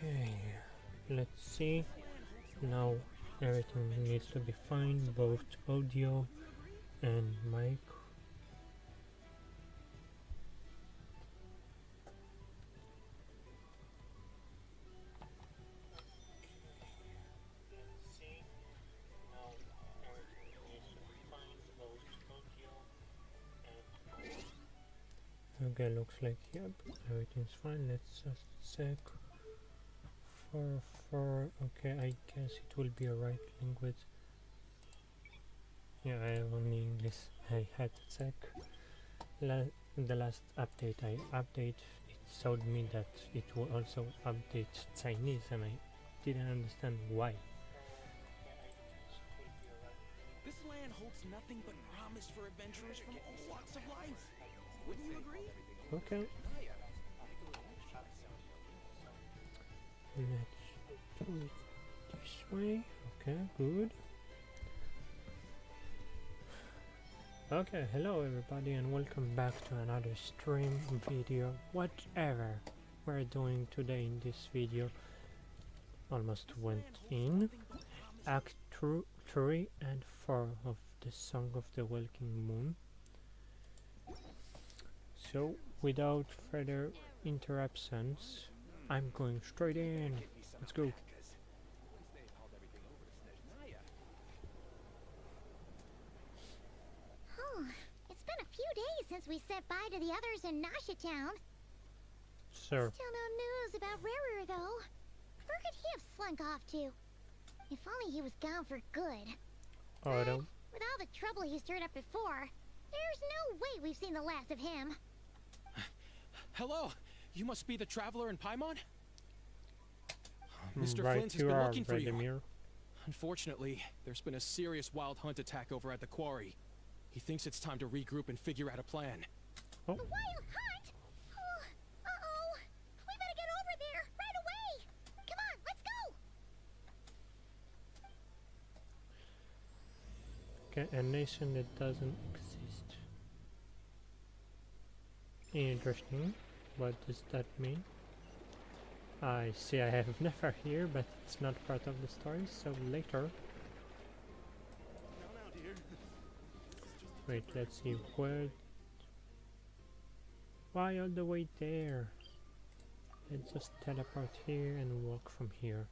Okay, let's see. Now everything needs to be fine, both audio and mic. Okay, looks like yep, everything's fine. Let's just check. For okay, I guess it will be a right language. Yeah, I have only English. I had to check. The last update I update, it showed me that it will also update Chinese, and I didn't understand why. This land holds nothing but promise for adventurers from all walks of life. Wouldn't you agree? Okay. Let's do it this way. Okay, good. Okay, hello everybody and welcome back to another stream, video, whatever we're doing today in this video. Almost went in Act 3 and 4 of the Song of the Welkin Moon. So, without further interruptions, I'm going straight in. Let's go. It's been a few days since we said bye to the others in Nasha Town. Sir. Still no news about Rarer though. Where could he have slunk off to? If only he was gone for good. Auto. With all the trouble he stirred up before, there's no way we've seen the last of him. Hello, you must be the traveler in Paimon? Mr. Right, Flint has been looking for you. Vladimir. Unfortunately, there's been a serious wild hunt attack over at the quarry. He thinks it's time to regroup and figure out a plan. Oh. A wild hunt? Oh, uh-oh. We better get over there right away. Come on, let's go. Okay, a nation that doesn't exist. Interesting. What does that mean? I see I have never here, but it's not part of the story, so later. Wait, let's see, why all the way there? Let's just teleport here and walk from here.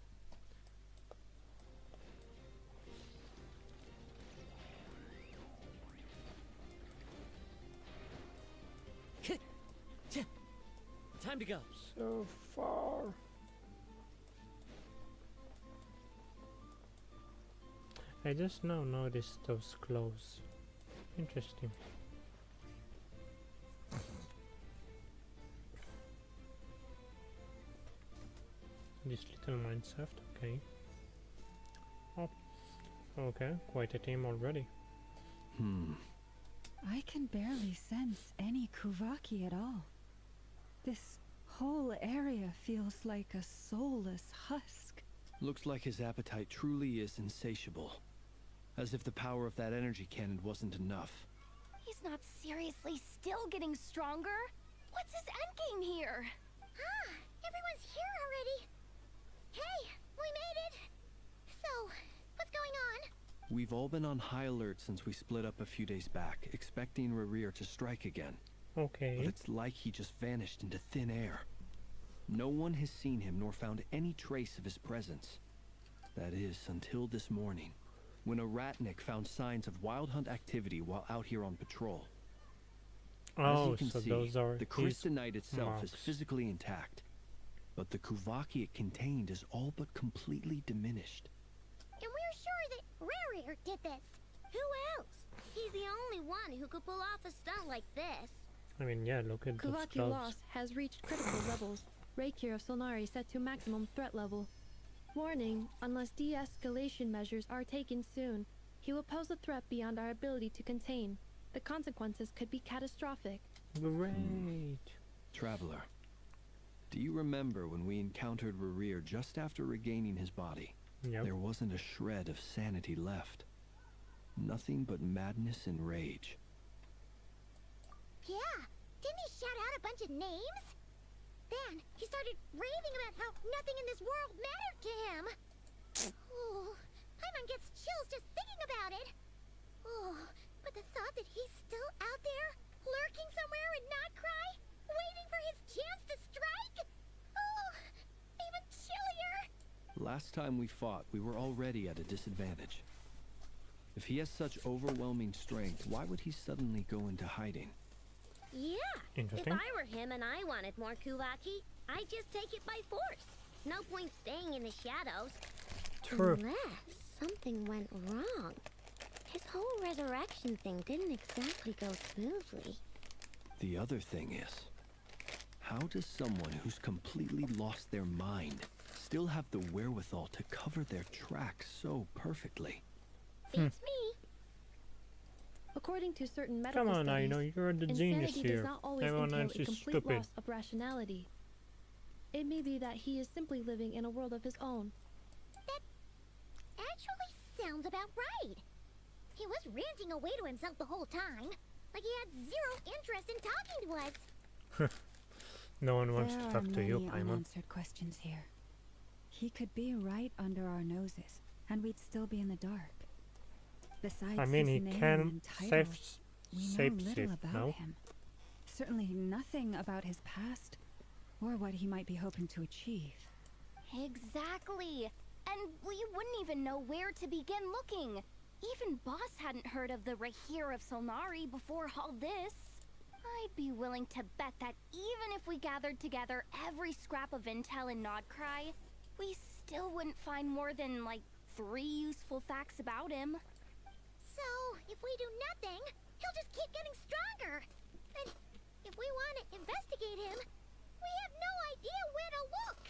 Time to go. So far. I just now noticed those clothes. Interesting. This little mineshaft, okay. Oh, okay, quite a team already. I can barely sense any Kuvaki at all. This whole area feels like a soulless husk. Looks like his appetite truly is insatiable. As if the power of that energy cannon wasn't enough. He's not seriously still getting stronger? What's his endgame here? Ah, everyone's here already. Hey, we made it. So, what's going on? We've all been on high alert since we split up a few days back, expecting Rarir to strike again. Okay. But it's like he just vanished into thin air. No one has seen him nor found any trace of his presence. That is, until this morning, when a ratnik found signs of wild hunt activity while out here on patrol. As you can see, those are the Crystonite itself is physically intact, but the Kuvaki it contained is all but completely diminished. And we're sure that Rarir did this. Who else? He's the only one who could pull off a stunt like this. I mean, yeah, look at those Kuvaki clouds. loss has reached critical levels. Reiki of Solnari set to maximum threat level. Warning, unless de-escalation measures are taken soon, he will pose a threat beyond our ability to contain. The consequences could be catastrophic. Great. Traveler, do you remember when we encountered Rarir just after regaining his body? Yep. There wasn't a shred of sanity left. Nothing but madness and rage. Yeah, didn't he shout out a bunch of names? Then he started raving about how nothing in this world mattered to him. Oh, Paimon gets chills just thinking about it. Oh, but the thought that he's still out there, lurking somewhere in Not Cry, waiting for his chance to strike? Oh, even chillier. Last time we fought, we were already at a disadvantage. If he has such overwhelming strength, why would he suddenly go into hiding? Yeah. Interesting. If I were him and I wanted more Kuvaki, I'd just take it by force. No point staying in the shadows. True. Unless something went wrong. His whole resurrection thing didn't exactly go smoothly. The other thing is, how does someone who's completely lost their mind still have the wherewithal to cover their tracks so perfectly? Beats me. According to certain medical Come on, I studies, know you're the genius insanity does here. not always Everyone entail else a is complete stupid. loss of rationality. It may be that he is simply living in a world of his own. That actually sounds about right. He was ranting away to himself the whole time, like he had zero interest in talking to us. No one wants There to are talk to you, many Paimon. unanswered questions here. He could be right under our noses, and we'd still be in the dark. Besides I mean, he his name can and title, save we know save little about no? him. Certainly nothing about his past, or what he might be hoping to achieve. Exactly. And we wouldn't even know where to begin looking. Even Boss hadn't heard of the Rahir of Solnari before all this. I'd be willing to bet that even if we gathered together every scrap of intel in Nodcry, we still wouldn't find more than, like, 3 useful facts about him. So, if we do nothing, he'll just keep getting stronger. And if we want to investigate him, we have no idea where to look.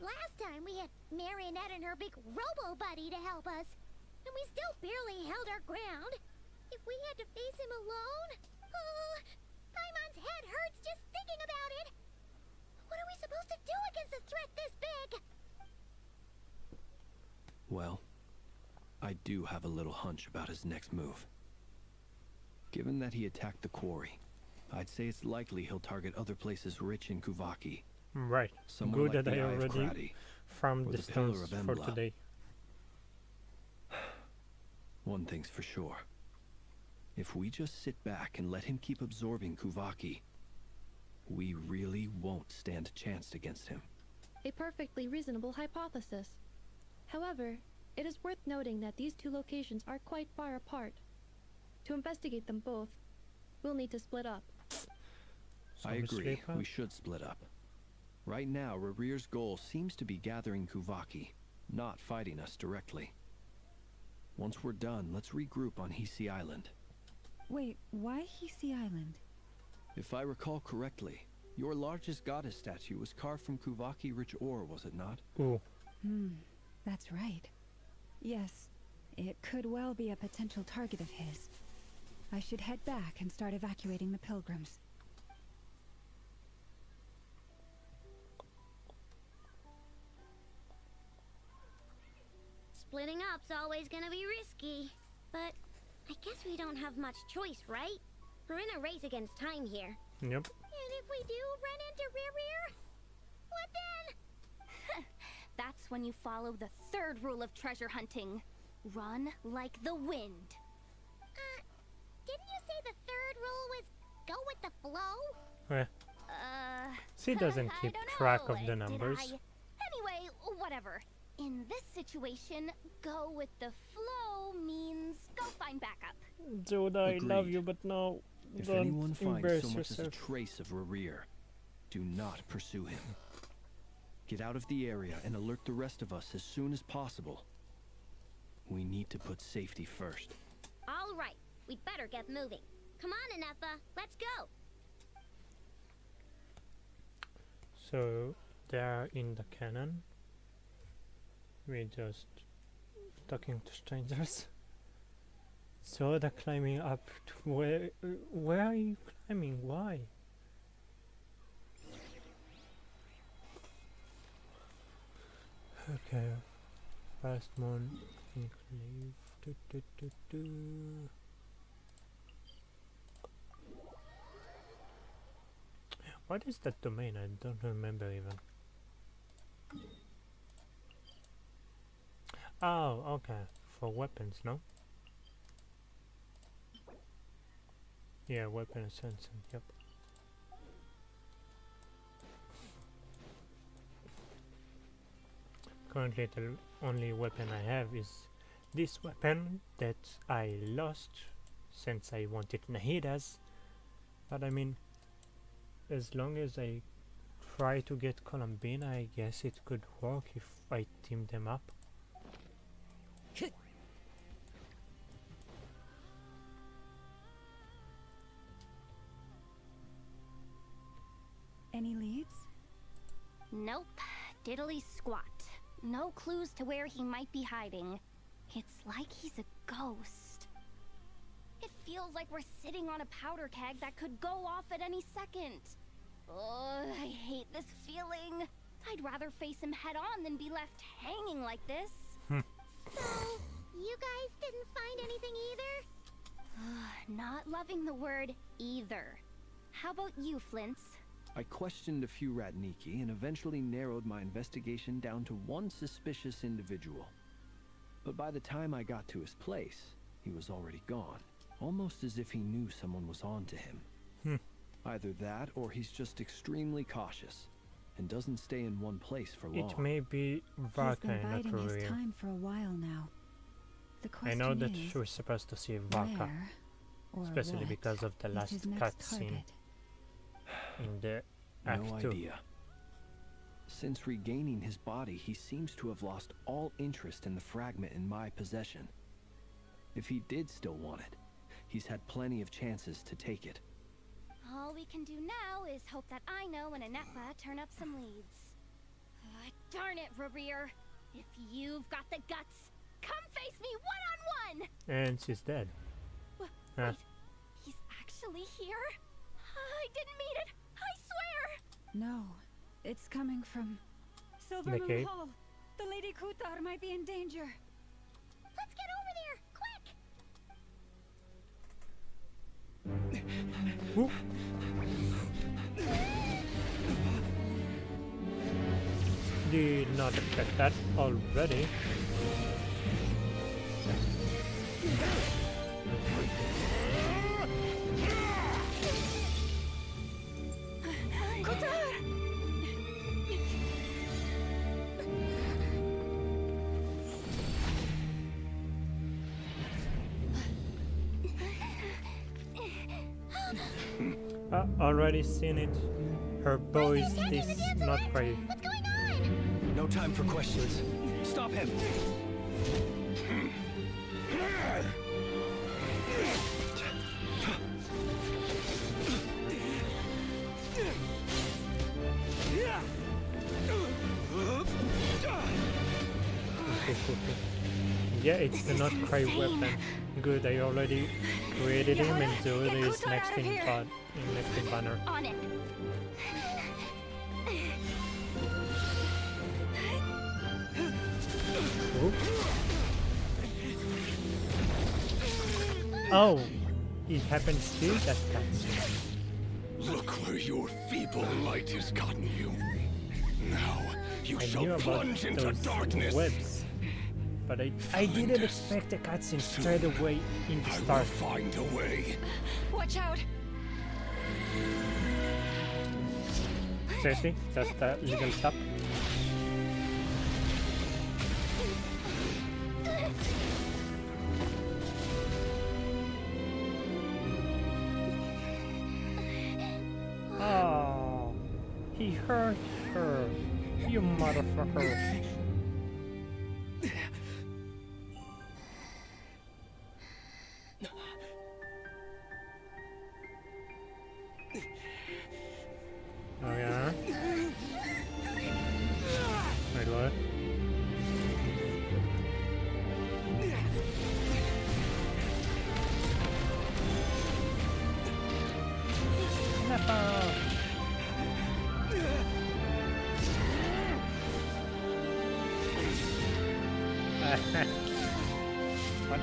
Last time we had Marionette and her big robo-buddy to help us, and we still barely held our ground. If we had to face him alone, Paimon's head hurts just thinking about it. What are we supposed to do against a threat this big? Well, I do have a little hunch about his next move. Given that he attacked the quarry, I'd say it's likely he'll target other places rich in Kuvaki. Right. Somewhere Good like that the I Eye of already Krati, found or the the Pillar stones of for Embla. today. One thing's for sure. If we just sit back and let him keep absorbing Kuvaki, we really won't stand a chance against him. A perfectly reasonable hypothesis. However, it is worth noting that these two locations are quite far apart. To investigate them both, we'll need to split up. So I we agree, split up? we should split up. Right now, Rarir's goal seems to be gathering Kuvaki, not fighting us directly. Once we're done, let's regroup on Hisi Island. Wait, why Hisi Island? If I recall correctly, your largest goddess statue was carved from Kuvaki rich ore, was it not? Ooh. That's right. Yes, it could well be a potential target of his. I should head back and start evacuating the pilgrims. Splitting up's always gonna be risky. But I guess we don't have much choice, right? We're in a race against time here. Yep. And if we do run into Rarir, what then? That's when you follow the 3rd rule of treasure hunting. Run like the wind. Didn't you say the 3rd rule was go with the flow? Eh, she doesn't I keep don't track know, of the did numbers. I? Anyway, whatever. In this situation, go with the flow means go find backup. Dude, I love Agreed. you, but no. If Don't anyone finds embarrass so much as a yourself. trace of Rarir, do not pursue him. Get out of the area and alert the rest of us as soon as possible. We need to put safety first. All right, we'd better get moving. Come on, Anefa, let's go. So they are in the cannon. We're just talking to strangers. So they're climbing up to where are you climbing? Why? Okay. First one enclave. What is that domain? I don't remember even. Oh, okay. For weapons, no? Yeah, weapon sensing, yep. Currently the only weapon I have is this weapon that I lost since I wanted Nahida's. But I mean, as long as I try to get Columbina, I guess it could work if I team them up. Any leads? Nope. Diddly squat. No clues to where he might be hiding. It's like he's a ghost. It feels like we're sitting on a powder keg that could go off at any second. Ugh, I hate this feeling. I'd rather face him head on than be left hanging like this. So, you guys didn't find anything either? Not loving the word either. How about you, Flint's? I questioned a few Ratniki and eventually narrowed my investigation down to one suspicious individual. But by the time I got to his place, he was already gone. Almost as if he knew someone was on to him. Either that, or he's just extremely cautious and doesn't stay in one place for long. It may be He's Vaka been in biding his Korea. time for a while now. The I question know that is, she was supposed to see Vaka, where or especially what because of the is last his next cutscene target? in the Act No 2. idea. Since regaining his body, he seems to have lost all interest in the fragment in my possession. If he did still want it, he's had plenty of chances to take it. All we can do now is hope that Aino and Anepa turn up some leads. Darn it, Rarir. If you've got the guts, come face me one-on-one! And she's dead. Wait, he's actually here? I didn't mean it, I swear! No, it's coming from Silver The Moon cave? Hall. The Lady Kutar might be in danger. Let's get over there, quick! Whoop. Did not expect that already. Already seen it. Her boys, this not quite. What's going on? No time for questions. Stop him! Yeah, it's the not cry weapon. Good, I already created him and Zoe is next in banner. On it. Oops. Oh, it happens to that cutscene. Look where your feeble might has gotten you. Now you I knew shall about plunge into those darkness. webs, but I didn't expect a cutscene straight away in the I will start. find a way. Watch out! Seriously, just a little tap. Oh, he hurt her. You motherfucker. Oh yeah? Wait, what? Nappa! What?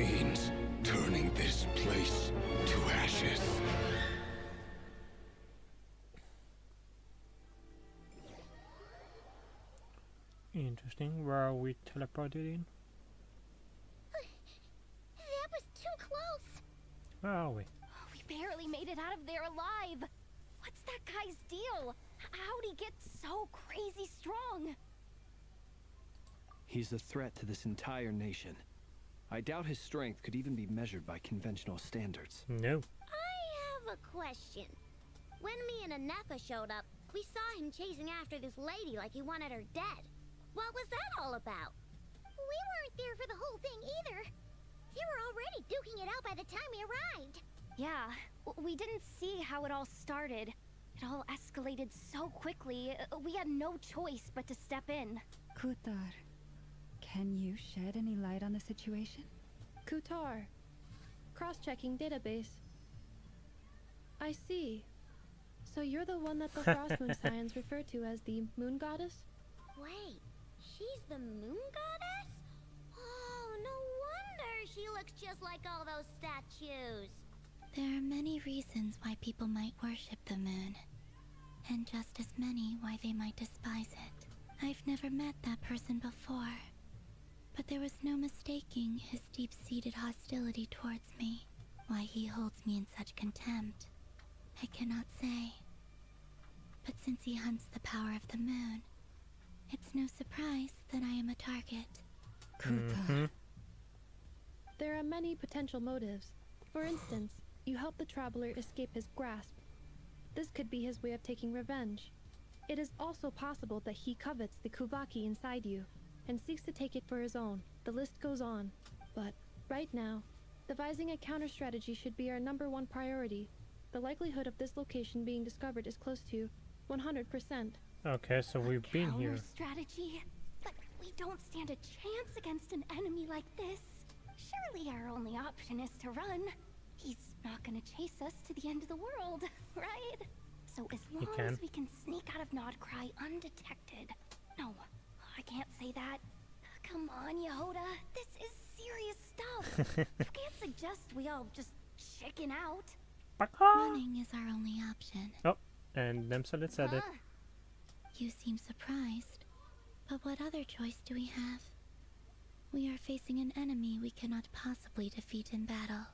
means turning this place to ashes. Interesting. Where are we teleported in? That was too close. Where are we? We barely made it out of there alive. What's that guy's deal? How'd he get so crazy strong? He's a threat to this entire nation. I doubt his strength could even be measured by conventional standards. No. I have a question. When me and Anefa showed up, we saw him chasing after this lady like he wanted her dead. What was that all about? We weren't there for the whole thing either. They were already duking it out by the time we arrived. Yeah, we didn't see how it all started. It all escalated so quickly, we had no choice but to step in. Kutar, can you shed any light on the situation? Kutar. Cross-checking database. I see. So you're the one that the Frost Moon Scions refer to as the Moon Goddess? Wait, she's the moon goddess? Oh, no wonder she looks just like all those statues. There are many reasons why people might worship the moon, and just as many why they might despise it. I've never met that person before, but there was no mistaking his deep-seated hostility towards me. Why he holds me in such contempt, I cannot say. But since he hunts the power of the moon, it's no surprise that I am a target. Kutar. There are many potential motives. For instance, you help the traveler escape his grasp. This could be his way of taking revenge. It is also possible that he covets the Kuvaki inside you, and seeks to take it for his own. The list goes on. But, right now, devising a counter-strategy should be our #1 priority. The likelihood of this location being discovered is close to 100%. Okay, so we've been here. Strategy? But we don't stand a chance against an enemy like this. Surely our only option is to run. He's not gonna chase us to the end of the world, right? So as long as we can sneak out of Nodcry undetected. No, I can't say that. Come on, Yehoda. This is serious stuff. You can't suggest we all just chicken out. Running is our only option. Oh, and Nemsalit said it. You seem surprised. But what other choice do we have? We are facing an enemy we cannot possibly defeat in battle.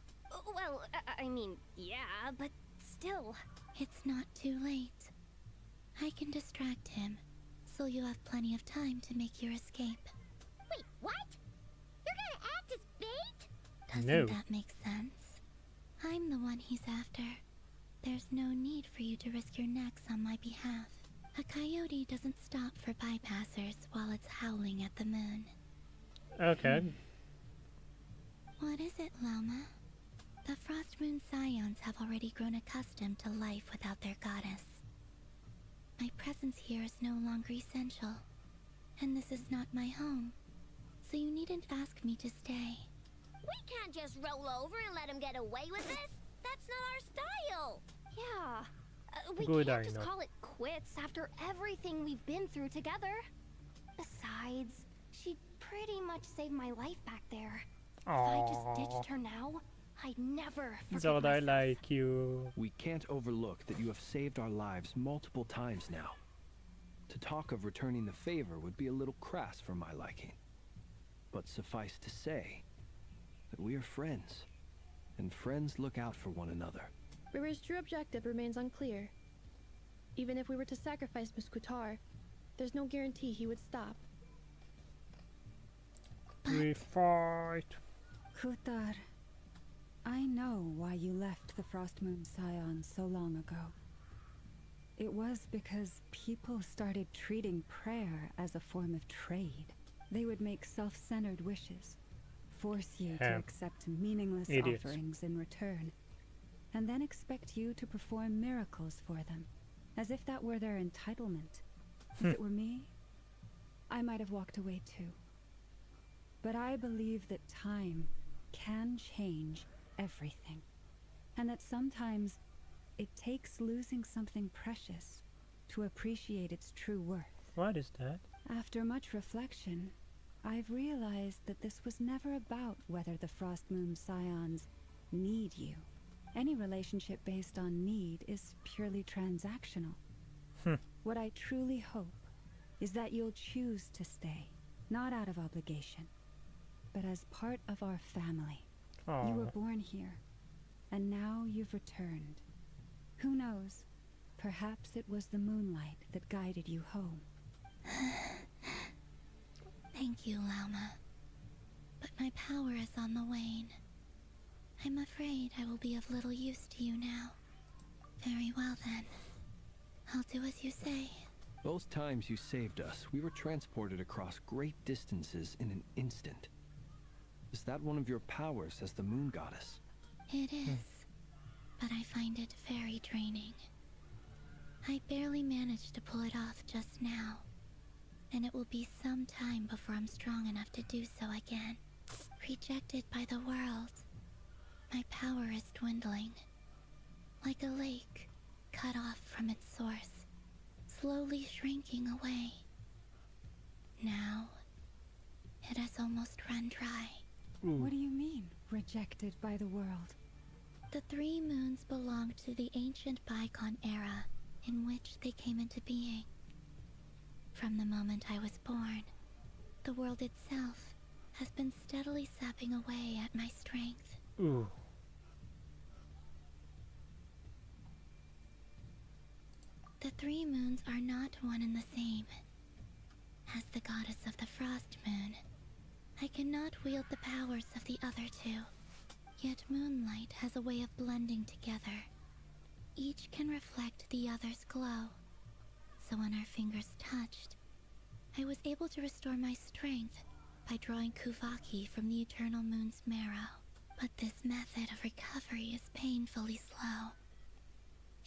Well, I mean, yeah, but still. It's not too late. I can distract him, so you'll have plenty of time to make your escape. Wait, what? You're gonna act as bait? Doesn't that make sense? I'm the one he's after. There's no need for you to risk your necks on my behalf. A coyote doesn't stop for bypassers while it's howling at the moon. Okay. What is it, Loma? The Frost Moon Scions have already grown accustomed to life without their goddess. My presence here is no longer essential, and this is not my home, so you needn't ask me to stay. We can't just roll over and let him get away with this. That's not our style. Yeah. We Good can't just Arno. call it quits after everything we've been through together. Besides, she pretty much saved my life back there. If I just ditched her now, I'd never forgive Zod, I myself. like you. We can't overlook that you have saved our lives multiple times now. To talk of returning the favor would be a little crass for my liking. But suffice to say that we are friends, and friends look out for one another. River's true objective remains unclear. Even if we were to sacrifice Miss Kutar, there's no guarantee he would stop. We fight. Kutar, I know why you left the Frost Moon Scions so long ago. It was because people started treating prayer as a form of trade. They would make self-centered wishes, force you to accept meaningless offerings in return, and then expect you to perform miracles for them, as if that were their entitlement. If it were me, I might have walked away too. But I believe that time can change everything, and that sometimes it takes losing something precious to appreciate its true worth. What is that? After much reflection, I've realized that this was never about whether the Frost Moon Scions need you. Any relationship based on need is purely transactional. What I truly hope is that you'll choose to stay, not out of obligation, but as part of our family. You were born here, and now you've returned. Who knows? Perhaps it was the moonlight that guided you home. Thank you, Lauma. But my power is on the wane. I'm afraid I will be of little use to you now. Very well then. I'll do as you say. Both times you saved us, we were transported across great distances in an instant. Is that one of your powers as the moon goddess? It is, but I find it very draining. I barely managed to pull it off just now, and it will be some time before I'm strong enough to do so again. Rejected by the world, my power is dwindling. Like a lake, cut off from its source, slowly shrinking away. Now, it has almost run dry. What do you mean, rejected by the world? The 3 moons belonged to the ancient bygone era in which they came into being. From the moment I was born, the world itself has been steadily sapping away at my strength. The 3 moons are not one and the same. As the goddess of the Frost Moon, I cannot wield the powers of the other 2. Yet moonlight has a way of blending together. Each can reflect the other's glow. So when our fingers touched, I was able to restore my strength by drawing Kuvaki from the eternal moon's marrow. But this method of recovery is painfully slow.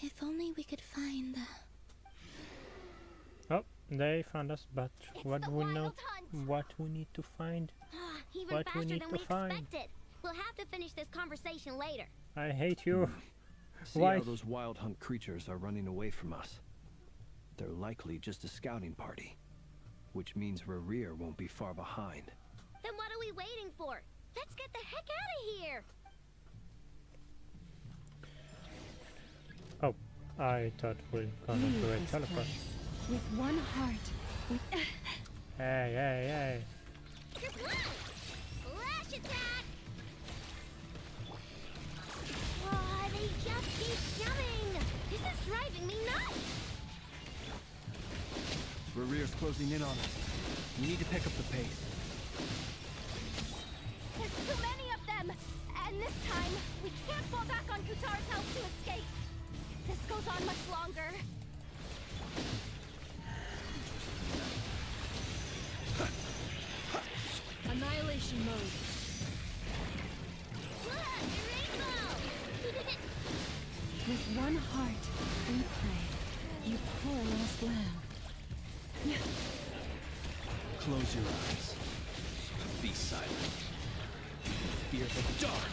If only we could find the... Oh, they found us, but It's what the do we know? wild hunt. What we need to find? Even What we faster need than to we find. expected. We'll have to finish this conversation later. I hate you. See Why? how those wild hunt creatures are running away from us. They're likely just a scouting party, which means Rerir won't be far behind. Then what are we waiting for? Let's get the heck out of here! Oh, I thought we're gonna Leave do a this teleport. place. With one heart, we... Hey, hey, hey. Flash attack! Oh, they just keep coming! This is driving me nuts! Rerir's closing in on us. We need to pick up the pace. There's too many of them! And this time, we can't fall back on Kutar's house to escape. If this goes on much longer... Annihilation mode. Look, rainbow! With one heart, we pray. You poor lost lamb. Close your eyes. Be silent. Fear the dark.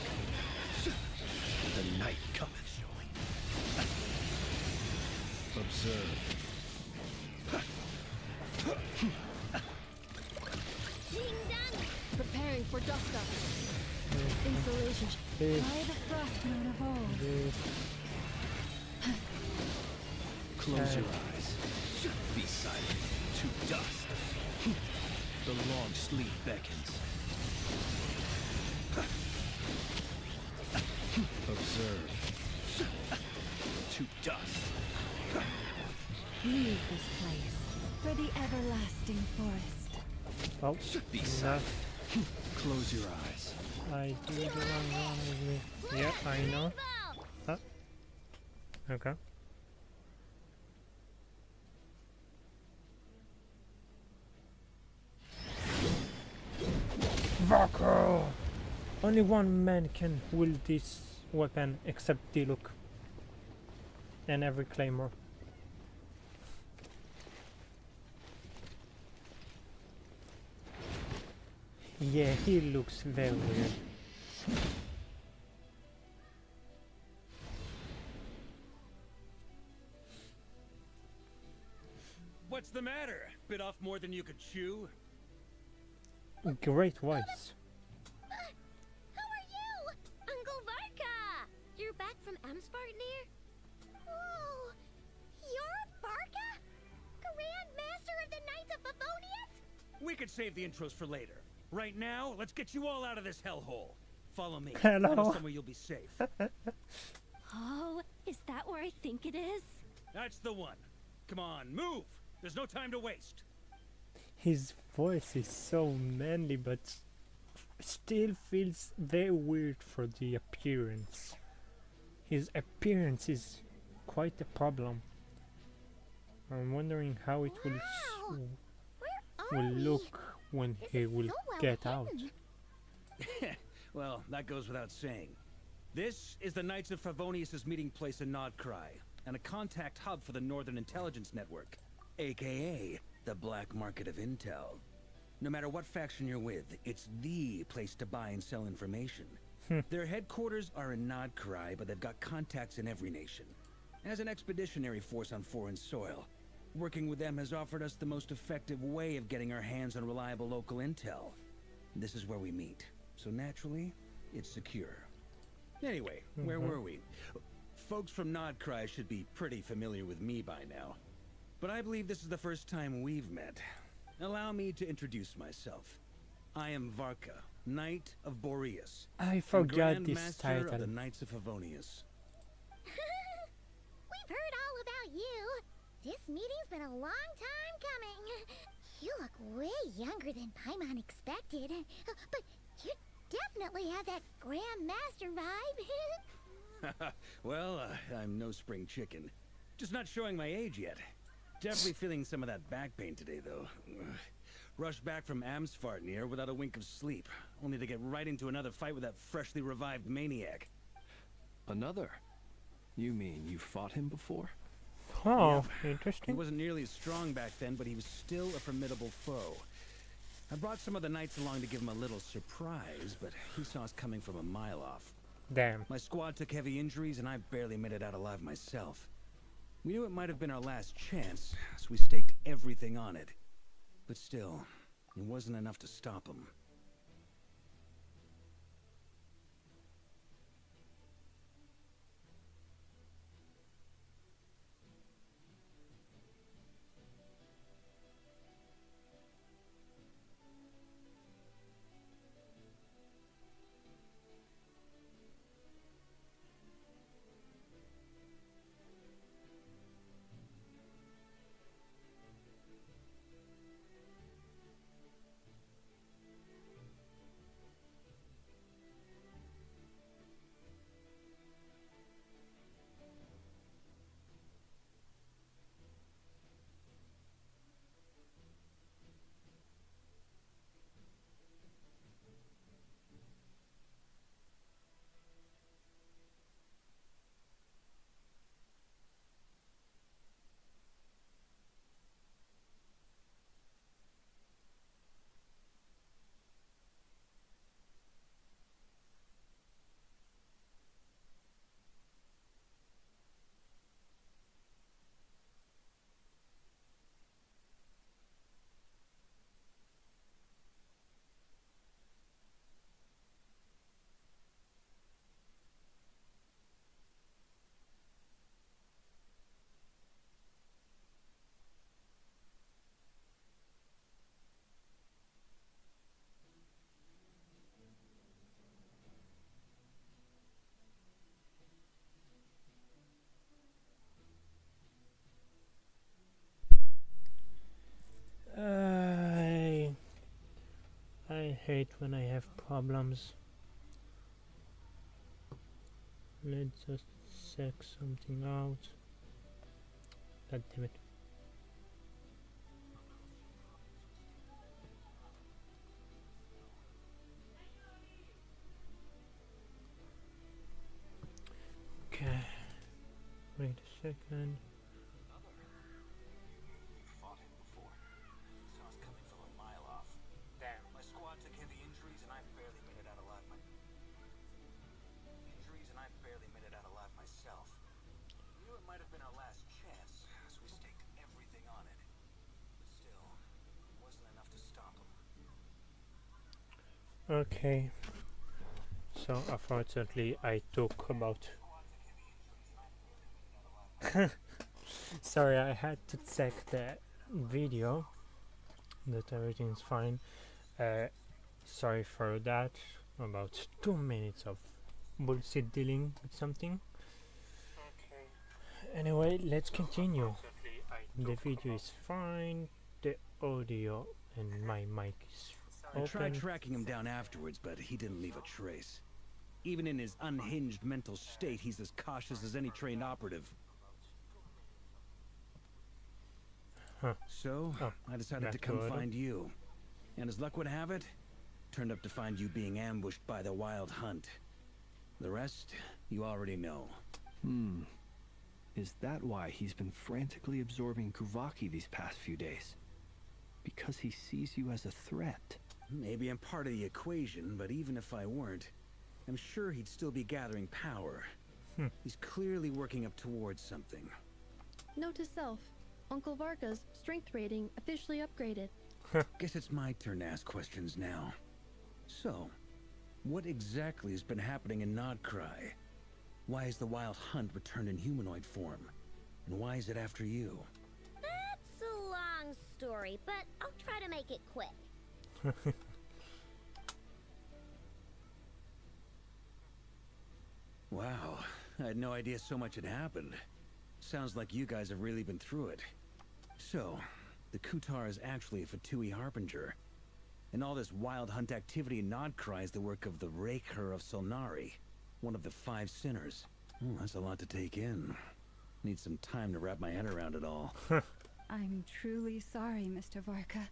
The night cometh. Observe. Ding dong! Preparing for dust up. Installation. This, By the frost moon of old. this. Close your eyes. Be silent. To dust. The long sleep beckons. Observe. To dust. Leave this place for the everlasting forest. Oh, Be no, silent. Close your eyes. I do the wrong one with me. Yeah, I know. Rainbow! Okay. Vako! Only one man can wield this weapon except Diluc. And every claymore. Yeah, he looks very weird. What's the matter? Bit off more than you could chew? great voice. Who are you? Uncle Varka! You're back from Amspartnir? Whoa! You're Varka? Grand Master of the Knights of Favonius? We could save the intros for later. Right now, let's get you all out of this hellhole. Follow me. Hello. I know somewhere you'll be safe. Oh, is that where I think it is? That's the one. Come on, move! There's no time to waste. His voice is so manly, but still feels very weird for the appearance. His appearance is quite a problem. I'm wondering how it will Where are we? look when This he is will so well get out. hidden. Well, that goes without saying. This is the Knights of Favonius' meeting place in Nodcry, and a contact hub for the Northern Intelligence Network, aka the Black Market of Intel. No matter what faction you're with, it's the place to buy and sell information. Their headquarters are in Nodcry, but they've got contacts in every nation. As an expeditionary force on foreign soil, working with them has offered us the most effective way of getting our hands on reliable local intel. This is where we meet, so naturally, it's secure. Anyway, where were we? Folks from Nodcry should be pretty familiar with me by now. But I believe this is the first time we've met. Allow me to introduce myself. I am Varka, Knight of Boreas. I forgot Grand this Master of the title. Knights of Favonius. We've heard all about you. This meeting's been a long time coming. You look way younger than Paimon expected. But you definitely have that Grand Master vibe. Well, I'm no spring chicken. Just not showing my age yet. Definitely feeling some of that back pain today, though. Rushed back from Amsfartnir without a wink of sleep, only to get right into another fight with that freshly revived maniac. Another? You mean you fought him before? Oh, He interesting. wasn't nearly as strong back then, but he was still a formidable foe. I brought some of the knights along to give him a little surprise, but he saw us coming from a mile off. Damn. My squad took heavy injuries, and I barely made it out alive myself. We knew it might have been our last chance, so we staked everything on it. But still, it wasn't enough to stop him. I hate when I have problems. Let's just check something out. God damn it. Okay. Wait a second. Fought him before. Saw us coming from a mile off. Damn. My squad took heavy injuries, and I barely made it out alive. Myself. We knew it might have been our last chance, so we staked everything on it. But still, it wasn't enough to stop him. Okay, so unfortunately I took about sorry, I had to check the video that everything's fine. Sorry for that, about 2 minutes of bullshit dealing with something. Anyway, let's continue. The video is fine, the audio and my mic is I tried open. tracking him down afterwards, but he didn't leave a trace. Even in his unhinged mental state, he's as cautious as any trained operative. Huh. So, I decided back to to come auto. find you. And as luck would have it, turned up to find you being ambushed by the Wild Hunt. The rest, you already know. Is that why he's been frantically absorbing Kuvaki these past few days? Because he sees you as a threat? Maybe I'm part of the equation, but even if I weren't, I'm sure he'd still be gathering power. He's clearly working up towards something. Note to self, Uncle Varka's strength rating officially upgraded. Guess it's my turn to ask questions now. So, what exactly has been happening in Nodcry? Why is the Wild Hunt returned in humanoid form? And why is it after you? That's a long story, but I'll try to make it quick. Wow, I had no idea so much had happened. Sounds like you guys have really been through it. So, the Kutar is actually a Fatui Harbinger. And all this Wild Hunt activity in Nodcry is the work of the Raker of Solnari, one of the 5 sinners. That's a lot to take in. Need some time to wrap my head around it all. I'm truly sorry, Mr. Varka.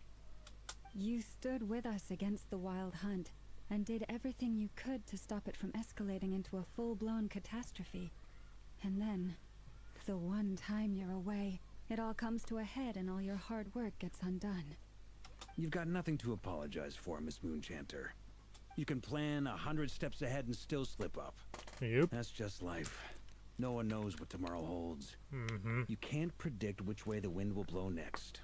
You stood with us against the Wild Hunt and did everything you could to stop it from escalating into a full-blown catastrophe. And then, the one time you're away, it all comes to a head and all your hard work gets undone. You've got nothing to apologize for, Miss Moonchanter. You can plan 100 steps ahead and still slip up. Yep. That's just life. No one knows what tomorrow holds. You can't predict which way the wind will blow next.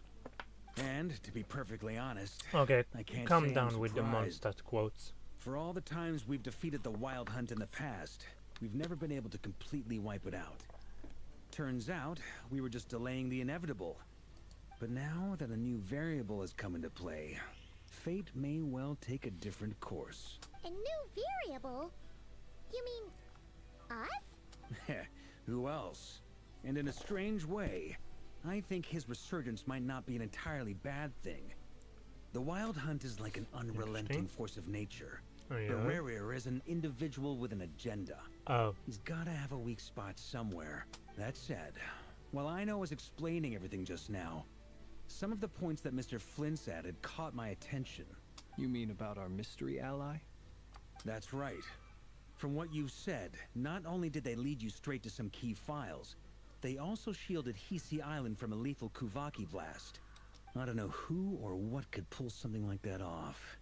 And, to be perfectly honest, Okay, I can't calm say down I'm with the surprised. monster quotes. For all the times we've defeated the Wild Hunt in the past, we've never been able to completely wipe it out. Turns out, we were just delaying the inevitable. But now that a new variable has come into play, fate may well take a different course. A new variable? You mean us? Who else? And in a strange way, I think his resurgence might not be an entirely bad thing. The Wild Hunt is like an unrelenting force of nature. Oh, yeah? Barrerir is an individual with an agenda. Oh. He's gotta have a weak spot somewhere. That said, while I was explaining everything just now, some of the points that Mr. Flint's added caught my attention. You mean about our mystery ally? That's right. From what you've said, not only did they lead you straight to some key files, they also shielded Hisi Island from a lethal Kuvaki blast. I don't know who or what could pull something like that off.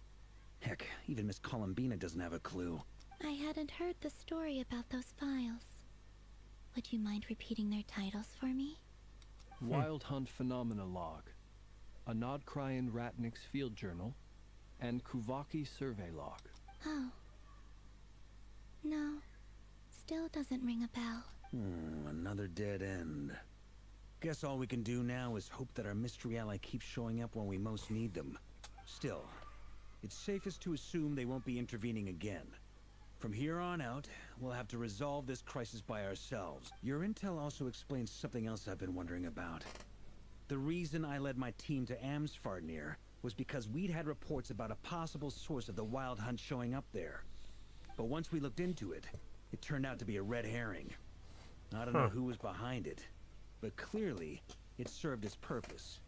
Heck, even Miss Columbina doesn't have a clue. I hadn't heard the story about those files. Would you mind repeating their titles for me? Wild Hunt Phenomena Log, a Nodcryan Ratnik's Field Journal, and Kuvaki Survey Log. Oh. No. Still doesn't ring a bell. Another dead end. Guess all we can do now is hope that our mystery ally keeps showing up when we most need them. Still, it's safest to assume they won't be intervening again. From here on out, we'll have to resolve this crisis by ourselves. Your intel also explains something else I've been wondering about. The reason I led my team to Amsfarnir was because we'd had reports about a possible source of the Wild Hunt showing up there. But once we looked into it, it turned out to be a red herring. I don't know who was behind it, but clearly, it served its purpose.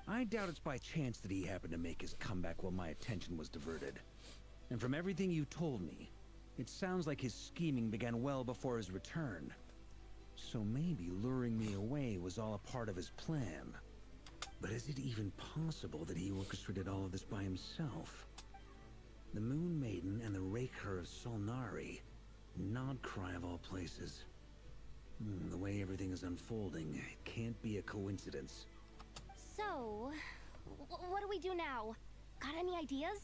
I doubt it's by chance that he happened to make his comeback while my attention was diverted. And from everything you told me, it sounds like his scheming began well before his return. So maybe luring me away was all a part of his plan. But is it even possible that he orchestrated all of this by himself? The Moon Maiden and the Raker of Solnari. Nodcry of all places. The way everything is unfolding, it can't be a coincidence. So, what do we do now? Got any ideas?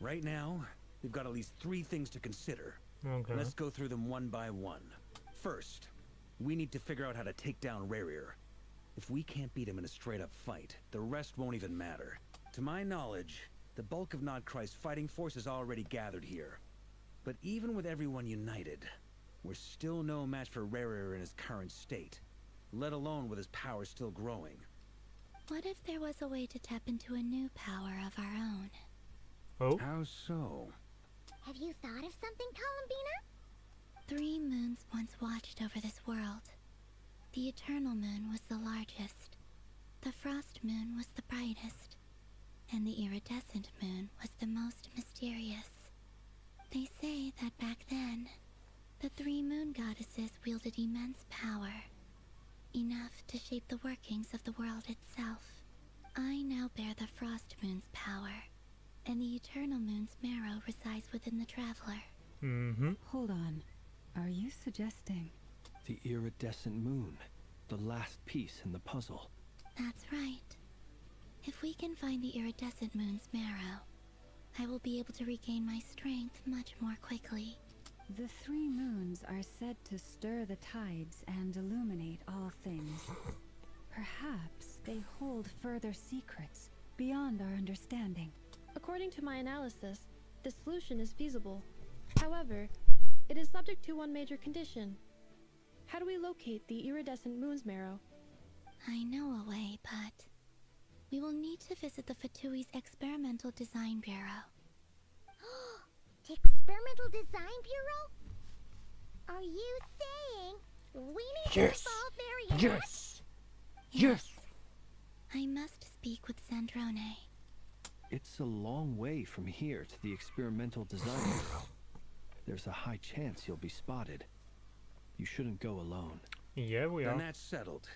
Right now, we've got at least 3 things to consider. Okay. Let's go through them one by one. First, we need to figure out how to take down Rerir. If we can't beat him in a straight-up fight, the rest won't even matter. To my knowledge, the bulk of Nodcry's fighting force is already gathered here. But even with everyone united, we're still no match for Rerir in his current state, let alone with his power still growing. What if there was a way to tap into a new power of our own? Oh? How so? Have you thought of something, Columbina? 3 moons once watched over this world. The Eternal Moon was the largest. The Frost Moon was the brightest. And the Iridescent Moon was the most mysterious. They say that back then, the 3 moon goddesses wielded immense power. Enough to shape the workings of the world itself. I now bear the Frost Moon's power, and the Eternal Moon's marrow resides within the Traveler. Mm-hmm. Hold on. Are you suggesting? The iridescent moon. The last piece in the puzzle. That's right. If we can find the Iridescent Moon's marrow, I will be able to regain my strength much more quickly. The 3 moons are said to stir the tides and illuminate all things. Perhaps they hold further secrets beyond our understanding. According to my analysis, the solution is feasible. However, it is subject to one major condition. How do we locate the iridescent moon's marrow? I know a way, but we will need to visit the Fatui's Experimental Design Bureau. The Experimental Design Bureau? Are you saying we need to evolve Marianne? Yes! I must speak with Sandrone. It's a long way from here to the Experimental Design Bureau. There's a high chance you'll be spotted. You shouldn't go alone. Yeah, we Then are. that's settled.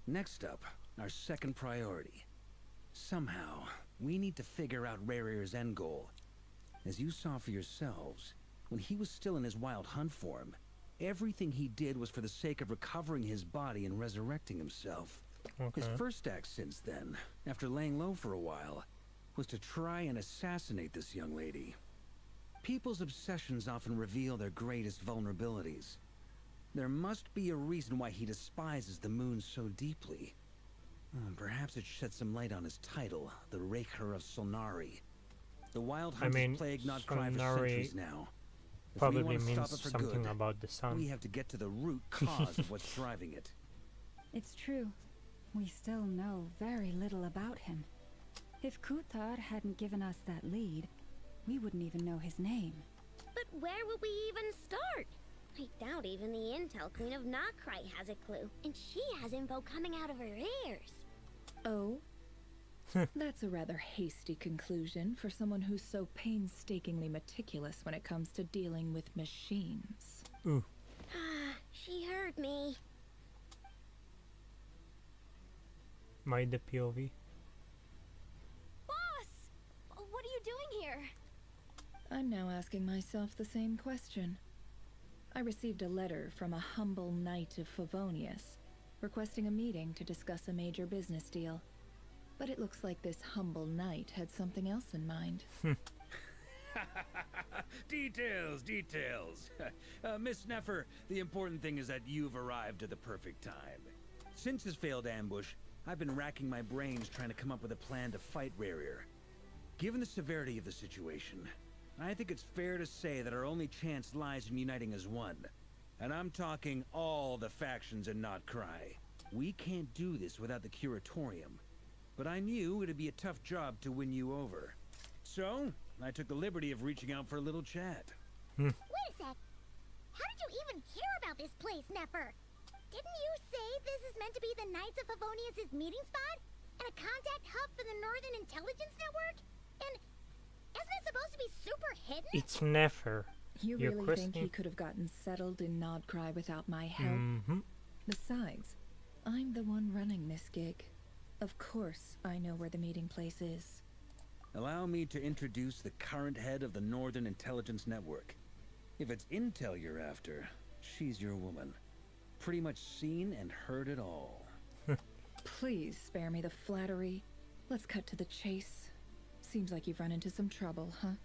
Next up, our second priority. Somehow, we need to figure out Rerir's end goal. As you saw for yourselves, when he was still in his wild hunt form, everything he did was for the sake of recovering his body and resurrecting himself. Okay. His first act since then, after laying low for a while, was to try and assassinate this young lady. People's obsessions often reveal their greatest vulnerabilities. There must be a reason why he despises the moon so deeply. Perhaps it sheds some light on his title, the Raker of Solnari. The wild hunt has plagued Nodcry for centuries now. If we probably want to stop means it for something good, about the sun. we have to get to the root cause of what's driving it. It's true. We still know very little about him. If Kuthar hadn't given us that lead, we wouldn't even know his name. But where would we even start? I doubt even the Intel Queen of Nodcry has a clue, and she has info coming out of her ears. Oh? That's a rather hasty conclusion for someone who's so painstakingly meticulous when it comes to dealing with machines. Ooh. She heard me. Mind the POV. Boss! What are you doing here? I'm now asking myself the same question. I received a letter from a humble knight of Favonius, requesting a meeting to discuss a major business deal. But it looks like this humble knight had something else in mind. Details, details. Miss Neffer, the important thing is that you've arrived at the perfect time. Since his failed ambush, I've been racking my brains trying to come up with a plan to fight Rerir. Given the severity of the situation, I think it's fair to say that our only chance lies in uniting as one. And I'm talking all the factions in Nodcry. We can't do this without the Curatorium. But I knew it'd be a tough job to win you over. So, I took the liberty of reaching out for a little chat. Wait a sec. How did you even hear about this place, Neffer? Didn't you say this is meant to be the Knights of Favonius' meeting spot? And a contact hub for the Northern Intelligence Network? And isn't it supposed to be super hidden? It's never. You You're really think he could have gotten settled in Nodcry without my help? Besides, I'm the one running this gig. Of course I know where the meeting place is. Allow me to introduce the current head of the Northern Intelligence Network. If it's intel you're after, she's your woman. Pretty much seen and heard it all. Please spare me the flattery. Let's cut to the chase. Seems like you've run into some trouble, huh?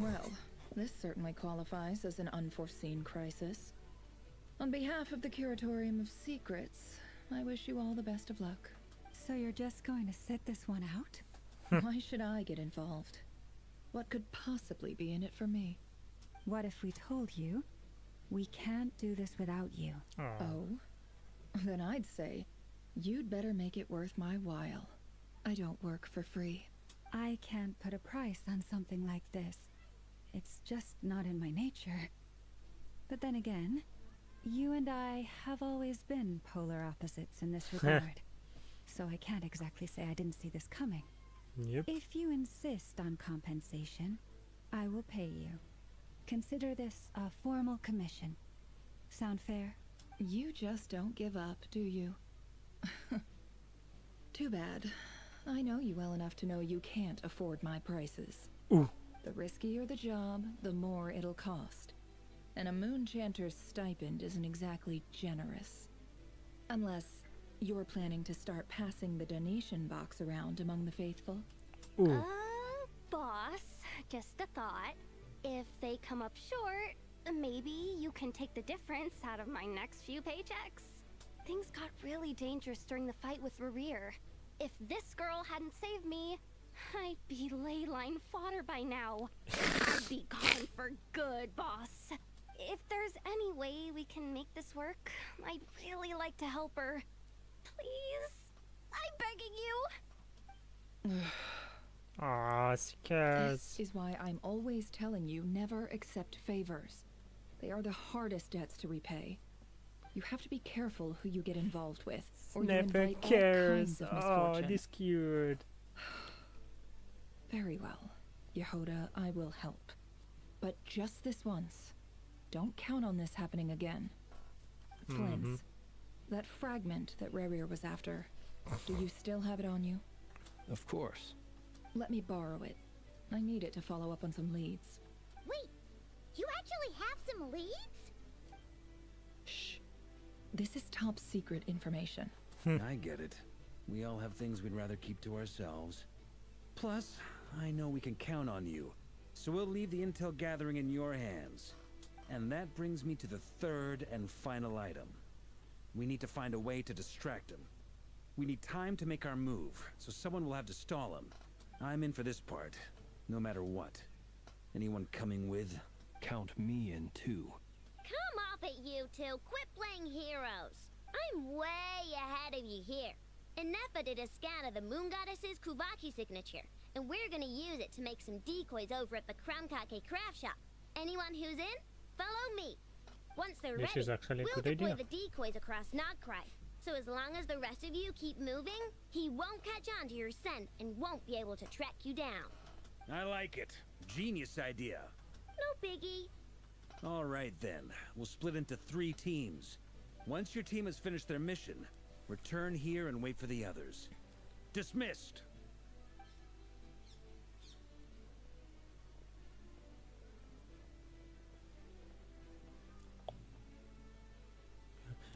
Well, this certainly qualifies as an unforeseen crisis. On behalf of the Curatorium of Secrets, I wish you all the best of luck. So you're just going to sit this one out? Why should I get involved? What could possibly be in it for me? What if we told you we can't do this without you? Oh? Then I'd say you'd better make it worth my while. I don't work for free. I can't put a price on something like this. It's just not in my nature. But then again, you and I have always been polar opposites in this regard. So I can't exactly say I didn't see this coming. Yep. If you insist on compensation, I will pay you. Consider this a formal commission. Sound fair? You just don't give up, do you? Too bad. I know you well enough to know you can't afford my prices. Ooh. The riskier the job, the more it'll cost. And a Moonchanter's stipend isn't exactly generous. Unless you're planning to start passing the donation box around among the faithful. Ooh. Boss, just a thought. If they come up short, maybe you can take the difference out of my next few paychecks. Things got really dangerous during the fight with Rerir. If this girl hadn't saved me, I'd be ley line fodder by now. I'd be gone for good, boss. If there's any way we can make this work, I'd really like to help her. Please? I'm begging you. Ah, This is why I'm always telling you never accept favors. They are the hardest debts to repay. You have to be careful who you get involved with, or you Never invite all cares. kinds of Oh, misfortune. this cute. Very well, Yehoda, I will help. But just this once. Don't count on this happening again. Flint, that fragment that Rerir was after, do you still have it on you? Of course. Let me borrow it. I need it to follow up on some leads. Wait, you actually have some leads? Shh. This is top secret information. I get it. We all have things we'd rather keep to ourselves. Plus, I know we can count on you. So we'll leave the intel gathering in your hands. And that brings me to the third and final item. We need to find a way to distract him. We need time to make our move, so someone will have to stall him. I'm in for this part, no matter what. Anyone coming with? Count me in too. Come off it, you two. Quit playing heroes. I'm way ahead of you here. Nepa did a scan of the Moon Goddess's Kuvaki signature, and we're gonna use it to make some decoys over at the Kramkake craft shop. Anyone who's in, follow me. Once they're This ready, is actually a we'll good deploy idea. the decoys across Nodcry. So as long as the rest of you keep moving, he won't catch on to your scent and won't be able to track you down. I like it. Genius idea. No biggie. All right then. We'll split into 3 teams. Once your team has finished their mission, return here and wait for the others. Dismissed.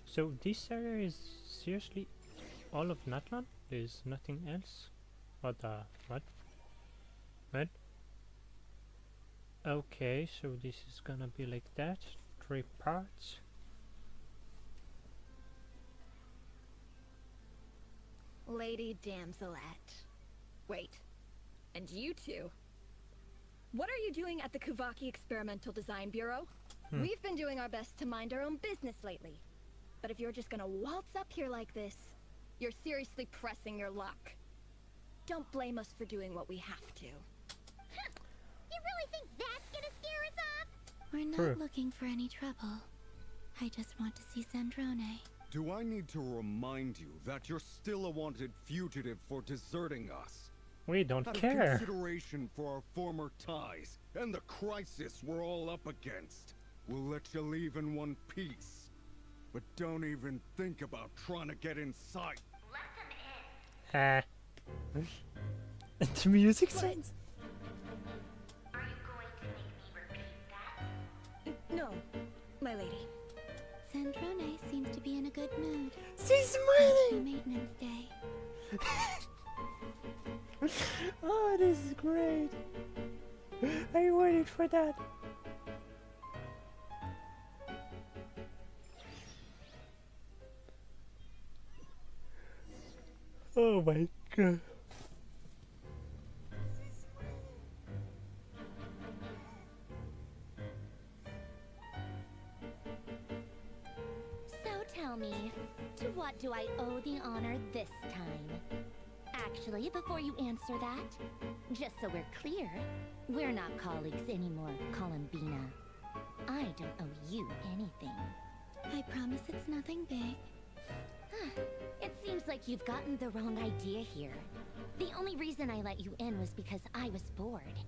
So this area is seriously all of Natlan? There's nothing else? What the? What? What? Okay, so this is gonna be like that. 3 parts. Lady Damselette. Wait. And you two? What are you doing at the Kuvaki Experimental Design Bureau? We've been doing our best to mind our own business lately. But if you're just gonna waltz up here like this, you're seriously pressing your luck. Don't blame us for doing what we have to. You really think that's gonna scare us off? We're not True. looking for any trouble. I just want to see Zandrone. Do I need to remind you that you're still a wanted fugitive for deserting us? We don't Out of care. consideration for our former ties and the crisis we're all up against, we'll let you leave in one piece. But don't even think about trying to get inside. Ah. The music sounds. No, my lady. Zandrone seems to be in a good mood. She's Happy smiling! Maintenance Day. Oh, this is great. I waited for that. Oh my god. So tell me, to what do I owe the honor this time? Actually, before you answer that, just so we're clear, we're not colleagues anymore, Columbina. I don't owe you anything. I promise it's nothing big. It seems like you've gotten the wrong idea here. The only reason I let you in was because I was bored.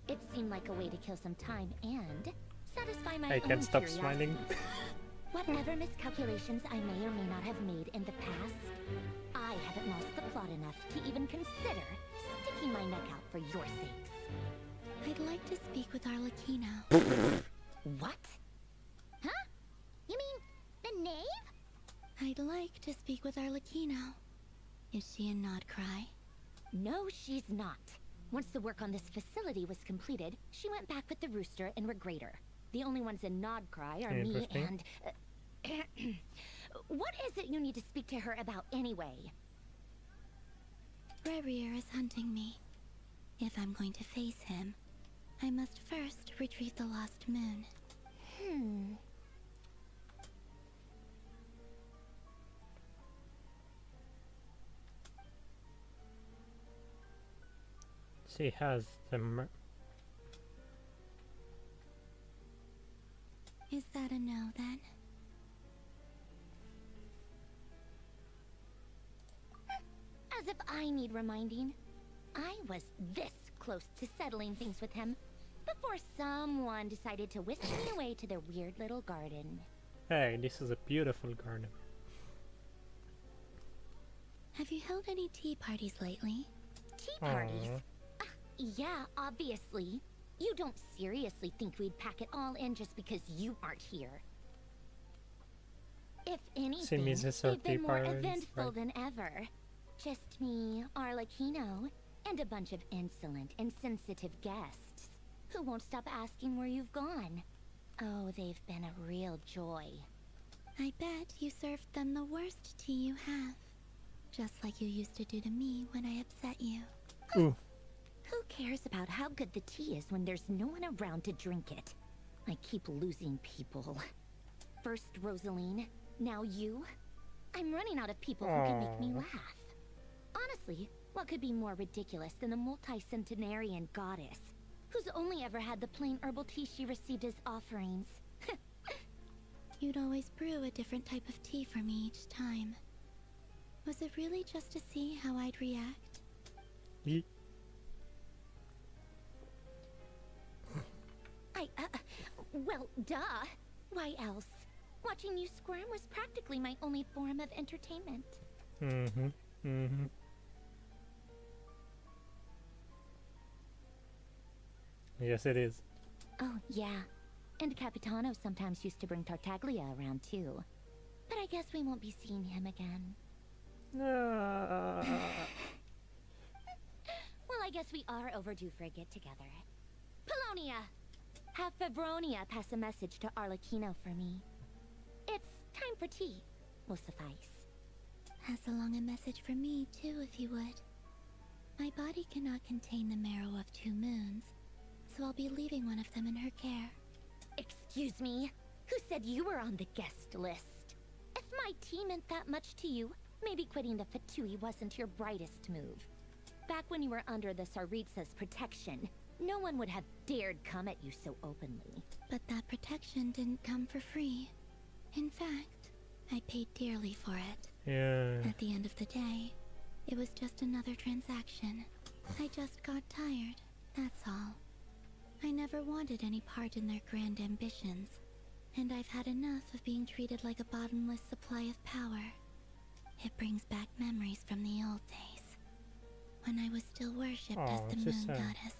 It seemed like a way to kill some time and satisfy my I own can't stop curiosity. smiling. Whatever miscalculations I may or may not have made in the past, I haven't lost the plot enough to even consider sticking my neck out for your sakes. I'd like to speak with Arlecchino. What? Huh? You mean the knave? I'd like to speak with Arlecchino. Is she in Nodcry? No, she's not. Once the work on this facility was completed, she went back with the rooster and Regrator. The only ones in Nodcry are me and... What is it you need to speak to her about anyway? Rerir is hunting me. If I'm going to face him, I must first retrieve the lost moon. She has the Is that a no, then? As if I need reminding. I was this close to settling things with him before someone decided to whisk me away to their weird little garden. Hey, this is a beautiful garden. Have you held any tea parties lately? Tea parties? Yeah, obviously. You don't seriously think we'd pack it all in just because you aren't here. If anything, they've been more eventful than ever. Just me, Arlecchino, and a bunch of insolent, insensitive guests who won't stop asking where you've gone. Oh, they've been a real joy. I bet you served them the worst tea you have. Just like you used to do to me when I upset you. Ooh. Who cares about how good the tea is when there's no one around to drink it? I keep losing people. First Rosaline, now you. I'm running out of people who can make me laugh. Honestly, what could be more ridiculous than the multi-centenarian goddess, who's only ever had the plain herbal tea she received as offerings? You'd always brew a different type of tea for me each time. Was it really just to see how I'd react? Well, duh. Why else? Watching you squirm was practically my only form of entertainment. Yes, it is. Oh, yeah. And Capitano sometimes used to bring Tartaglia around, too. But I guess we won't be seeing him again. Well, I guess we are overdue for a get-together. Polonia! Have Febronia pass a message to Arlecchino for me. It's time for tea. Will suffice. Pass along a message for me, too, if you would. My body cannot contain the marrow of 2 moons, so I'll be leaving one of them in her care. Excuse me? Who said you were on the guest list? If my tea meant that much to you, maybe quitting the Fatui wasn't your brightest move. Back when you were under the Tsaritsa's protection, no one would have dared come at you so openly. But that protection didn't come for free. In fact, I paid dearly for it. Yeah. At the end of the day, it was just another transaction. I just got tired, that's all. I never wanted any part in their grand ambitions, and I've had enough of being treated like a bottomless supply of power. It brings back memories from the old days, when I was still worshipped as the moon goddess.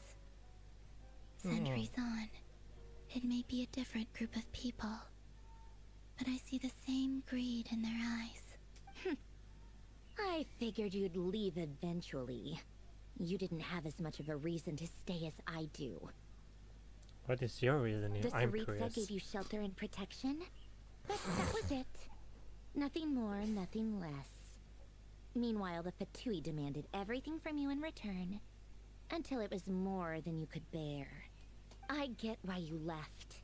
Centuries on, it may be a different group of people, but I see the same greed in their eyes. I figured you'd leave eventually. You didn't have as much of a reason to stay as I do. What is your reasoning? The I'm Saritsa curious. gave you shelter and protection, but that was it. Nothing more, nothing less. Meanwhile, the Fatui demanded everything from you in return, until it was more than you could bear. I get why you left.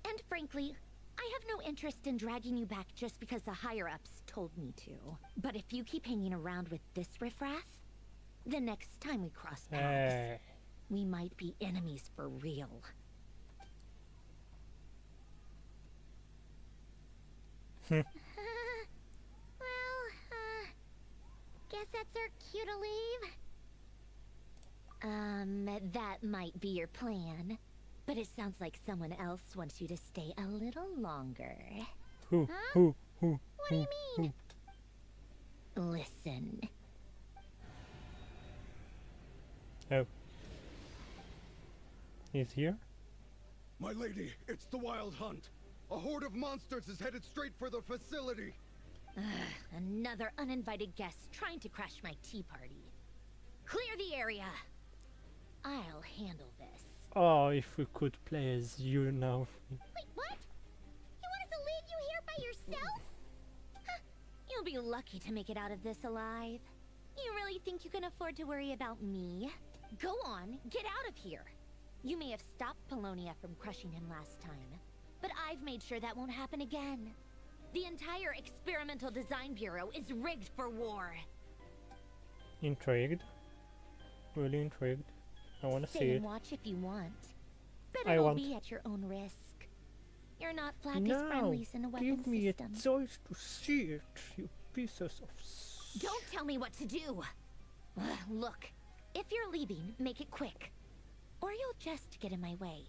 And frankly, I have no interest in dragging you back just because the higher-ups told me to. But if you keep hanging around with this riffraff, the next time we cross paths, we might be enemies for real. Guess that's our cue to leave. That might be your plan. But it sounds like someone else wants you to stay a little longer. Who? Huh? Who? What do you mean? Listen. Oh. He's here? My lady, it's the Wild Hunt. A horde of monsters is headed straight for the facility. Another uninvited guest trying to crash my tea party. Clear the area. I'll handle this. Oh, if we could play as you now. Wait, what? You want us to leave you here by yourself? You'll be lucky to make it out of this alive. You really think you can afford to worry about me? Go on, get out of here. You may have stopped Polonia from crushing him last time, but I've made sure that won't happen again. The entire Experimental Design Bureau is rigged for war. Intrigued. Really intrigued. I want to see Stay it. and watch if you want. But I it'll want. be at your own risk. You're not flag as No, friendlies in a weapon give me system. a choice to see it, you pieces of Don't tell me what to do. Look, if you're leaving, make it quick. Or you'll just get in my way.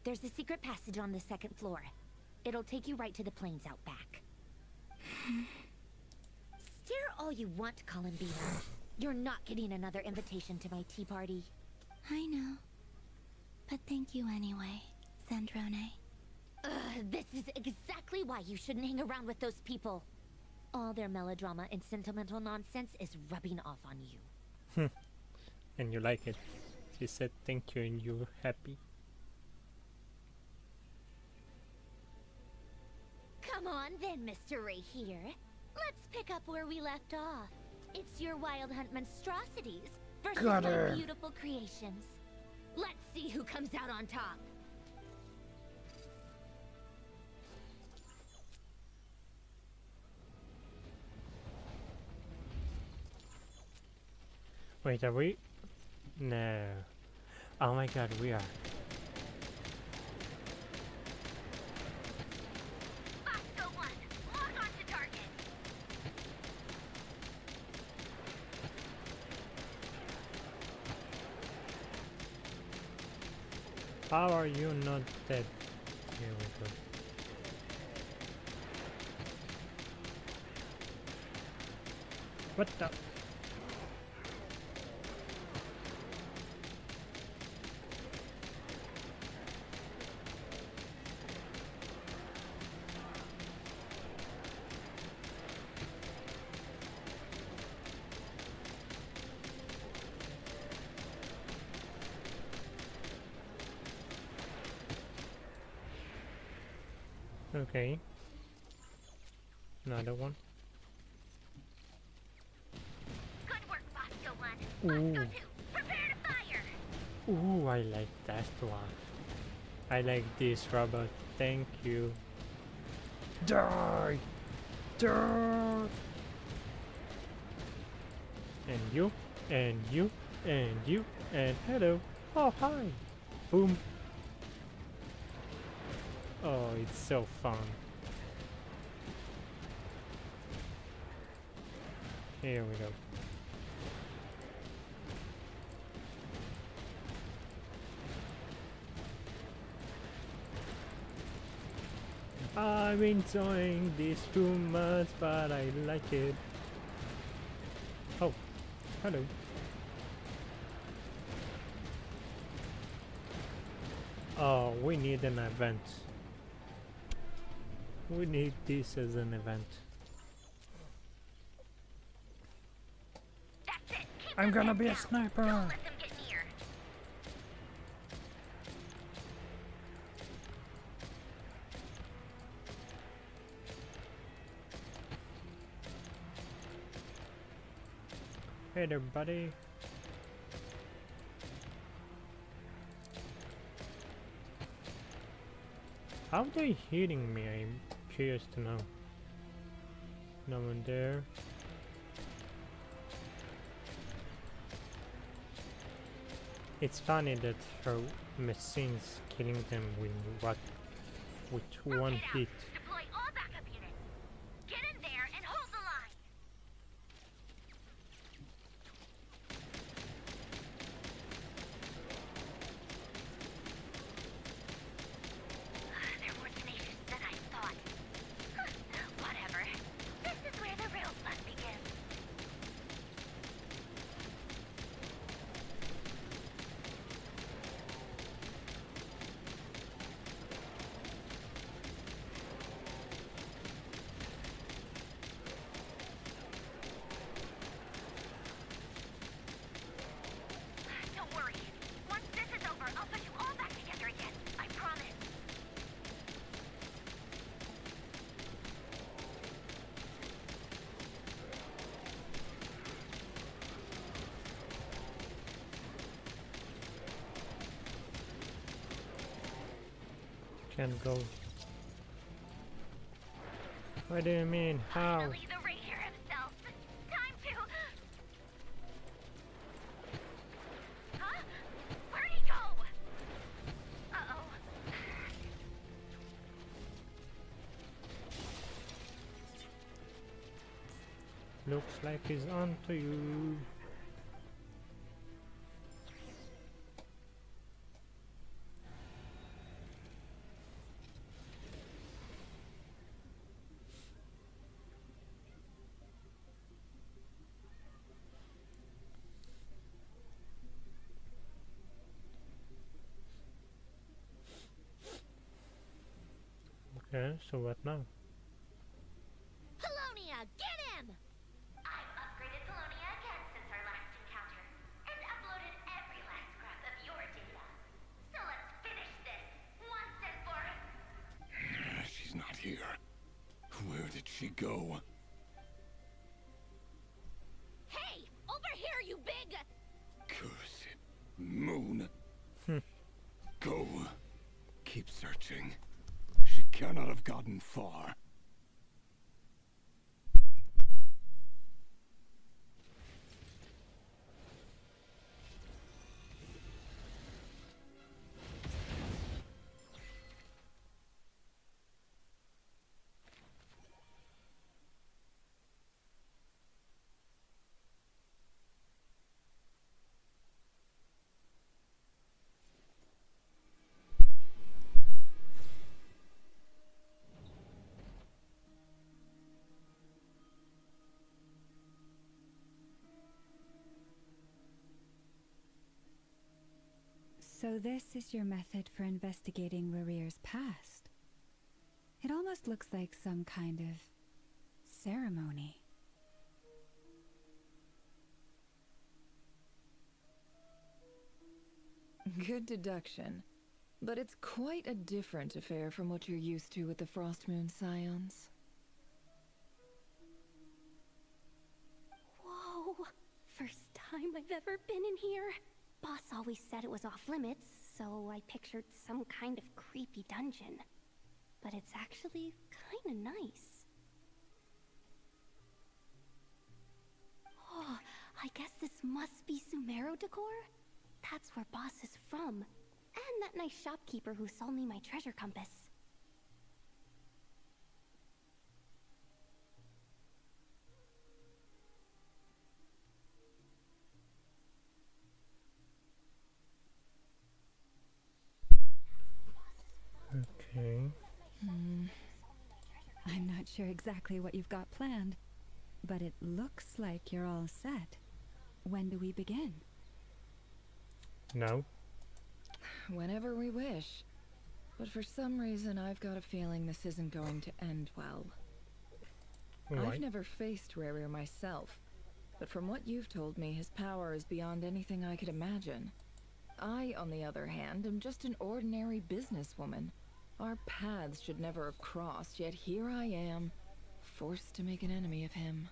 There's a secret passage on the second floor. It'll take you right to the plains out back. Stare all you want, Columbina. You're not getting another invitation to my tea party. I know. But thank you anyway, Sandrone. This is exactly why you shouldn't hang around with those people. All their melodrama and sentimental nonsense is rubbing off on you. And you like it. She said thank you and you're happy. Come on then, Mr. Ray here. Let's pick up where we left off. It's your Wild Hunt monstrosities versus Got my her. beautiful creations. Let's see who comes out on top. Wait, are we? No. Oh my god, we are. Bosco 1, lock onto target. How are you not dead? Here we go. What the? Okay. Another one. Good work, Bosco 1. Ooh. Bosco 2, prepare to fire. Ooh, I like that one. I like this robot. Thank you. Die! Die! And you, and you, and you, and hello. Oh, hi. Boom. Oh, it's so fun. Here we go. I'm enjoying this too much, but I like it. Oh, hello. Oh, we need an event. We need this as an event. That's it. Keep I'm them gonna heads be a down. sniper. Don't let them get near. Hey there, buddy. How are they hitting me? I'm curious to know. No one there. It's funny that her machines killing them with one hit. Deploy all backup units. Get in there and hold the line. They're more tenacious than I thought. Whatever. This is where the real fun begins. Don't worry. Once this is over, I'll put you all back together again. I promise. Can't go. What do you mean? How? Finally, the Ranger himself. Time to... Huh? Where'd he go? Uh-oh. Looks like he's on to you. Okay, so what now? Polonia, get him! I've upgraded Polonia again since our last encounter, and uploaded every last scrap of your data. So let's finish this, once and for... She's not here. Where did she go? Hey! Over here, you big... Curse it. Moon. Go. Keep searching. She cannot have gotten far. So this is your method for investigating Rarier's past. It almost looks like some kind of ceremony. Good deduction. But it's quite a different affair from what you're used to with the Frost Moon Scions. Whoa! First time I've ever been in here. Boss always said it was off limits, so I pictured some kind of creepy dungeon. But it's actually kinda nice. Oh, I guess this must be Sumero decor? That's where Boss is from. And that nice shopkeeper who sold me my treasure compass. Okay. I'm not sure exactly what you've got planned, but it looks like you're all set. When do we begin? No. Whenever we wish. But for some reason, I've got a feeling this isn't going to end well. Why? I've never faced Rarier myself, but from what you've told me, his power is beyond anything I could imagine. I, on the other hand, am just an ordinary businesswoman. Our paths should never have crossed, yet here I am, forced to make an enemy of him.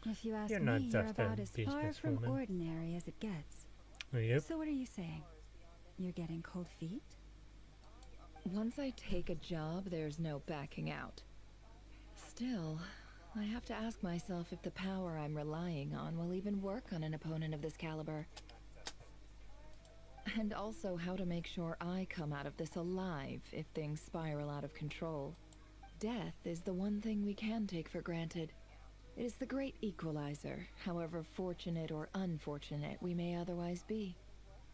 If you ask You're me, not you're just a about as far from businesswoman. ordinary as it gets. Yep. So what are you saying? You're getting cold feet? Once I take a job, there's no backing out. Still, I have to ask myself if the power I'm relying on will even work on an opponent of this caliber. And also how to make sure I come out of this alive if things spiral out of control. Death is the one thing we can take for granted. It is the great equalizer, however fortunate or unfortunate we may otherwise be.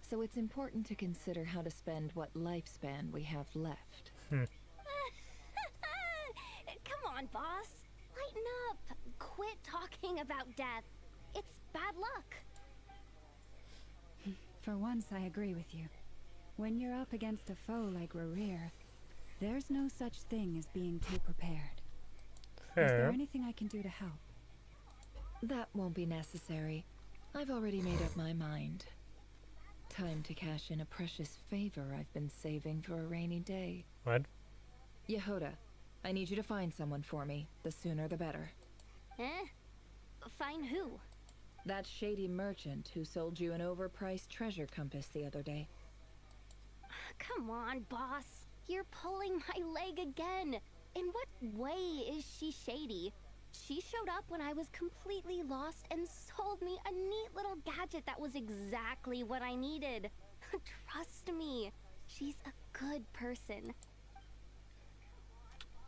So it's important to consider how to spend what lifespan we have left. Come on, boss. Lighten up. Quit talking about death. It's bad luck. For once, I agree with you. When you're up against a foe like Rerir, there's no such thing as being too prepared. Is there Fair. anything I can do to help? That won't be necessary. I've already made up my mind. Time to cash in a precious favor I've been saving for a rainy day. What? Yehoda, I need you to find someone for me. The sooner the better. Eh? Find who? That shady merchant who sold you an overpriced treasure compass the other day. Come on, boss. You're pulling my leg again. In what way is she shady? She showed up when I was completely lost and sold me a neat little gadget that was exactly what I needed. Trust me, she's a good person.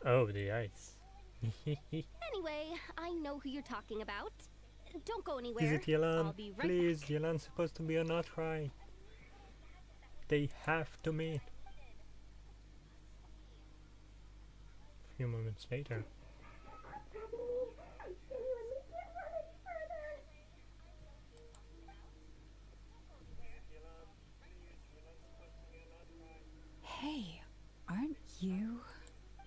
Oh, the ice. Anyway, I know who you're talking about. Don't go anywhere. Is it Yelan? I'll be right Please, back. Yelan's supposed to be a not right. They have to meet. A few moments later. Hey, aren't you?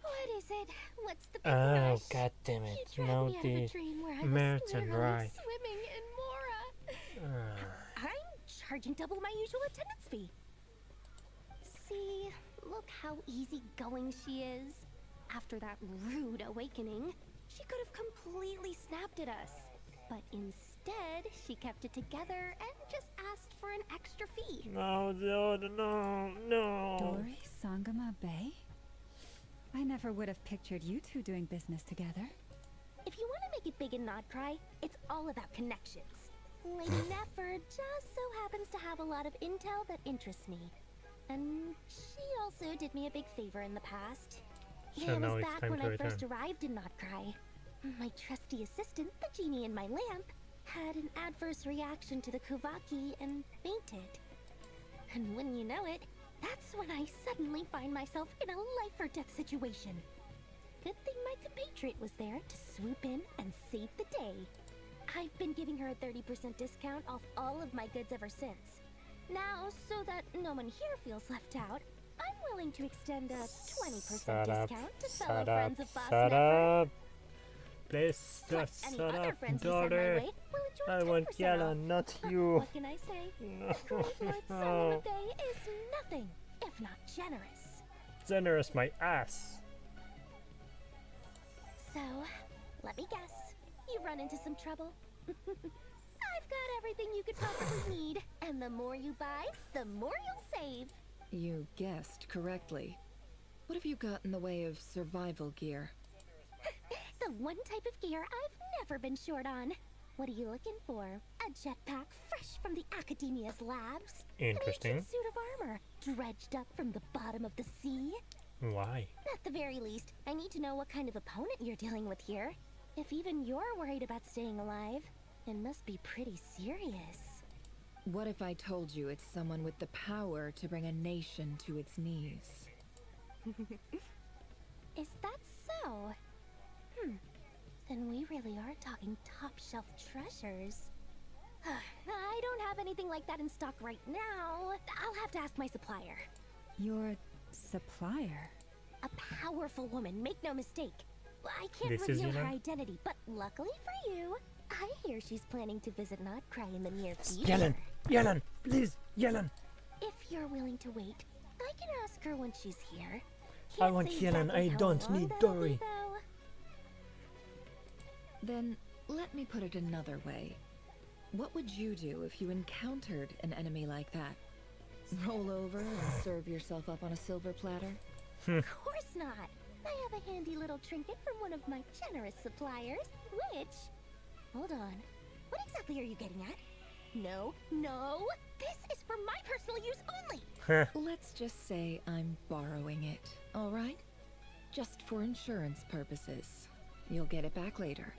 What is it? What's the big Oh, rush? god damn it. You No, dragged me out of the a dream where I was Merton, literally right. swimming in Mora. I'm charging double my usual attendance fee. See, look how easygoing she is. After that rude awakening, she could have completely snapped at us. But instead, she kept it together and just asked for an extra fee. No, no. Dori Sangama Bay? I never would have pictured you two doing business together. If you want to make it big in Nodcry, it's all about connections. Lady Nefer just so happens to have a lot of intel that interests me. And she also did me a big favor in the past. So It now was it's back time when to I return. first arrived in Nodcry. My trusty assistant, the genie in my lamp, had an adverse reaction to the Kuvaki and fainted. And when you know it, that's when I suddenly find myself in a life or death situation. Good thing my compatriot was there to swoop in and save the day. I've been giving her a 30% discount off all of my goods ever since. Now, so that no one here feels left out, I'm willing to extend a 20% discount to fellow friends of Boss Shut Nefer. up. Please Plus, just any shut other up, friends you send my daughter. way will enjoy I want 10% Yelan, off. not you. What can I say? The Great Lord Solomon Bay is nothing if not generous. Generous my ass. So, let me guess. You've run into some trouble? I've got everything you could possibly need, and the more you buy, the more you'll save. You guessed correctly. What have you got in the way of survival gear? The one type of gear I've never been short on. What are you looking for? A jetpack fresh from the Academia's labs? Interesting. An ancient suit of armor dredged up from the bottom of the sea? Why? At the very least, I need to know what kind of opponent you're dealing with here. If even you're worried about staying alive, it must be pretty serious. What if I told you it's someone with the power to bring a nation to its knees? Is that so? Then we really are talking top-shelf treasures. I don't have anything like that in stock right now. I'll have to ask my supplier. Your supplier? A powerful woman, make no mistake. I can't This is reveal her Yuna? identity, but luckily for you, I hear she's planning to visit Nodcry in the near future. Yelan, please, Yelan. If you're willing to wait, I can ask her when she's here. I Can't want say Yelan, exactly I how don't long need that'll be, Dory. though. Then Let me put it another way. What would you do if you encountered an enemy like that? Roll over and serve yourself up on a silver platter? Of course not. I have a handy little trinket from one of my generous suppliers, which... Hold on. What exactly are you getting at? No, no! This is for my personal use only! Let's just say I'm borrowing it, all right? Just for insurance purposes. You'll get it back later.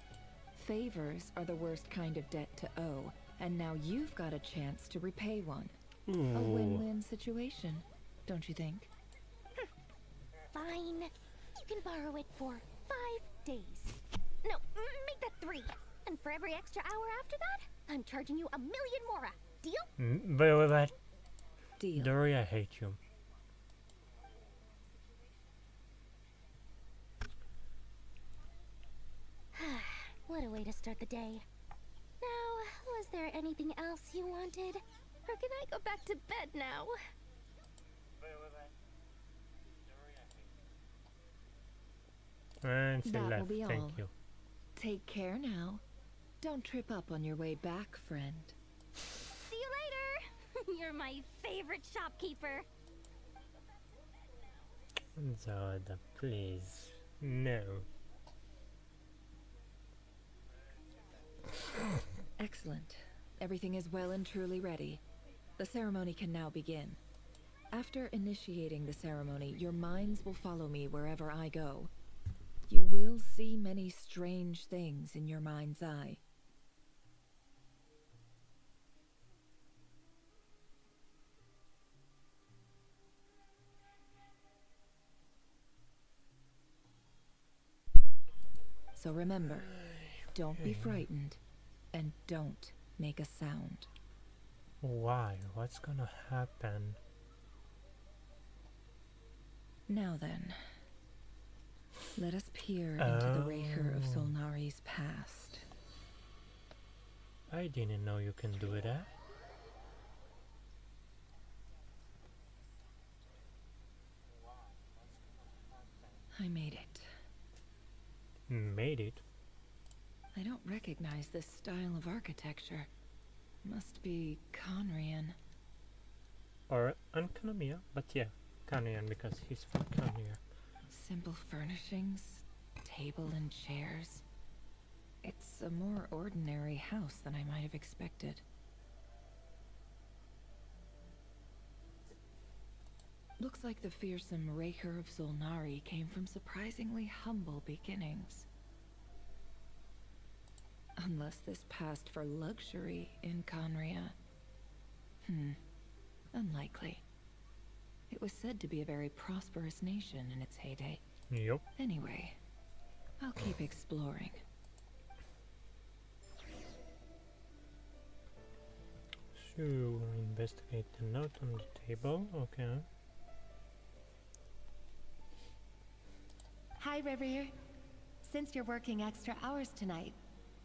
Favors are the worst kind of debt to owe, and now you've got a chance to repay one. A win-win situation, don't you think? Fine. You can borrow it for 5 days. No, make that 3. And for every extra hour after that, I'm charging you 1,000,000 mora. Deal? But Deal. Dory, I hate you. What a way to start the day. Now, was there anything else you wanted? Or can I go back to bed now? And she That left. will be Thank all. you. Take care now. Don't trip up on your way back, friend. See you later! You're my favorite shopkeeper. Zoda, please. No. Excellent. Everything is well and truly ready. The ceremony can now begin. After initiating the ceremony, your minds will follow me wherever I go. You will see many strange things in your mind's eye. So remember, don't be frightened, and don't make a sound. Why? What's gonna happen? Now then, let us peer into the Raker of Solnari's past. I didn't know you can do that. I made it. Made it? I don't recognize this style of architecture. Must be Conrian. Or Ankanomia, but yeah, Kanian because he's from Kania. Simple furnishings, table and chairs. It's a more ordinary house than I might have expected. Looks like the fearsome Raker of Solnari came from surprisingly humble beginnings. Unless this passed for luxury in Conria. Unlikely. It was said to be a very prosperous nation in its heyday. Yup. Anyway, I'll keep exploring. So, investigate the note on the table. Okay. Hi, River. Since you're working extra hours tonight,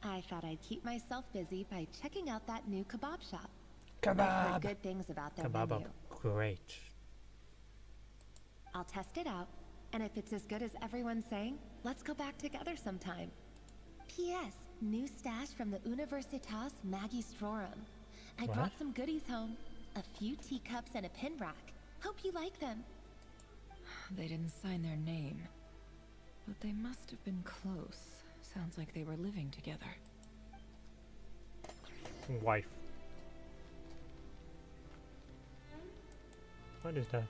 I thought I'd keep myself busy by checking out that new kebab shop. I've heard good things about their Kebab, menu. great. I'll test it out, and if it's as good as everyone's saying, let's go back together sometime. P.S. New stash from the Universitas Magistrorum. I What? brought some goodies home. A few teacups and a pin rack. Hope you like them. They didn't sign their name, but they must have been close. Sounds like they were living together. Wife. What is that?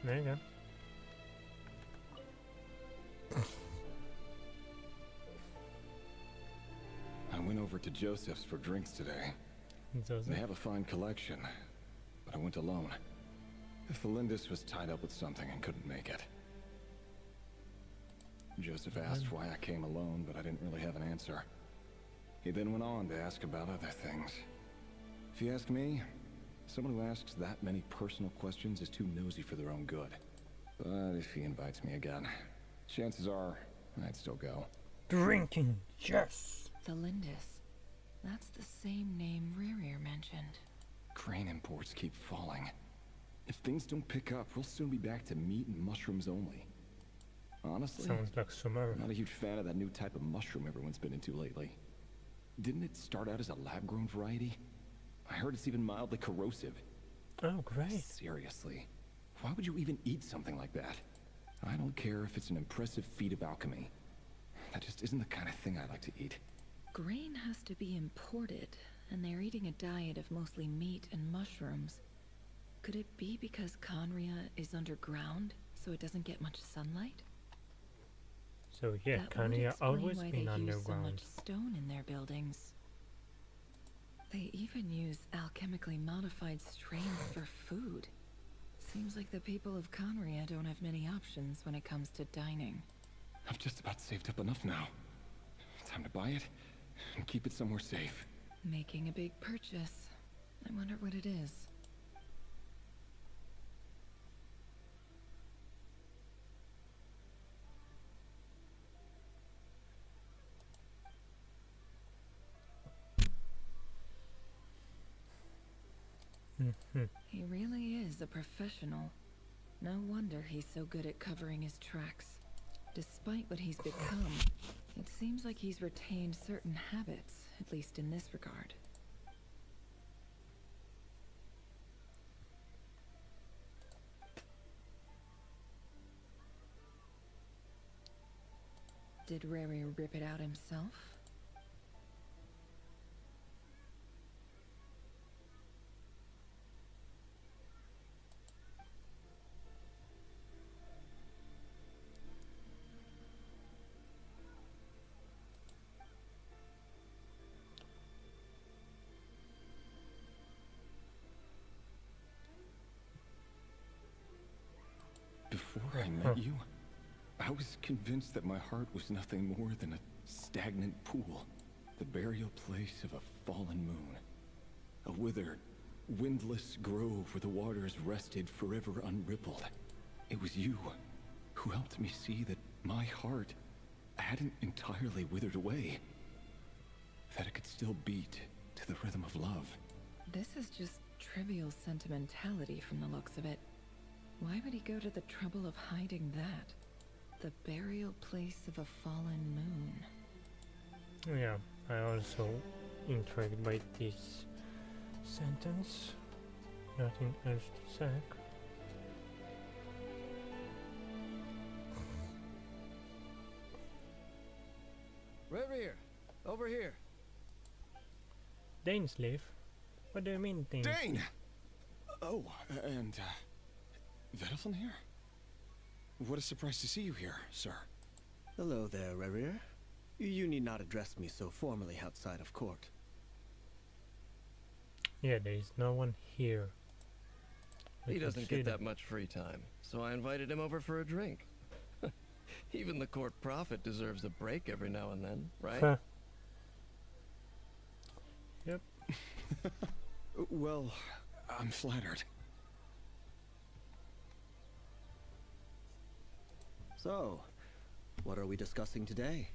There you go. I went over to Joseph's for drinks today. Joseph. They have a fine collection, but I went alone. Felindis was tied up with something and couldn't make it. Joseph asked why I came alone, but I didn't really have an answer. He then went on to ask about other things. If you ask me, someone who asks that many personal questions is too nosy for their own good. But if he invites me again, chances are I'd still go. Drinking, yes. Felindis. That's the same name Rerir mentioned. Crane imports keep falling. If things don't pick up, we'll soon be back to meat and mushrooms only. Honestly, sounds like summer. I'm not a huge fan of that new type of mushroom everyone's been into lately. Didn't it start out as a lab-grown variety? I heard it's even mildly corrosive. Oh, great. Seriously, why would you even eat something like that? I don't care if it's an impressive feat of alchemy. That just isn't the kind of thing I like to eat. Grain has to be imported, and they're eating a diet of mostly meat and mushrooms. Could it be because Conria is underground, so it doesn't get much sunlight? So yeah, Kanye always been Use so underground. much stone in their buildings. They even use alchemically modified strains for food. Seems like the people of Conria don't have many options when it comes to dining. I've just about saved up enough now. Time to buy it and keep it somewhere safe. Making a big purchase. I wonder what it is. He really is a professional. No wonder he's so good at covering his tracks. Despite what he's become, it seems like he's retained certain habits, at least in this regard. Did Rary rip it out himself? Before I met you, I was convinced that my heart was nothing more than a stagnant pool, the burial place of a fallen moon. A withered, windless grove where the waters rested forever unrippled. It was you who helped me see that my heart hadn't entirely withered away, that it could still beat to the rhythm of love. This is just trivial sentimentality from the looks of it. Why would he go to the trouble of hiding that? The burial place of a fallen moon. Yeah, I also intrigued by this sentence. Nothing else to say. Revere, over here. Dane's leave? What do you mean, Dane? Dane! Oh, and, Vedelfin here? What a surprise to see you here, sir. Hello there, Revere. You need not address me so formally outside of court. Yeah, there is no one here. He doesn't get that much free time, so I invited him over for a drink. Even the court prophet deserves a break every now and then, right? Yep. Well, I'm flattered. So, what are we discussing today?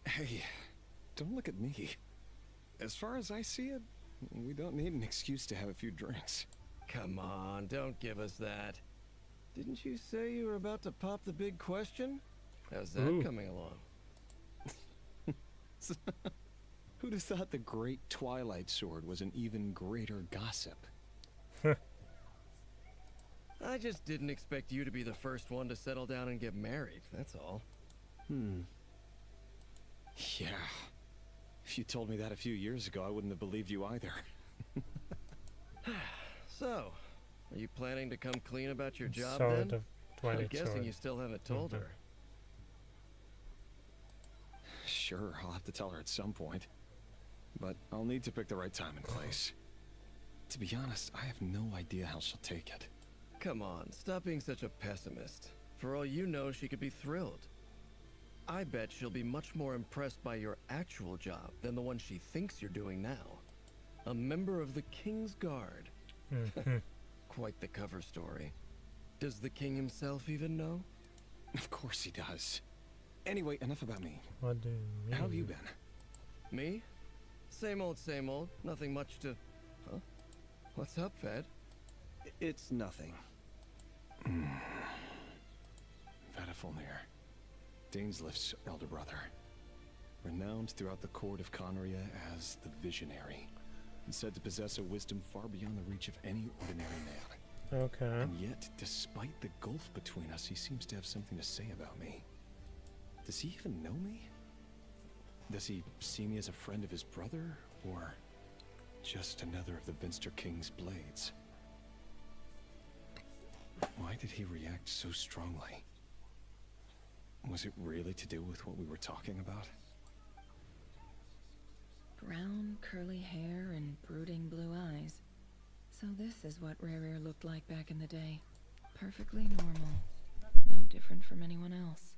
Hey, don't look at me. As far as I see it, we don't need an excuse to have a few drinks. Come on, don't give us that. Didn't you say you were about to pop the big question? How's that coming along? Who'd have thought the great Twilight Sword was an even greater gossip? I just didn't expect you to be the first one to settle down and get married, that's all. Yeah. If you told me that a few years ago, I wouldn't have believed you either. So, are you planning to come clean about your job Sword then? of Twilight I'm guessing Sword. you still haven't told her. Sure, I'll have to tell her at some point. But I'll need to pick the right time and place. To be honest, I have no idea how she'll take it. Come on, stop being such a pessimist. For all you know, she could be thrilled. I bet she'll be much more impressed by your actual job than the one she thinks you're doing now. A member of the King's Guard. Quite the cover story. Does the king himself even know? Of course he does. Anyway, enough about me. What do you mean? How have you been? Me? Same old, same old. Nothing much to... Huh? What's up, Ved? It's nothing. Vadafulnir, Dainslift's elder brother. Renowned throughout the court of Conria as the Visionary, and said to possess a wisdom far beyond the reach of any ordinary man. Okay. And yet, despite the gulf between us, he seems to have something to say about me. Does he even know me? Does he see me as a friend of his brother, or just another of the Vinster King's blades? Why did he react so strongly? Was it really to do with what we were talking about? Brown, curly hair and brooding blue eyes. So this is what Rerir looked like back in the day. Perfectly normal. No different from anyone else.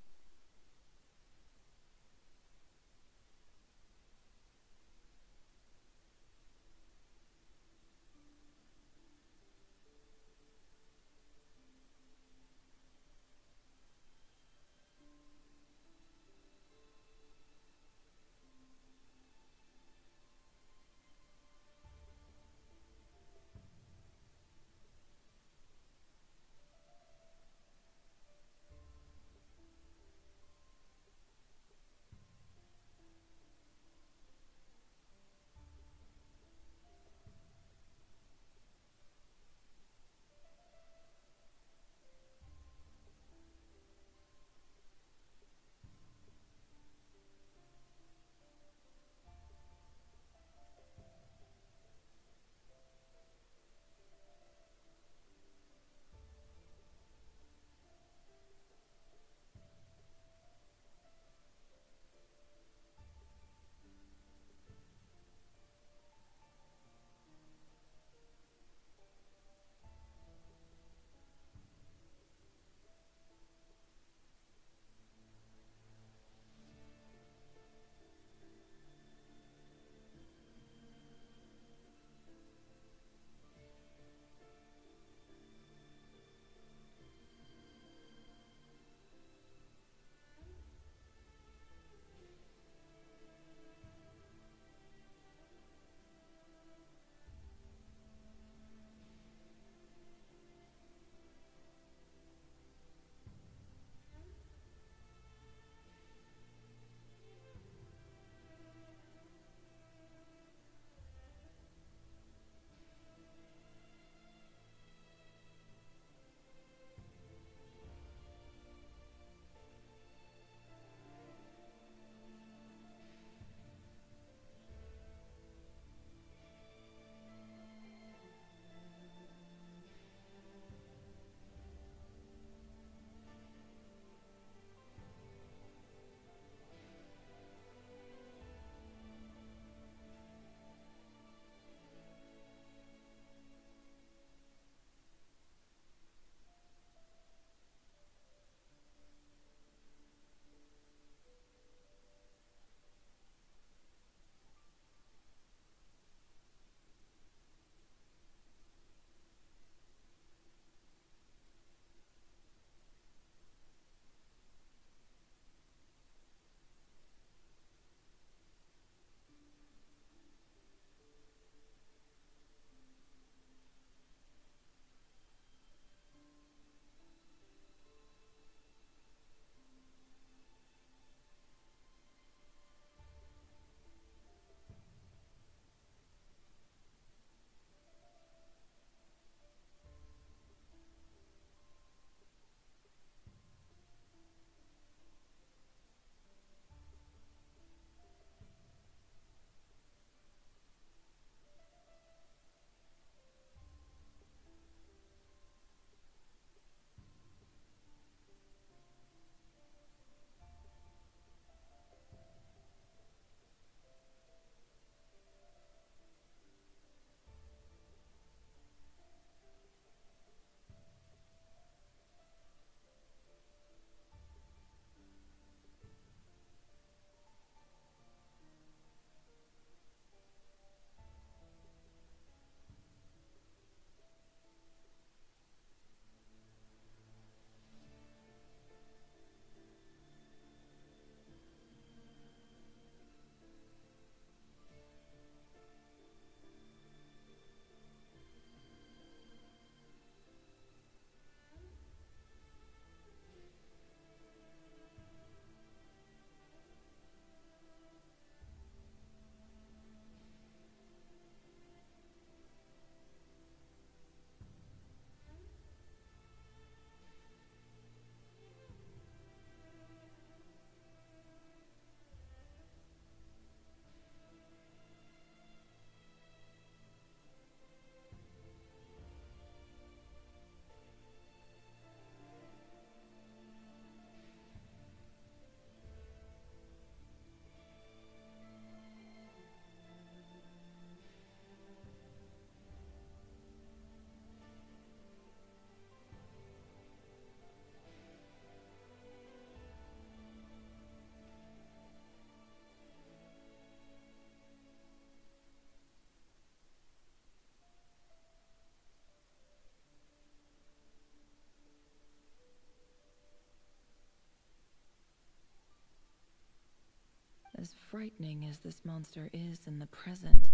As frightening as this monster is in the present,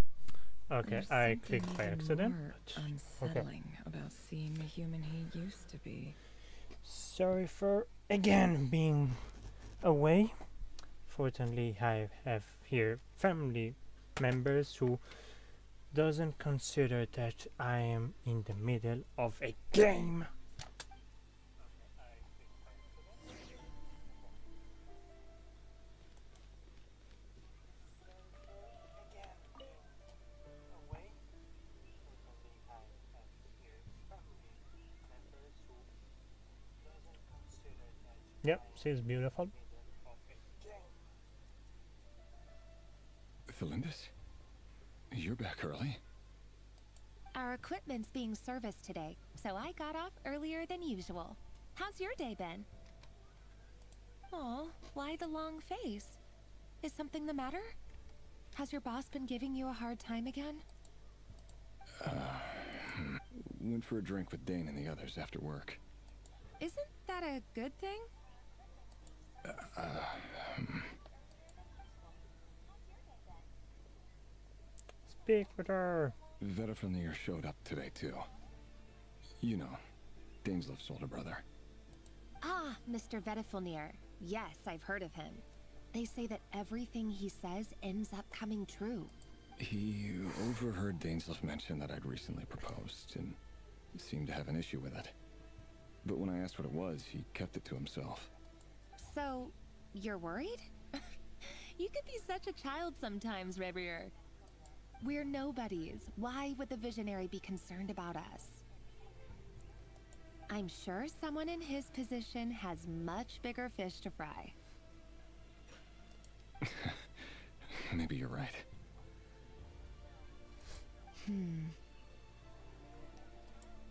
Okay, there's I something clicked by even accident. more but unsettling about seeing the human he used to be. Sorry for again being away. Fortunately, I have here family members who doesn't consider that I am in the middle of a game. Yep, she's beautiful. Felindis? You're back early? Our equipment's being serviced today, so I got off earlier than usual. How's your day been? Oh, why the long face? Is something the matter? Has your boss been giving you a hard time again? Went for a drink with Dane and the others after work. Isn't that a good thing? Speak with her. Vedafilnir showed up today too. You know, Dainsleif's older brother. Ah, Mr. Vedafilnir. Yes, I've heard of him. They say that everything he says ends up coming true. He overheard Dainsleif mention that I'd recently proposed and seemed to have an issue with it. But when I asked what it was, he kept it to himself. So, you're worried? You could be such a child sometimes, Revier. We're nobodies. Why would the visionary be concerned about us? I'm sure someone in his position has much bigger fish to fry. Maybe you're right.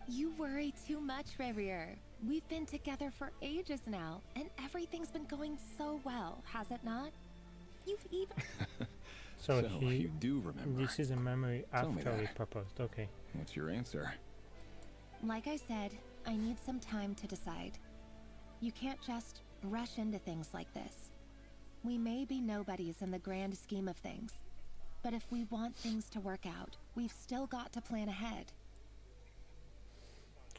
You worry too much, Revier. We've been together for ages now, and everything's been going so well, has it not? You've even... So he, you do remember. This is a memory Tell me after he that. proposed. Okay. What's your answer? Like I said, I need some time to decide. You can't just rush into things like this. We may be nobodies in the grand scheme of things, but if we want things to work out, we've still got to plan ahead.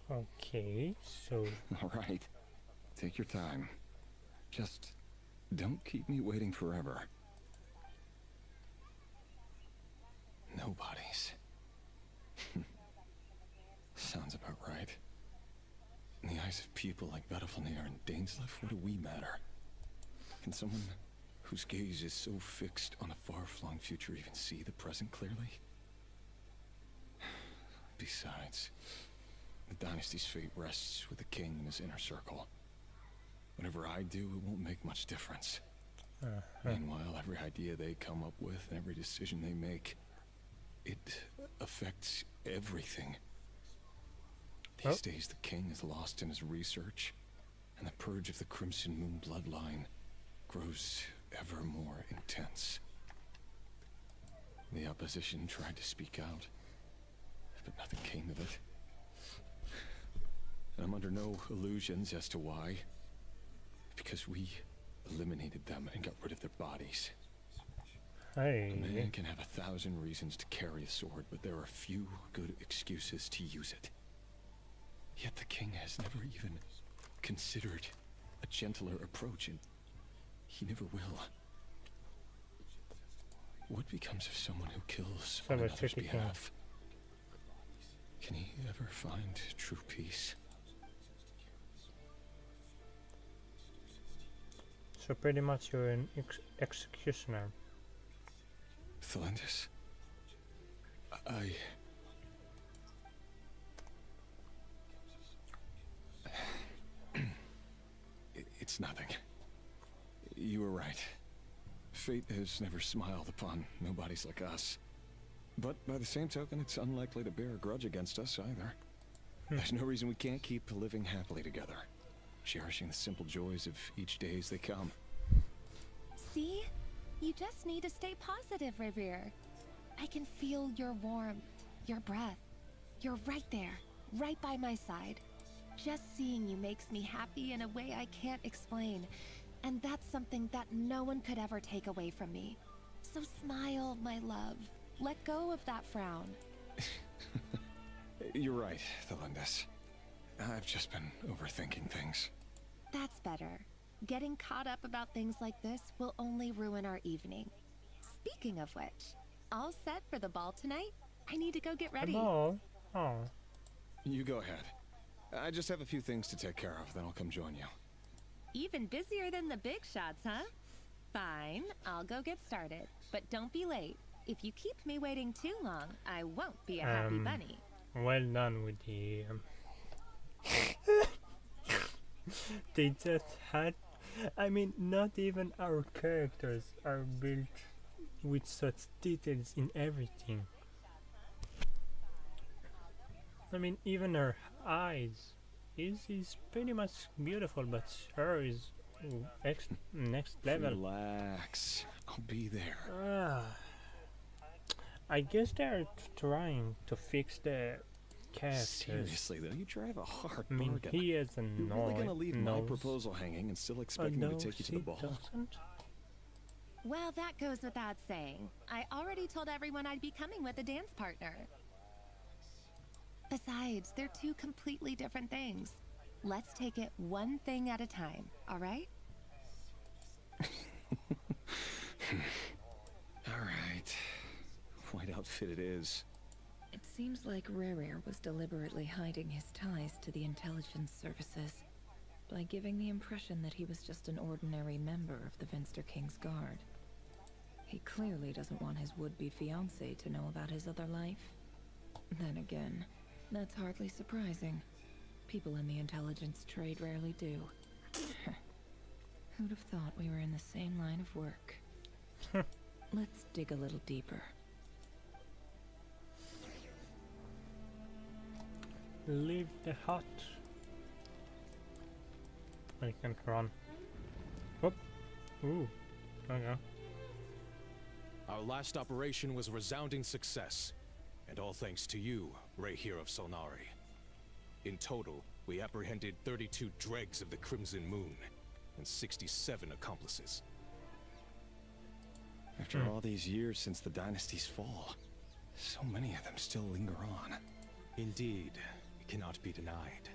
Okay, so... All right. Take your time. Just don't keep me waiting forever. Nobodies. Sounds about right. In the eyes of people like Vedafilnir and Dainsleif, what do we matter? Can someone whose gaze is so fixed on a far-flung future even see the present clearly? Besides, the dynasty's fate rests with the king and his inner circle. Whatever I do, it won't make much difference. Meanwhile, every idea they come up with and every decision they make, it affects everything. These days, the king is lost in his research, and the purge of the Crimson Moon bloodline grows ever more intense. The opposition tried to speak out, but nothing came of it. And I'm under no illusions as to why. Because we eliminated them and got rid of their bodies. Hey. A man can have 1,000 reasons to carry a sword, but there are few good excuses to use it. Yet the king has never even considered a gentler approach, and he never will. What becomes of someone who kills on another's behalf? Can he ever find true peace? So pretty much you're an executioner. Felindis, It's nothing. You were right. Fate has never smiled upon nobodies like us. But by the same token, it's unlikely to bear a grudge against us either. There's no reason we can't keep living happily together, cherishing the simple joys of each day as they come. See? You just need to stay positive, Revier. I can feel your warmth, your breath. You're right there, right by my side. Just seeing you makes me happy in a way I can't explain. And that's something that no one could ever take away from me. So smile, my love. Let go of that frown. You're right, Thelindis. I've just been overthinking things. That's better. Getting caught up about things like this will only ruin our evening. Speaking of which, all set for the ball tonight? I need to go get ready. The ball? Oh. You go ahead. I just have a few things to take care of, then I'll come join you. Even busier than the big shots, huh? Fine, I'll go get started. But don't be late. If you keep me waiting too long, I won't be a happy bunny. Well done with the they just had, I mean, not even our characters are built with such details in everything. I mean, even her eyes is pretty much beautiful, but her is next level. Relax, I'll be there. I guess they're trying to fix the characters. Seriously though, you drive a hard I mean, bargain. he has a You're really gonna leave my proposal hanging and still expect me to take you to the ball? Well, that goes without saying. I already told everyone I'd be coming with a dance partner. Besides, they're two completely different things. Let's take it one thing at a time, all right? All right. White outfit it is. It seems like Rerir was deliberately hiding his ties to the intelligence services by giving the impression that he was just an ordinary member of the Vinster King's Guard. He clearly doesn't want his would-be fiancée to know about his other life. Then again, that's hardly surprising. People in the intelligence trade rarely do. Who'd have thought we were in the same line of work? Let's dig a little deeper. Leave the hut. I can't run. Whoop. Ooh. Okay. Our last operation was a resounding success, and all thanks to you, Rahier of Solnari. In total, we apprehended 32 dregs of the Crimson Moon, and 67 accomplices. After all these years since the dynasty's fall, so many of them still linger on. Indeed, it cannot be denied.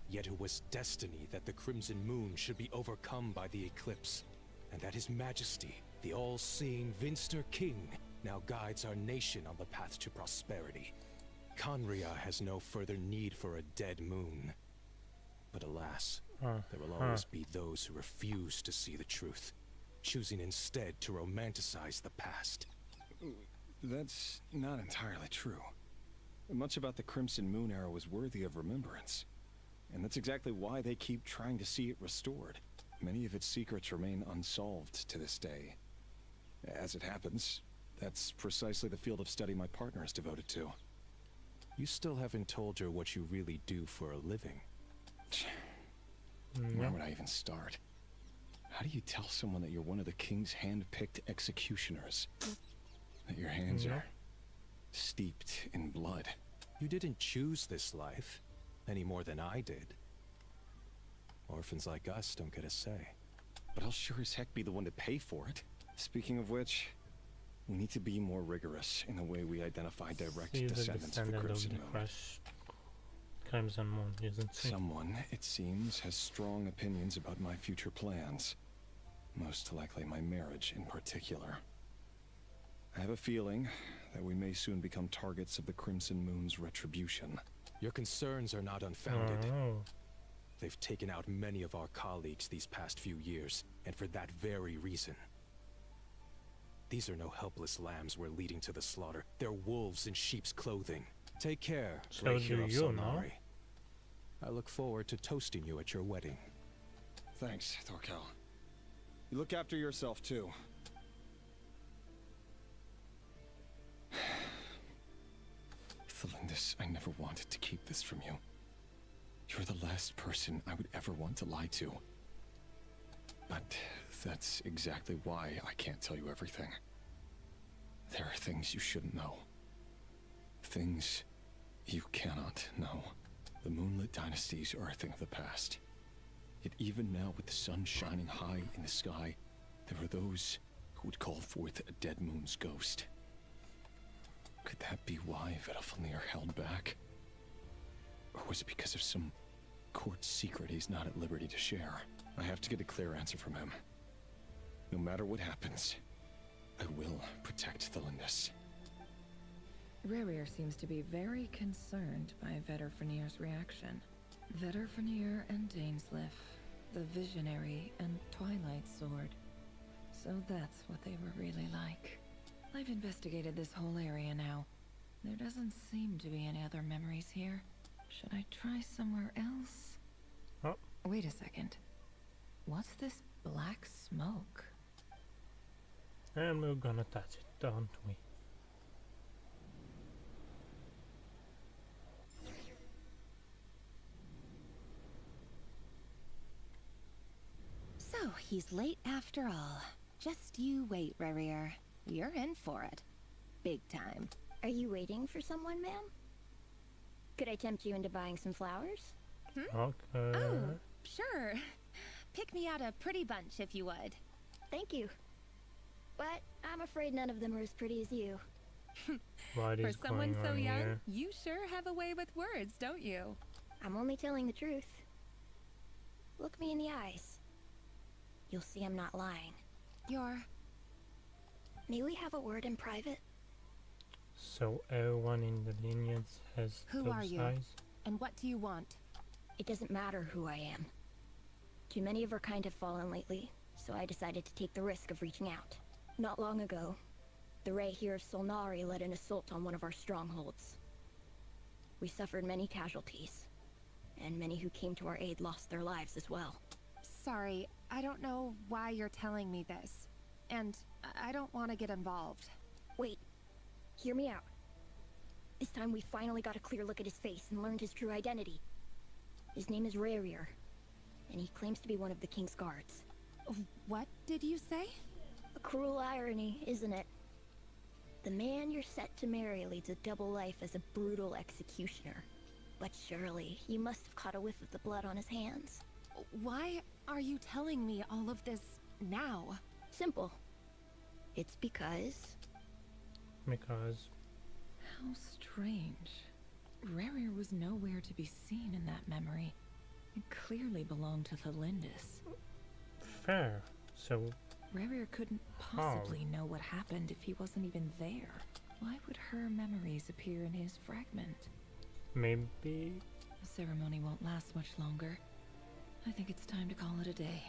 Yet it was destiny that the Crimson Moon should be overcome by the eclipse, and that His Majesty, the all-seeing Vinster King, now guides our nation on the path to prosperity. Conria has no further need for a dead moon. But alas, there will always be those who refuse to see the truth, choosing instead to romanticize the past. That's not entirely true. Much about the Crimson Moon era was worthy of remembrance. And that's exactly why they keep trying to see it restored. Many of its secrets remain unsolved to this day. As it happens, that's precisely the field of study my partner is devoted to. You still haven't told her what you really do for a living. Where would I even start? How do you tell someone that you're one of the king's hand-picked executioners? That your hands are steeped in blood? You didn't choose this life, any more than I did. Orphans like us don't get a say. But I'll sure as heck be the one to pay for it. Speaking of which, we need to be more rigorous in the way we identify direct descendants of the Crimson Moon. Crimson Moon, isn't she? Someone, it seems, has strong opinions about my future plans. Most likely my marriage in particular. I have a feeling that we may soon become targets of the Crimson Moon's retribution. Your concerns are not unfounded. They've taken out many of our colleagues these past few years, and for that very reason. These are no helpless lambs we're leading to the slaughter. They're wolves in sheep's clothing. Take care, Rahier of Solnari. I look forward to toasting you at your wedding. Thanks, Thorkel. You look after yourself, too. Thelindis, I never wanted to keep this from you. You're the last person I would ever want to lie to. But that's exactly why I can't tell you everything. There are things you shouldn't know. Things you cannot know. The Moonlit dynasties are a thing of the past. Yet even now, with the sun shining high in the sky, there are those who would call forth a dead moon's ghost. Could that be why Vedalfnir held back? Or was it because of some court secret he's not at liberty to share? I have to get a clear answer from him. No matter what happens, I will protect Thelindis. Rerir seems to be very concerned by Vedalfnir's reaction. Vedalfnir and Dainsleif, the Visionary and Twilight Sword. So that's what they were really like. I've investigated this whole area now. There doesn't seem to be any other memories here. Should I try somewhere else? Oh. Wait a second. What's this black smoke? And we're gonna touch it, don't we? So, he's late after all. Just you wait, Rerir. You're in for it. Big time. Are you waiting for someone, ma'am? Could I tempt you into buying some flowers? Okay. Oh, sure. Pick me out a pretty bunch if you would. Thank you. But I'm afraid none of them are as pretty as you. What For is someone going so on young, here? you sure have a way with words, don't you? I'm only telling the truth. Look me in the eyes. You'll see I'm not lying. May we have a word in private? So everyone in the lineage has Who those are you? eyes? And what do you want? It doesn't matter who I am. Too many of our kind have fallen lately, so I decided to take the risk of reaching out. Not long ago, the Ray here of Solnari led an assault on one of our strongholds. We suffered many casualties, and many who came to our aid lost their lives as well. Sorry, I don't know why you're telling me this. And I don't want to get involved. Wait, hear me out. This time we finally got a clear look at his face and learned his true identity. His name is Rerir, and he claims to be one of the King's guards. What did you say? A cruel irony, isn't it? The man you're set to marry leads a double life as a brutal executioner. But surely, you must have caught a whiff of the blood on his hands. Why are you telling me all of this now? Simple. It's because... How strange. Rerir was nowhere to be seen in that memory. It clearly belonged to Thelindis. Fair. So... Rerir couldn't possibly know what happened if he wasn't even there. Why would her memories appear in his fragment? Maybe... The ceremony won't last much longer. I think it's time to call it a day.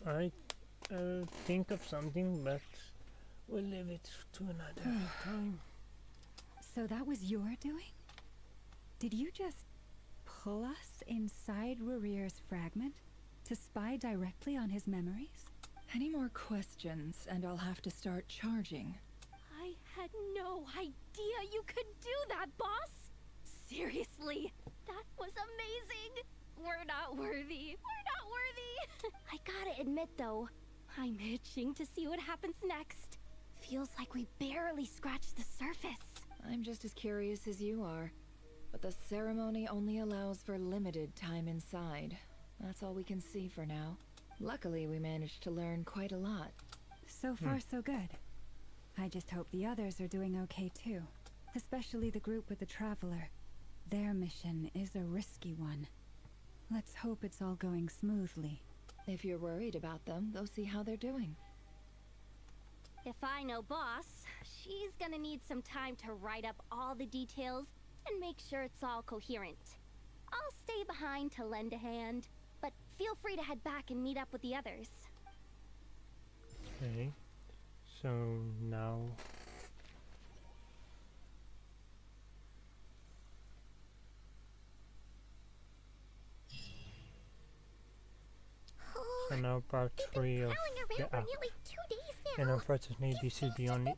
I think of something, but we'll leave it to another time. So that was your doing? Did you just pull us inside Rerir's fragment to spy directly on his memories? Any more questions, and I'll have to start charging. I had no idea you could do that, boss! Seriously, that was amazing! We're not worthy. We're not worthy! I gotta admit, though, I'm itching to see what happens next. Feels like we barely scratched the surface. I'm just as curious as you are. But the ceremony only allows for limited time inside. That's all we can see for now. Luckily, we managed to learn quite a lot. So far, so good. I just hope the others are doing okay too. Especially the group with the Traveler. Their mission is a risky one. Let's hope it's all going smoothly. If you're worried about them, go see how they're doing. If I know Boss, she's gonna need some time to write up all the details and make sure it's all coherent. I'll stay behind to lend a hand, but feel free to head back and meet up with the others. Okay. So now... So now part 3 of the act. And unfortunately this is the only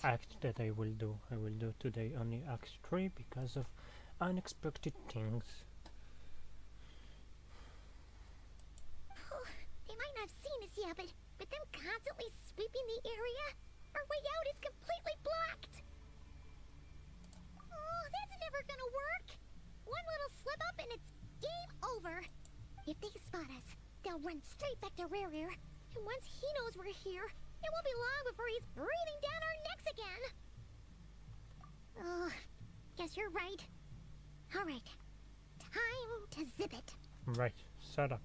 act that I will do. I will do today only act 3 because of unexpected things. They might not have seen us yet, but them constantly sweeping the area, our way out is completely blocked. that's never gonna work. One little slip up and it's game over. If they spot us, they'll run straight back to Rerir. And once he knows we're here, it won't be long before he's breathing down our necks again. Oh, guess you're right. All right, time to zip it. Right, set up.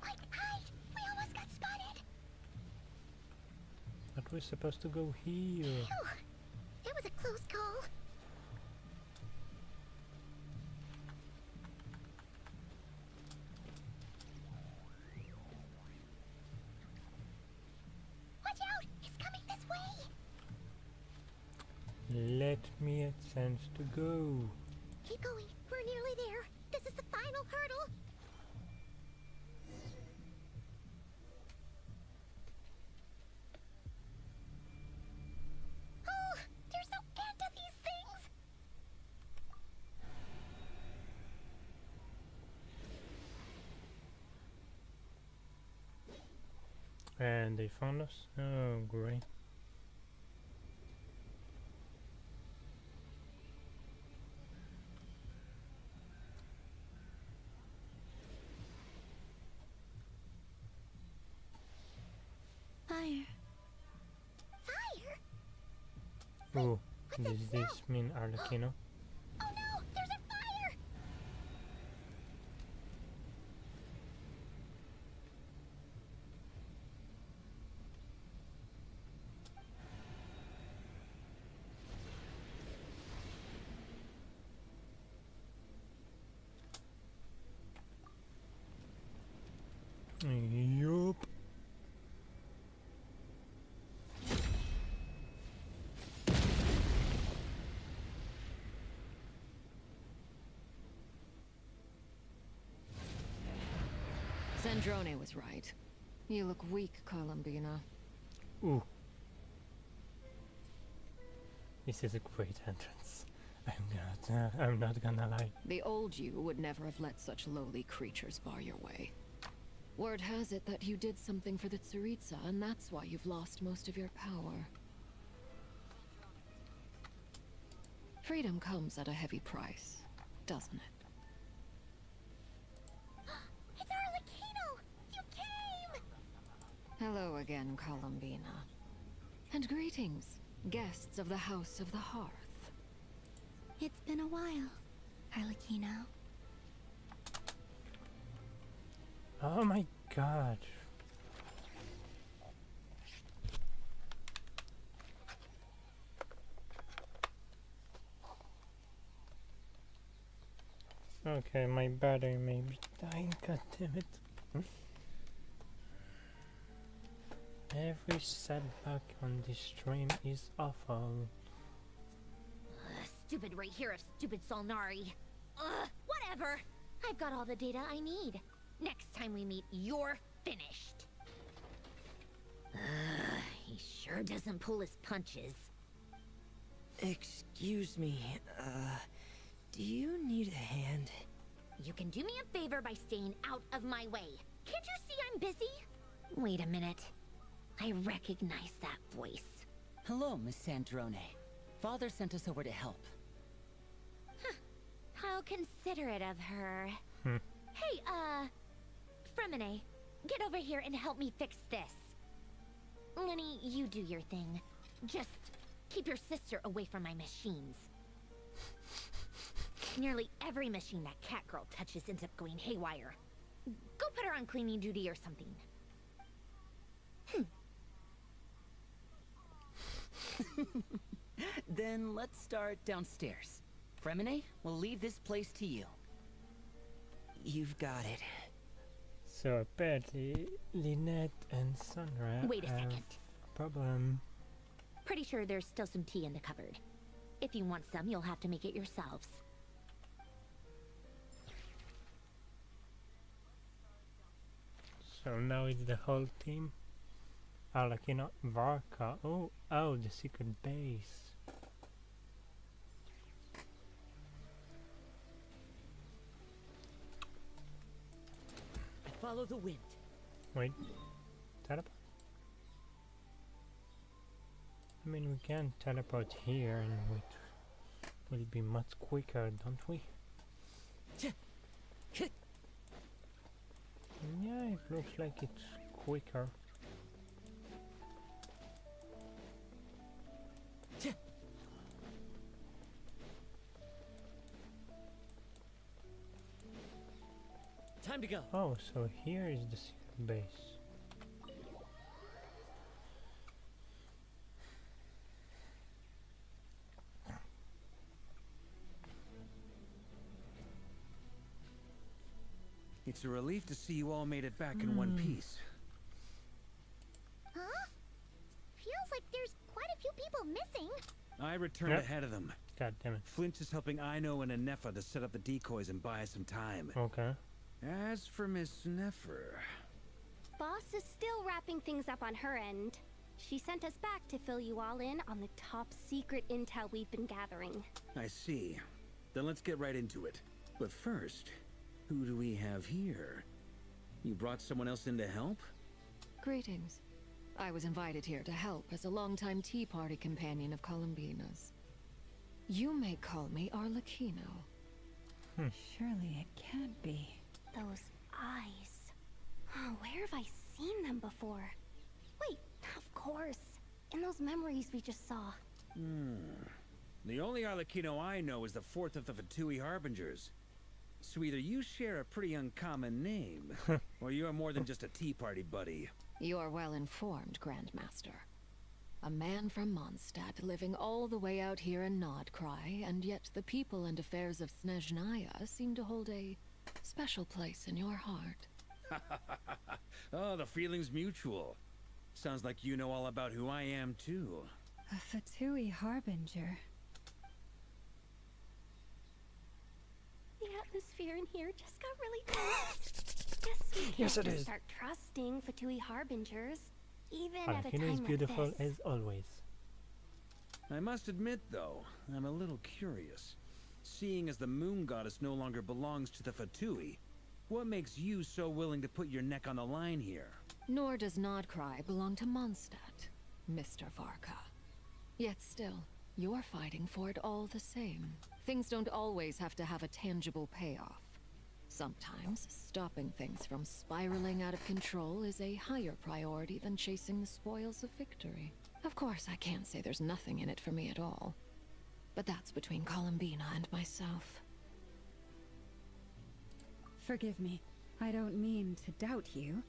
Quick, hide! We almost got spotted. But we're supposed to go here. Phew, that was a close call. Watch out! It's coming this way! Let me a chance to go. Keep going. We're nearly there. This is the final hurdle. Oh, there's no end to these things. And they found us? Oh, great. Fire. Fire? Oh, does this mean Arlecchino? Oh no, there's a fire! Yup. Sandrone was right. You look weak, Columbina. Ooh. This is a great entrance. I'm not gonna lie. The old you would never have let such lowly creatures bar your way. Word has it that you did something for the Tsaritsa, and that's why you've lost most of your power. Freedom comes at a heavy price, doesn't it? It's Arlecchino! You came! Hello again, Columbina. And greetings, guests of the House of the Hearth. It's been a while, Arlecchino. Oh my god. Okay, my battery may be dying, god damn it. Every setback on this stream is awful. Stupid right here of stupid Solnari. Whatever. I've got all the data I need. Next time we meet, you're finished. He sure doesn't pull his punches. Excuse me, do you need a hand? You can do me a favor by staying out of my way. Can't you see I'm busy? Wait a minute. I recognize that voice. Hello, Miss Sandrone. Father sent us over to help. How considerate of her. Hey, Fremine, get over here and help me fix this. Lenny, you do your thing. Just keep your sister away from my machines. Nearly every machine that cat girl touches ends up going haywire. Go put her on cleaning duty or something. Then let's start downstairs. Fremine, we'll leave this place to you. You've got it. So apparently Lynette and Sunra Wait a have second. a problem. Pretty sure there's still some tea in the cupboard. If you want some, you'll have to make it yourselves. So now it's the whole team. Arlecchino, Varka. Oh, the secret base. Follow the wind. Wait, teleport? I mean, we can teleport here and it will be much quicker, don't we? Yeah, it looks like it's quicker. Time to go. Oh, so here is the secret base. It's a relief to see you all made it back in one piece. Huh? Feels like there's quite a few people missing. I returned ahead of them. God damn it. Flint is helping Ino and Anefa to set up the decoys and buy us some time. Okay. As for Miss Nefer... Boss is still wrapping things up on her end. She sent us back to fill you all in on the top secret intel we've been gathering. I see. Then let's get right into it. But first, who do we have here? You brought someone else in to help? Greetings. I was invited here to help as a longtime Tea Party companion of Columbina's. You may call me Arlecchino. Surely it can't be. Those eyes. Oh, where have I seen them before? Wait, of course. In those memories we just saw. The only Arlecchino I know is the fourth of the Fatui Harbingers. So either you share a pretty uncommon name, or you are more than just a Tea Party buddy. You are well informed, Grandmaster. A man from Mondstadt living all the way out here in Nodcry, and yet the people and affairs of Snezhnaya seem to hold a special place in your heart. Oh, the feeling's mutual. Sounds like you know all about who I am, too. A Fatui Harbinger. The atmosphere in here just got really tense. Guess we Yes, it can't is. start trusting Fatui Harbingers, even at a Arlecchino time is beautiful like this. as always. I must admit, though, I'm a little curious. Seeing as the moon goddess no longer belongs to the Fatui, what makes you so willing to put your neck on the line here? Nor does Nodcry belong to Mondstadt, Mr. Varka. Yet still, you're fighting for it all the same. Things don't always have to have a tangible payoff. Sometimes, stopping things from spiraling out of control is a higher priority than chasing the spoils of victory. Of course, I can't say there's nothing in it for me at all. But that's between Columbina and myself. Forgive me. I don't mean to doubt you.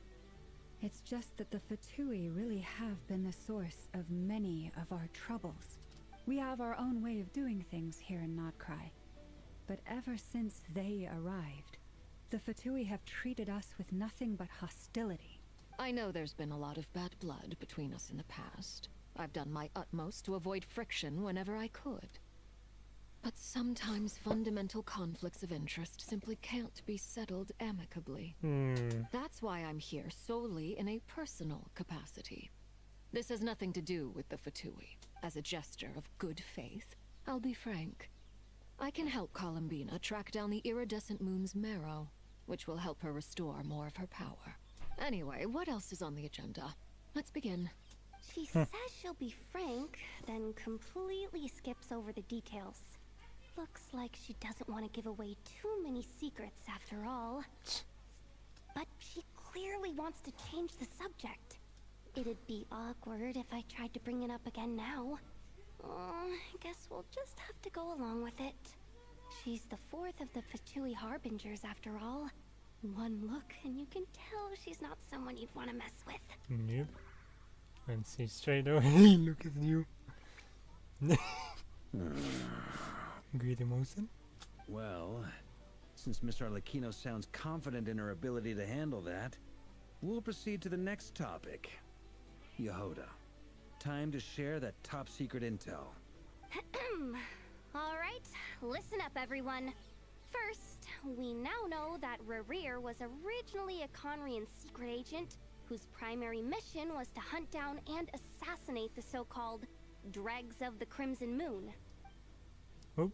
It's just that the Fatui really have been the source of many of our troubles. We have our own way of doing things here in Nodcry. But ever since they arrived, the Fatui have treated us with nothing but hostility. I know there's been a lot of bad blood between us in the past. I've done my utmost to avoid friction whenever I could. But sometimes fundamental conflicts of interest simply can't be settled amicably. That's why I'm here solely in a personal capacity. This has nothing to do with the Fatui. As a gesture of good faith, I'll be frank. I can help Columbina track down the iridescent moon's marrow, which will help her restore more of her power. Anyway, what else is on the agenda? Let's begin. She says she'll be frank, then completely skips over the details. Looks like she doesn't want to give away too many secrets after all. But she clearly wants to change the subject. It'd be awkward if I tried to bring it up again now. I guess we'll just have to go along with it. She's the fourth of the Fatui Harbingers after all. One look and you can tell she's not someone you'd want to mess with. Nope. And see straight away, look at you. Great emotion. Well, since Miss Arlecchino sounds confident in her ability to handle that, we'll proceed to the next topic. Yehoda, time to share that top secret intel. Alright, listen up everyone. First, we now know that Rerir was originally a Conrian secret agent whose primary mission was to hunt down and assassinate the so-called Dregs of the Crimson Moon. Oh.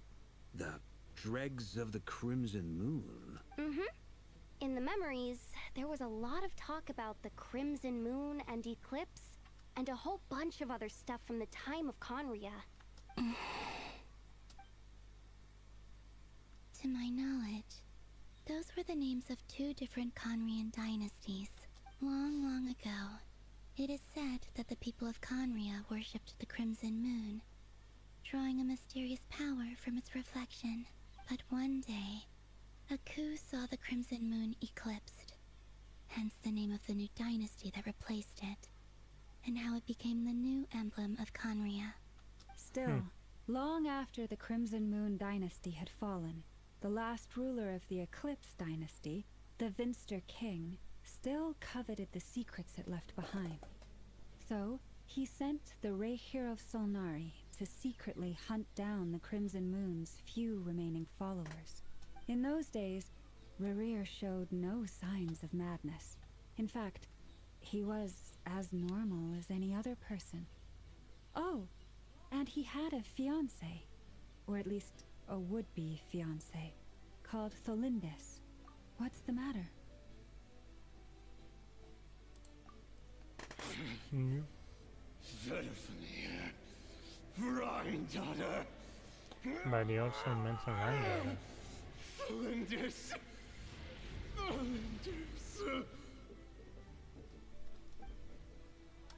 The Dregs of the Crimson Moon? In the memories, there was a lot of talk about the Crimson Moon and Eclipse, and a whole bunch of other stuff from the time of Conria. To my knowledge, those were the names of 2 different Conrian dynasties. Long, long ago, it is said that the people of Conria worshipped the Crimson Moon, drawing a mysterious power from its reflection. But one day, a coup saw the Crimson Moon eclipsed, hence the name of the new dynasty that replaced it, and how it became the new emblem of Conria. Still, long after the Crimson Moon dynasty had fallen, the last ruler of the Eclipse dynasty, the Vinster King, still coveted the secrets it left behind. So, he sent the Rehir of Solnari to secretly hunt down the Crimson Moon's few remaining followers. In those days, Rerir showed no signs of madness. In fact, he was as normal as any other person. Oh, and he had a fiancé, or at least a would-be fiancé, called Tholindis. What's the matter? Daughter. But he also meant a random. Flinders.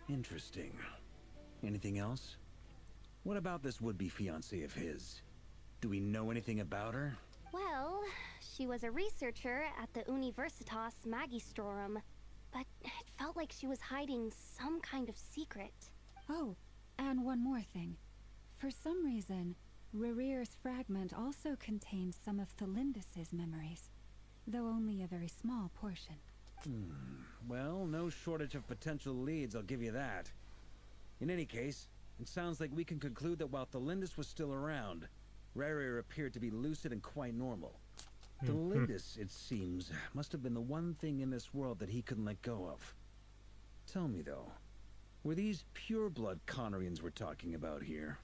Interesting. Anything else? What about this would-be fiancé of his? Do we know anything about her? Well, she was a researcher at the Universitas Magistrorum, but it felt like she was hiding some kind of secret. Oh, and one more thing. For some reason, Rerir's fragment also contains some of Tholindis' memories, though only a very small portion. Well, no shortage of potential leads, I'll give you that. In any case, it sounds like we can conclude that while Tholindis was still around, Rerir appeared to be lucid and quite normal. Tholindis, it seems, must have been the one thing in this world that he couldn't let go of. Tell me, though, were these pure-blood Conrians we're talking about here?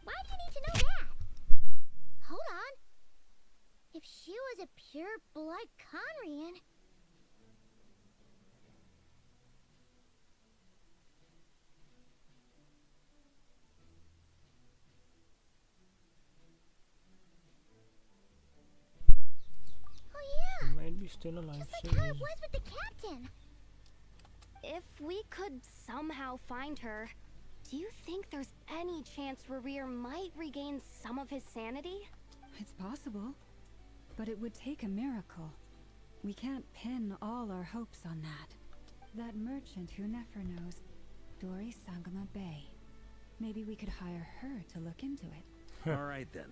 Why do you need to know that? Hold on. If she was a pure-blood Conrian... He might be still alive. Just like how it was with the captain. If we could somehow find her, do you think there's any chance Rerir might regain some of his sanity? It's possible, but it would take a miracle. We can't pin all our hopes on that. That merchant who Nefer knows, Dori Sangama Bay. Maybe we could hire her to look into it. All right, then.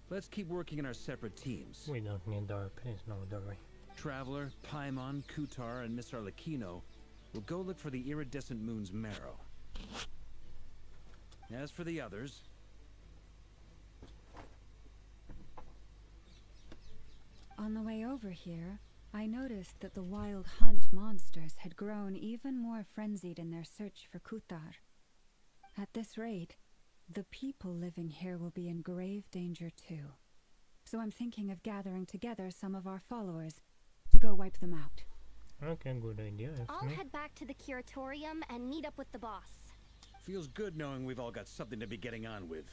Let's keep working in our separate teams. We don't need Dory, please, no Dory. Traveler, Paimon, Kutar, and Miss Arlecchino will go look for the iridescent moon's marrow. As for the others... On the way over here, I noticed that the wild hunt monsters had grown even more frenzied in their search for Kutar. At this rate, the people living here will be in grave danger too. So I'm thinking of gathering together some of our followers to go wipe them out. Okay, good idea. I'll head back to the curatorium and meet up with the boss. Feels good knowing we've all got something to be getting on with.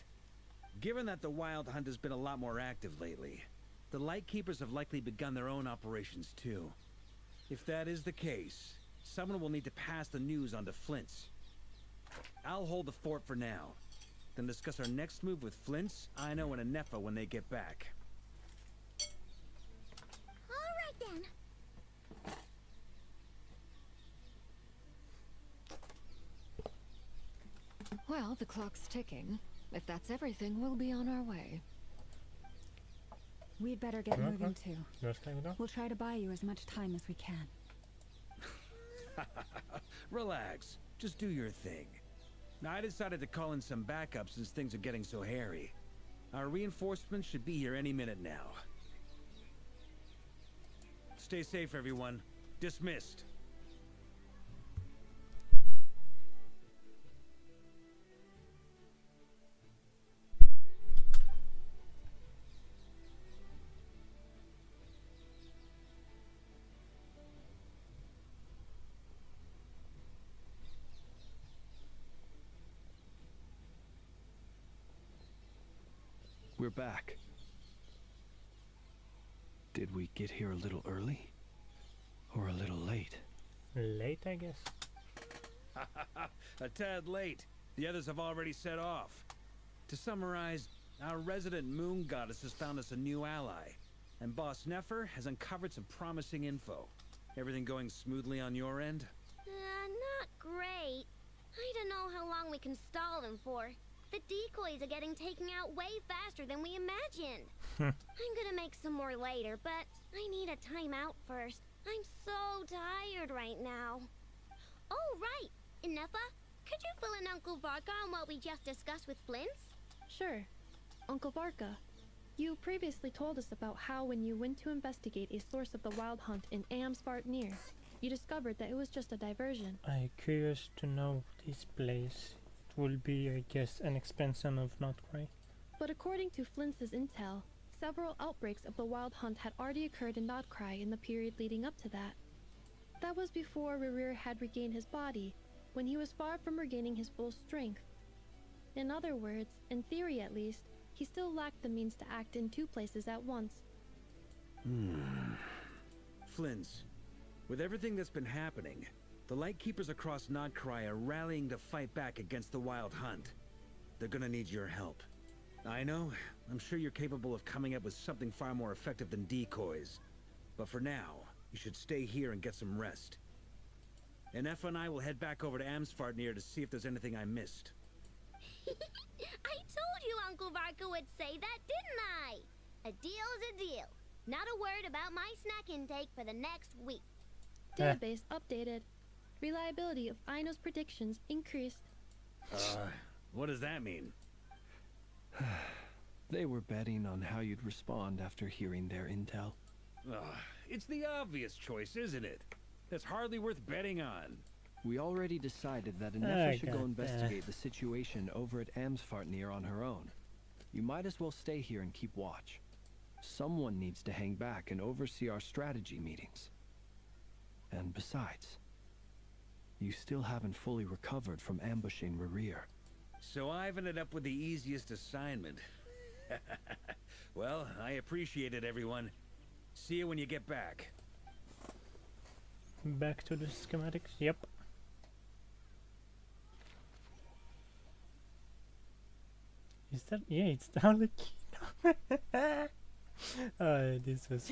Given that the Wild Hunt has been a lot more active lately, the Lightkeepers have likely begun their own operations too. If that is the case, someone will need to pass the news on to Flint's. I'll hold the fort for now, then discuss our next move with Flint's, Aino, and Anefa when they get back. All right then. Well, the clock's ticking. If that's everything, we'll be on our way. We'd better get moving too. Just like that. We'll try to buy you as much time as we can. Relax. Just do your thing. I decided to call in some backup since things are getting so hairy. Our reinforcements should be here any minute now. Stay safe, everyone. Dismissed. We're back. Did we get here a little early? Or a little late? Late, I guess. A tad late. The others have already set off. To summarize, our resident moon goddess has found us a new ally, and Boss Nefer has uncovered some promising info. Everything going smoothly on your end? Not great. I don't know how long we can stall them for. The decoys are getting taken out way faster than we imagined. I'm gonna make some more later, but I need a timeout first. I'm so tired right now. Oh, right! Inefa, could you fill in Uncle Varka on what we just discussed with Flints? Sure. Uncle Varka, you previously told us about how when you went to investigate a source of the wild hunt in Amsvartnir, you discovered that it was just a diversion. I'm curious to know this place. It will be, I guess, an expansion of Notcry. But according to Flint's intel, several outbreaks of the wild hunt had already occurred in Notcry in the period leading up to that. That was before Rerir had regained his body, when he was far from regaining his full strength. In other words, in theory at least, he still lacked the means to act in two places at once. Flins, with everything that's been happening, the Lightkeepers across Notcry are rallying to fight back against the Wild Hunt. They're gonna need your help. I know, I'm sure you're capable of coming up with something far more effective than decoys. But for now, you should stay here and get some rest. Inefa and I will head back over to Amsvartnir to see if there's anything I missed. I told you Uncle Varka would say that, didn't I? A deal's a deal. Not a word about my snack intake for the next week. Database updated. Reliability of Aino's predictions increased. What does that mean? They were betting on how you'd respond after hearing their intel. It's the obvious choice, isn't it? That's hardly worth betting on. We already decided that Inefa should go investigate the situation over at Amsvartnir on her own. You might as well stay here and keep watch. Someone needs to hang back and oversee our strategy meetings. And besides, you still haven't fully recovered from ambushing Rerir. So I've ended up with the easiest assignment. Well, I appreciate it, everyone. See you when you get back. Back to the schematics, yep. Is that, yeah, it's down the key. This was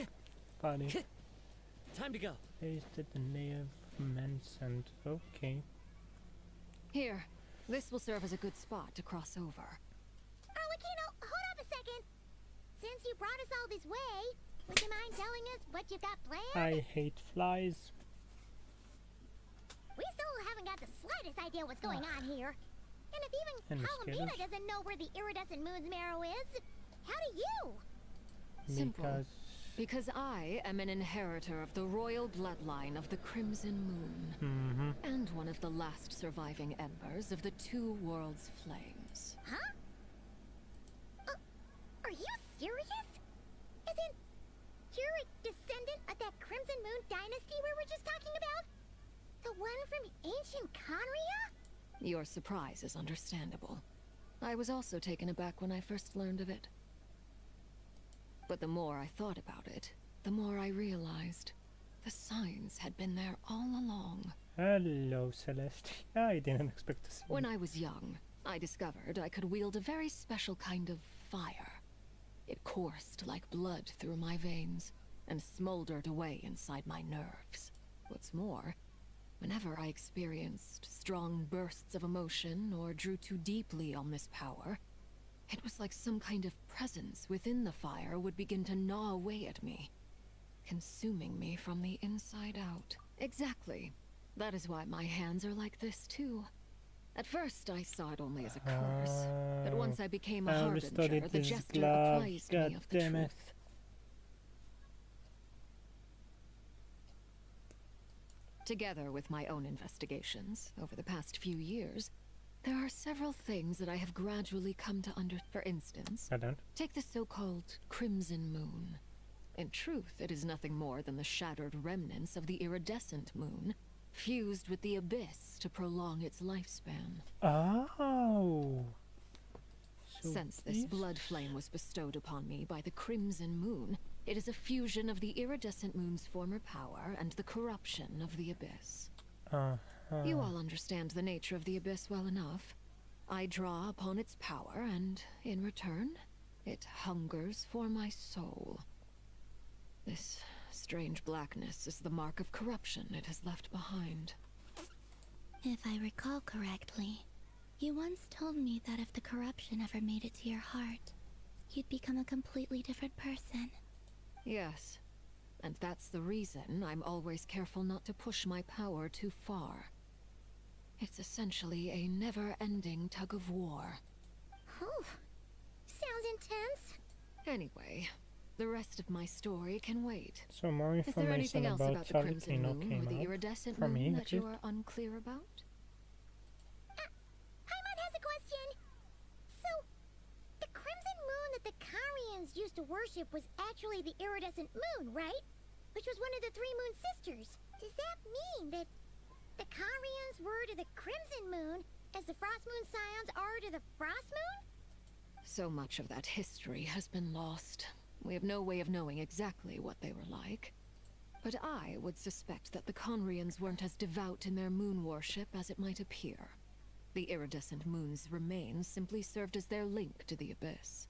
funny. Time to go. Pasted the native mens and okay. Here, this will serve as a good spot to cross over. Arlecchino, hold up a second. Since you brought us all this way, would you mind telling us what you got planned? I hate flies. We still haven't got the slightest idea what's going on here. And if even Palomina doesn't know where the iridescent moon's marrow is, how do you? Simple. Because I am an inheritor of the royal bloodline of the Crimson Moon. And one of the last surviving embers of the Two Worlds Flames. Huh? Are you serious? As in, you're a descendant of that Crimson Moon dynasty we were just talking about? The one from ancient Conria? Your surprise is understandable. I was also taken aback when I first learned of it. But the more I thought about it, the more I realized the signs had been there all along. Hello, Celeste. I didn't expect to see you. When I was young, I discovered I could wield a very special kind of fire. It coursed like blood through my veins and smoldered away inside my nerves. What's more, whenever I experienced strong bursts of emotion or drew too deeply on this power, it was like some kind of presence within the fire would begin to gnaw away at me, consuming me from the inside out. Exactly. That is why my hands are like this too. At first I saw it only as a curse, but once I became a harbinger, the gesture apprised me of the truth. Together with my own investigations, over the past few years, there are several things that I have gradually come to For instance, take the so-called Crimson Moon. In truth, it is nothing more than the shattered remnants of the iridescent moon, fused with the abyss to prolong its lifespan. Oh! Since this blood flame was bestowed upon me by the Crimson Moon, it is a fusion of the iridescent moon's former power and the corruption of the Abyss. You all understand the nature of the Abyss well enough. I draw upon its power, and in return, it hungers for my soul. This strange blackness is the mark of corruption it has left behind. If I recall correctly, you once told me that if the corruption ever made it to your heart, you'd become a completely different person. Yes, and that's the reason I'm always careful not to push my power too far. It's essentially a never-ending tug of war. Oh, sounds intense. Anyway, the rest of my story can wait. So more Is there anything information else about about the Crimson Salutino Moon came or the out iridescent from moon that you Ingrid. are unclear about? Paimon has a question. So, the crimson moon that the Karians used to worship was actually the iridescent moon, right? Which was one of the three moon sisters. Does that mean that the Karians were to the crimson moon as the frost moon scions are to the frost moon? So much of that history has been lost. We have no way of knowing exactly what they were like. But I would suspect that the Conrians weren't as devout in their moon worship as it might appear. The iridescent moon's remains simply served as their link to the Abyss.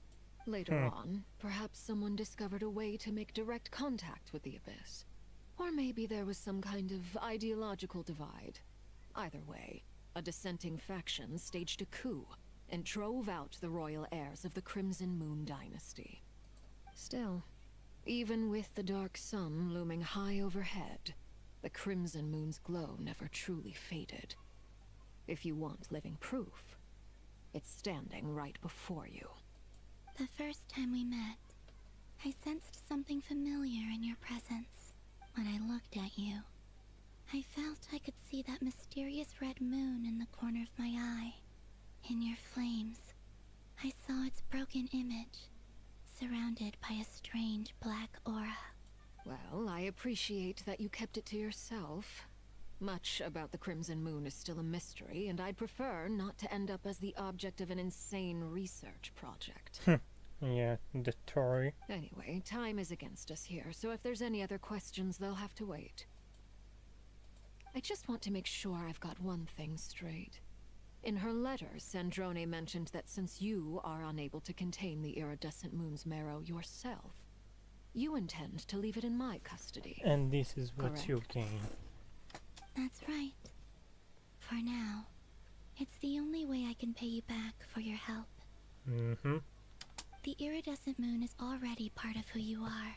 Later on, perhaps someone discovered a way to make direct contact with the Abyss. Or maybe there was some kind of ideological divide. Either way, a dissenting faction staged a coup and drove out the royal heirs of the Crimson Moon dynasty. Still, even with the dark sun looming high overhead, the Crimson Moon's glow never truly faded. If you want living proof, it's standing right before you. The first time we met, I sensed something familiar in your presence. When I looked at you, I felt I could see that mysterious red moon in the corner of my eye. In your flames, I saw its broken image, surrounded by a strange black aura. Well, I appreciate that you kept it to yourself. Much about the Crimson Moon is still a mystery, and I'd prefer not to end up as the object of an insane research project. Yeah, the Tory. Anyway, time is against us here, so if there's any other questions, they'll have to wait. I just want to make sure I've got one thing straight. In her letter, Sandrone mentioned that since you are unable to contain the iridescent moon's marrow yourself, you intend to leave it in my custody. And this is what Correct. you gain. That's right. For now, it's the only way I can pay you back for your help. Mm-hmm. The iridescent moon is already part of who you are.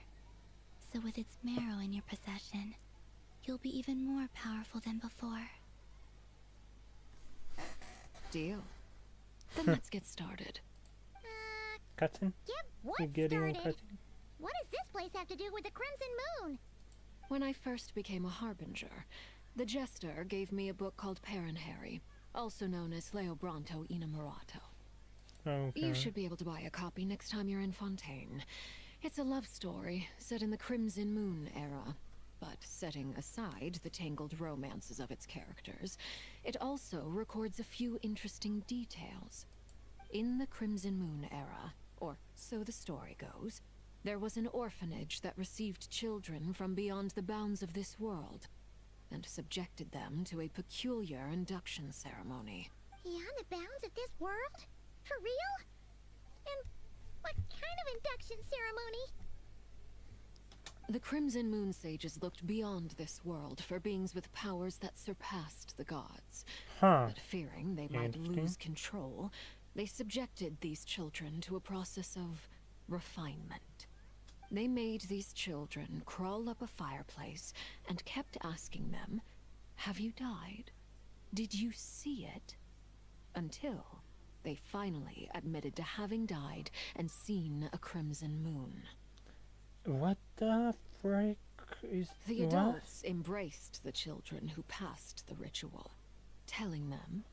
So with its marrow in your possession, you'll be even more powerful than before. Deal. Then let's get started. Cutting? Get what You getting started? cutting? What does this place have to do with the crimson moon? When I first became a harbinger, the Jester gave me a book called Paranhari, also known as Leobranto Inamorato. Okay. You should be able to buy a copy next time you're in Fontaine. It's a love story set in the Crimson Moon era. But setting aside the tangled romances of its characters, it also records a few interesting details. In the Crimson Moon era, or so the story goes, there was an orphanage that received children from beyond the bounds of this world, and subjected them to a peculiar induction ceremony. Beyond the bounds of this world? For real? And what kind of induction ceremony? The Crimson Moon sages looked beyond this world for beings with powers that surpassed the gods. But fearing they might lose control, they subjected these children to a process of refinement. They made these children crawl up a fireplace and kept asking them, "Have you died? Did you see it?" Until they finally admitted to having died and seen a crimson moon. What the frick is The what? adults embraced the children who passed the ritual, telling them,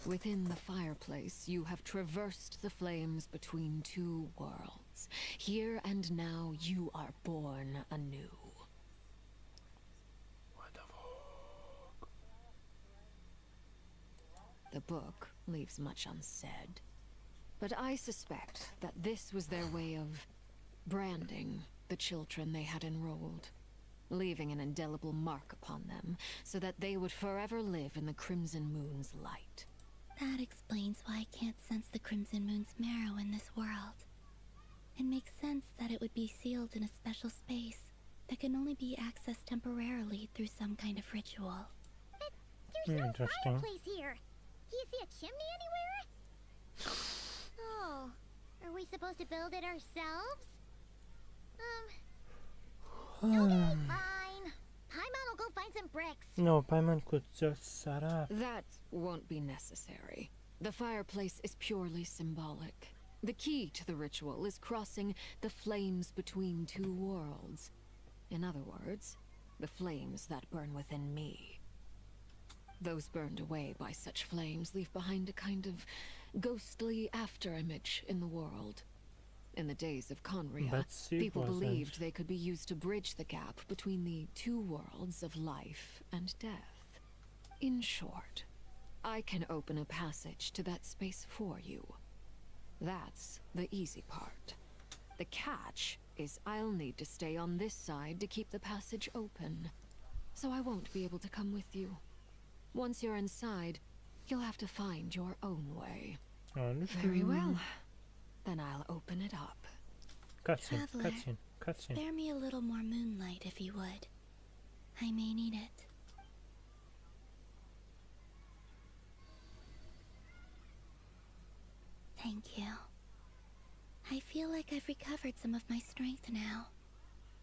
"Within the fireplace, you have traversed the flames between two worlds. Here and now, you are born anew." What the fuck? The book leaves much unsaid. But I suspect that this was their way of branding the children they had enrolled, leaving an indelible mark upon them so that they would forever live in the Crimson Moon's light. That explains why I can't sense the Crimson Moon's marrow in this world. It makes sense that it would be sealed in a special space that can only be accessed temporarily through some kind of ritual. There's no Interesting. fireplace here. Do you see a chimney anywhere? Oh, are we supposed to build it ourselves? No, fine. Paimon will go find some bricks. No, Paimon could just set up. That won't be necessary. The fireplace is purely symbolic. The key to the ritual is crossing the flames between two worlds. In other words, the flames that burn within me. Those burned away by such flames leave behind a kind of ghostly afterimage in the world. In the days of Conria, But it people wasn't. believed they could be used to bridge the gap between the two worlds of life and death. In short, I can open a passage to that space for you. That's the easy part. The catch is I'll need to stay on this side to keep the passage open. So I won't be able to come with you. Once you're inside, you'll have to find your own way. Very well. Then I'll open it up. Cutscene, Traveler, cutscene, cutscene. spare me a little more moonlight if you would. I may need it. Thank you. I feel like I've recovered some of my strength now.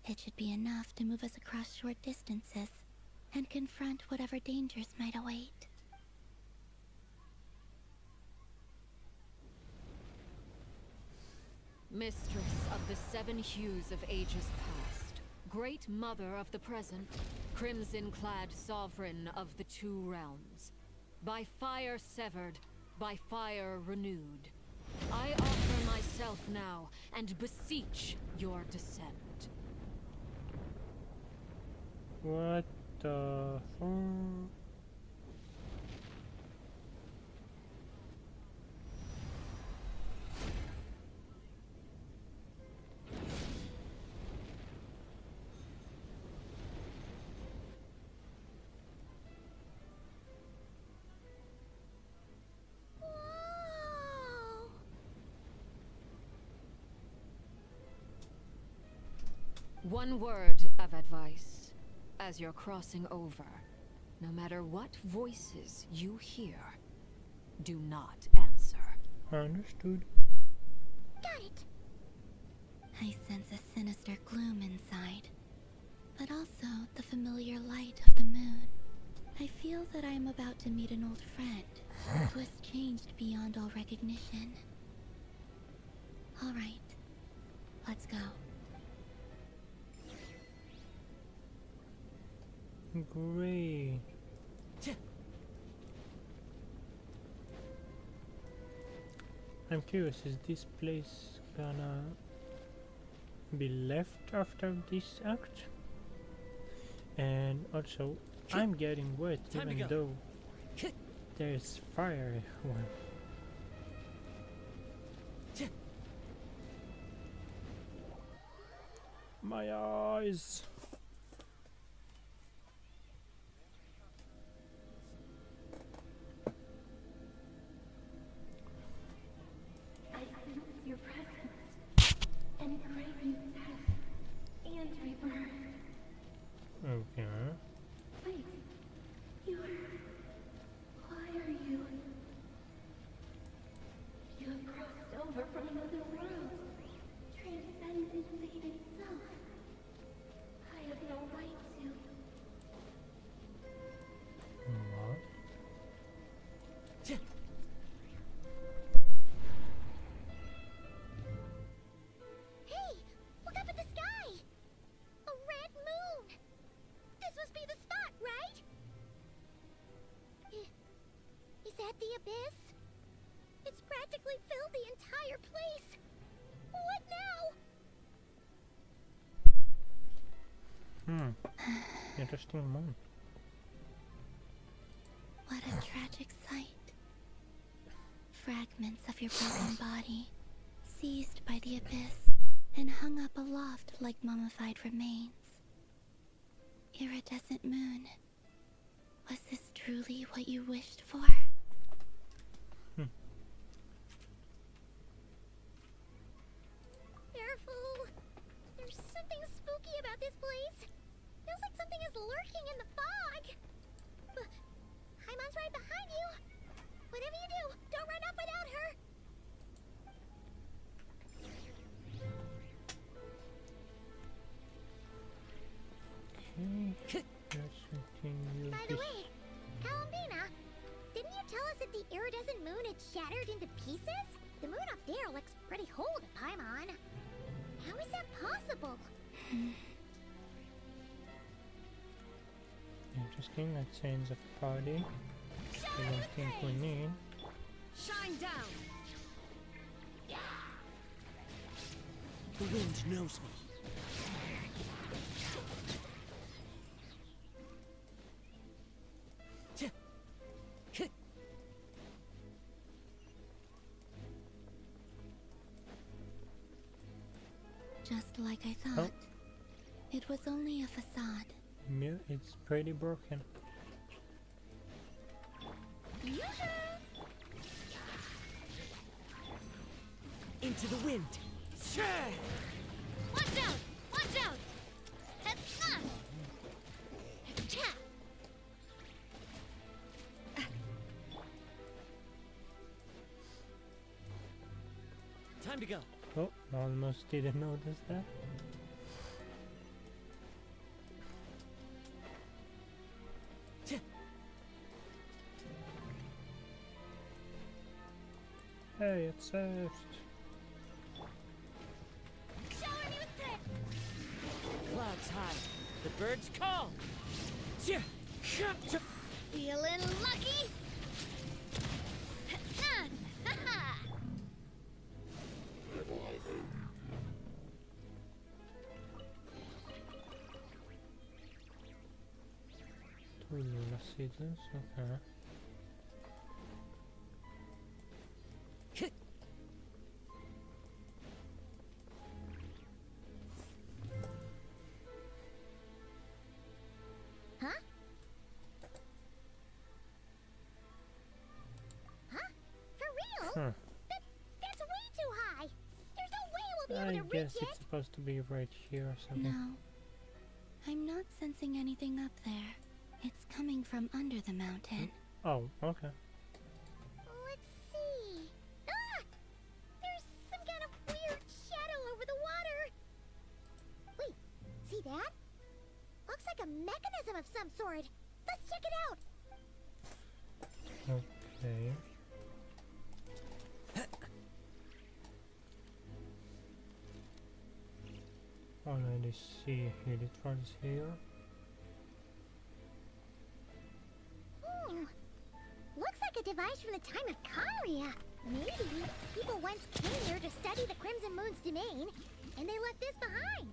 It should be enough to move us across short distances and confront whatever dangers might await. Mistress of the seven hues of ages past, great mother of the present, crimson-clad sovereign of the two realms, by fire severed, by fire renewed, I offer myself now and beseech your descent. What the fuck? One word of advice. As you're crossing over, no matter what voices you hear, do not answer. Understood. Got it. I sense a sinister gloom inside, but also the familiar light of the moon. I feel that I am about to meet an old friend who has changed beyond all recognition. All right, let's go. Great. I'm curious, is this place gonna be left after this act? And also, I'm getting wet even though there's fire everywhere. My eyes! I sense your presence and craving death and rebirth. Okay. Wait, why are you? You have crossed over from another world, transcended fate itself. I have no right to. What? Hey, look up at the sky! A red moon! This must be the spot, right? Is that the abyss? It's practically filled the entire place. What now? Interesting moon. What a tragic sight. Fragments fragments of your broken body, seized by the abyss, and hung up aloft like mummified remains. Iridescent moon, was this truly what you wished for? Careful! There's something spooky about this place. Feels like something is lurking in the fog. Paimon's right behind you. Whatever you do, don't run off without her. Okay, let's continue. By the way, Columbina, didn't you tell us that the iridescent moon had shattered into pieces? The moon up there looks pretty whole to Paimon. How is that possible? Interesting, that signs of party. I don't think we need. Shine down. The wind knows me. Just like I thought. It was only a facade. Yeah, it's pretty broken. Into the wind. Watch out! Watch out! Time to go. Oh, almost didn't notice that. Hey, it's saved. Clouds high. The birds call. Feeling lucky? Two Lula seasons, okay. Huh? Huh? For real? Huh. That's way too high. There's no way we'll be able I to reach guess it. it's supposed to be right here or something. No. I'm not sensing anything up there. It's coming from under the mountain. Oh, okay. Let's see. Ah! There's some kind of weird shadow over the water. Wait, see that? Looks like a mechanism of some sort. Let's check it out. Okay. Already see Helitrons here. Looks like a device from the time of Conria. Maybe people once came here to study the Crimson Moon's domain, and they left this behind.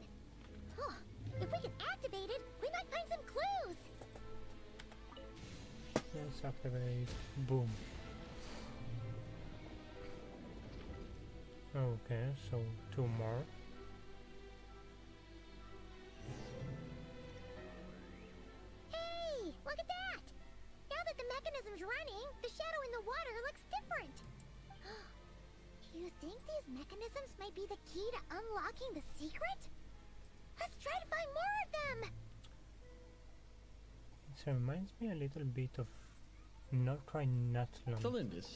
Oh, if we can activate it, we might find some clues. Let's activate. Boom. Okay, so 2 more. Hey, look at that! Now that the mechanism's running, the shadow in the water looks different. Do you think these mechanisms might be the key to unlocking the secret? Let's try to find more of them! It reminds me a little bit of Nutland. Thalindis,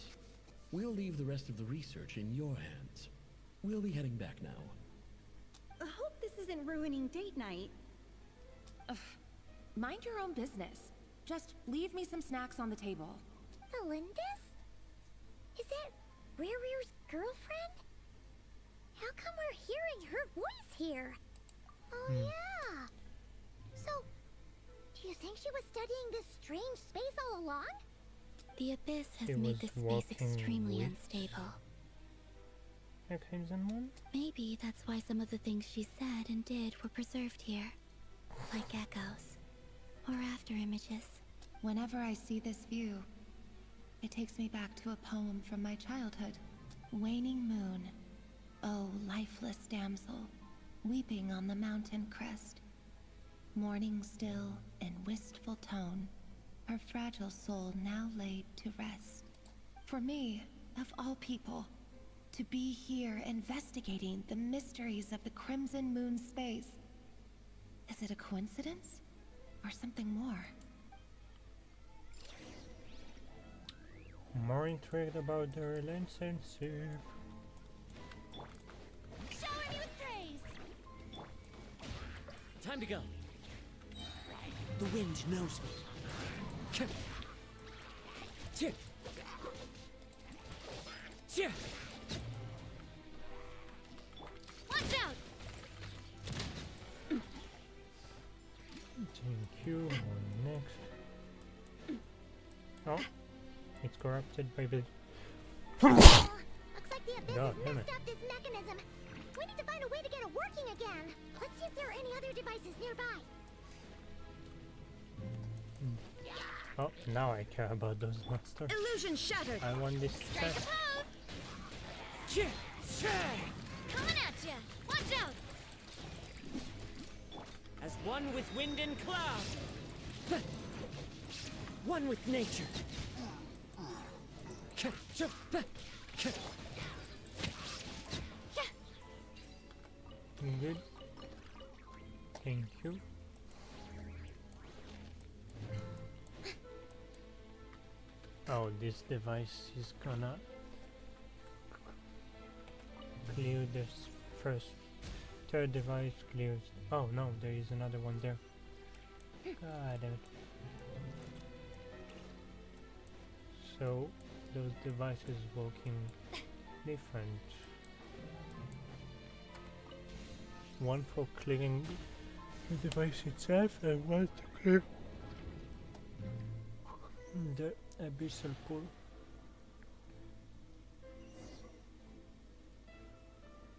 we'll leave the rest of the research in your hands. We'll be heading back now. I hope this isn't ruining date night. Ugh. Mind your own business. Just leave me some snacks on the table. Thalindis? Is that Rere's girlfriend? How come we're hearing her voice here? Oh yeah. So, do you think she was studying this strange space all along? The abyss has It made was this space walking extremely with unstable. A Crimson Moon? Maybe that's why some of the things she said and did were preserved here. Like echoes. Or after images. Whenever I see this view, It takes me back to a poem from my childhood. Waning moon, oh lifeless damsel, weeping on the mountain crest. Mourning still in wistful tone, her fragile soul now laid to rest. For me, of all people, to be here investigating the mysteries of the Crimson Moon space. Is it a coincidence? Or something more? More intrigued about the relationship. Shower me with praise! Time to go. The wind knows me. Cheer. Cheer. Watch out! Thank you. On next. Oh, it's corrupted by the. Looks like the abyss God, has damn messed it. up this mechanism. We need to find a way to get it working again. Let's see if there are any other devices nearby. Oh, now I care about those monsters. Illusion shattered. I want this Strike chest. a pose! Cheer. Cheer. Coming at ya! Watch out! As one with wind and cloud. One with nature. Good. Thank you. Oh, this device is gonna clear this first. Third device clears. Oh no, there is another one there. God damn it. So those devices working different. One for clearing the device itself and one to clear the abyssal pool.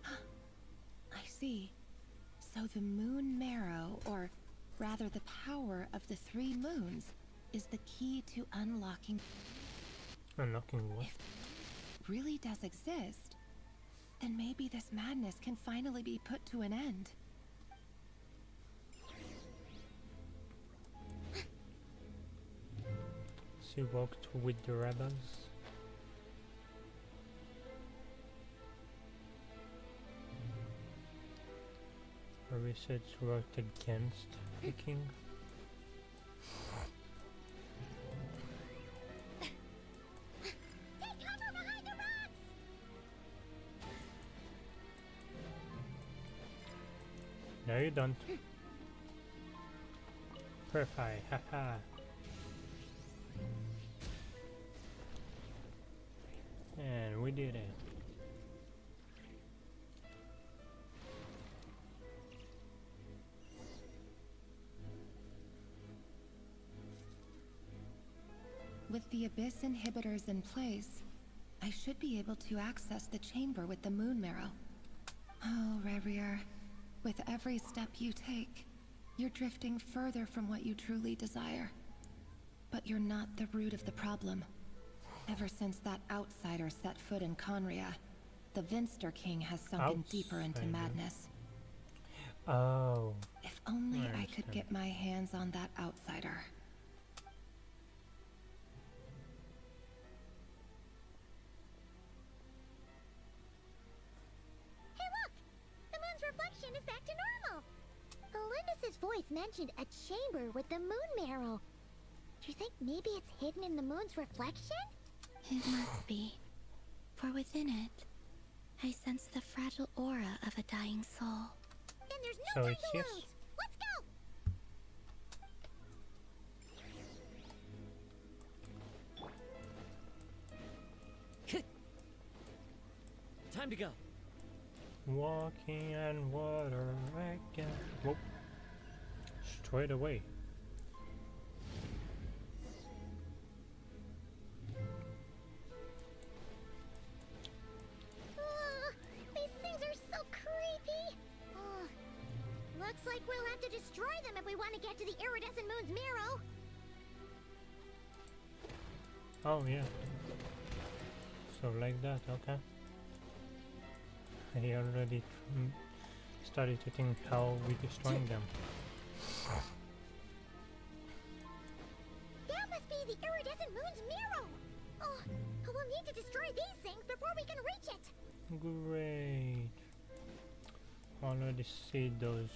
I see. So the moon marrow, or rather the power of the 3 moons, is the key to unlocking. Unlocking what? If it really does exist, then maybe this madness can finally be put to an end. She walked with the rebels. Her research worked against the king. Take cover behind the rocks! No, you don't. Perfect, haha. And we did it. With the abyss inhibitors in place, I should be able to access the chamber with the moon marrow. Oh, Revier, with every step you take, you're drifting further from what you truly desire. But you're not the root of the problem. Ever since that outsider set foot in Conria, the Vinster King has sunken deeper into Outsider. madness. Oh. If only I could understand. get my hands on that outsider. Hey look! The moon's reflection is back to normal! Elendis's voice mentioned a chamber with the moon marrow. Do you think maybe it's hidden in the moon's reflection? It must be. For within it, I sense the fragile aura of a dying soul. Then there's So no time it's to yes. lose! Let's go! Time to go. Walking on water again. Whoop. Straight away. Ugh, these things are so creepy! Ugh. Looks like we'll have to destroy them if we want to get to the iridescent moon's marrow. Oh yeah. So like that, okay. I already started to think how we destroying them. That must be the iridescent moon's mirror! Oh, we'll need to destroy these things before we can reach it! Great. Already see those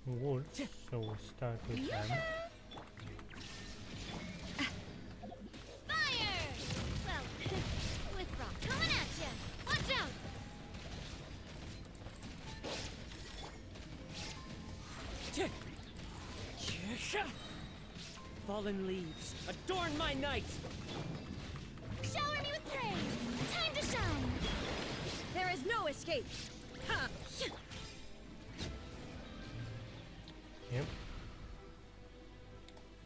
wolves, so we'll start with them. Fire! Well, with rock coming at you. Watch out! Fallen leaves, adorn my night! Shower me with praise! Time to shine! There is no escape! Ha! Yep.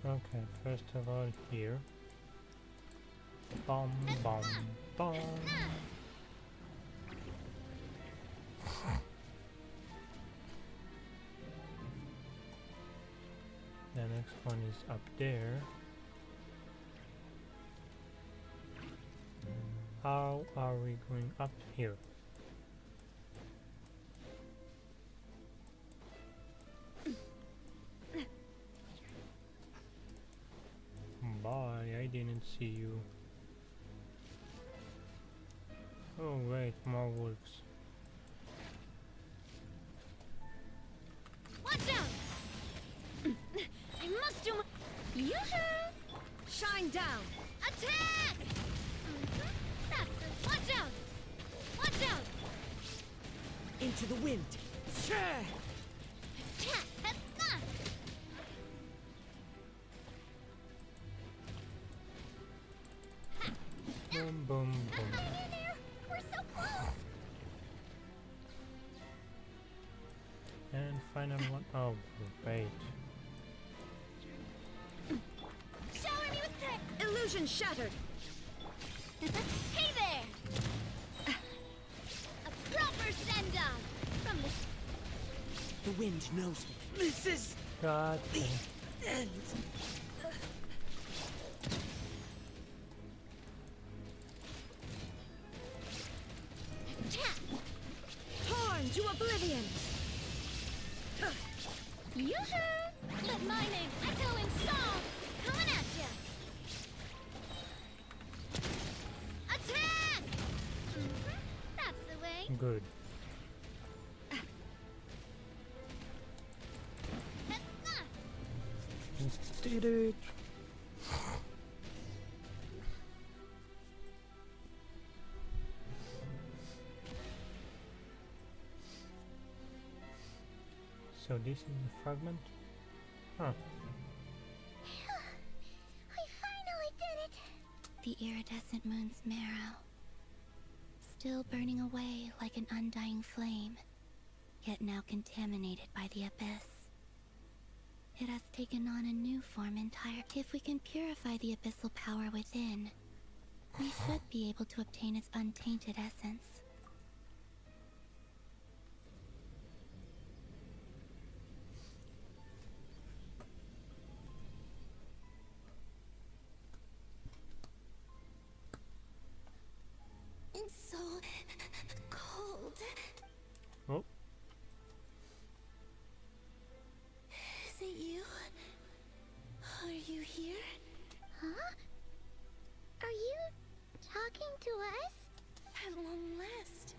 Okay, first of all here. Bomb, bomb, bomb. The next one is up there. How are we going up here? Bye, I didn't see you. Oh wait, more wolves. Watch out! I must do my... Yoo-hoo! Shine down! Attack! That's it. Watch out! Watch out! Into the wind! Attack! Boom, boom, boom. Hang in there! We're so close! And final one. Oh, great. Shower me with praise! Illusion shattered! Hey there! A proper send-off from the... The wind knows me. This is God. the end. Torn to oblivion! Yoo-hoo! Let my name echo in song! Coming at ya! Attack! That's the way. Good. Did it. So this is the fragment? Huh. We finally did it! The iridescent moon's marrow, still burning away like an undying flame, yet now contaminated by the abyss. It has taken on a new form entirely. If we can purify the abyssal power within, we should be able to obtain its untainted essence. It's so cold. Oh. Is it you? Are you here? Huh? Are you talking to us? At long last,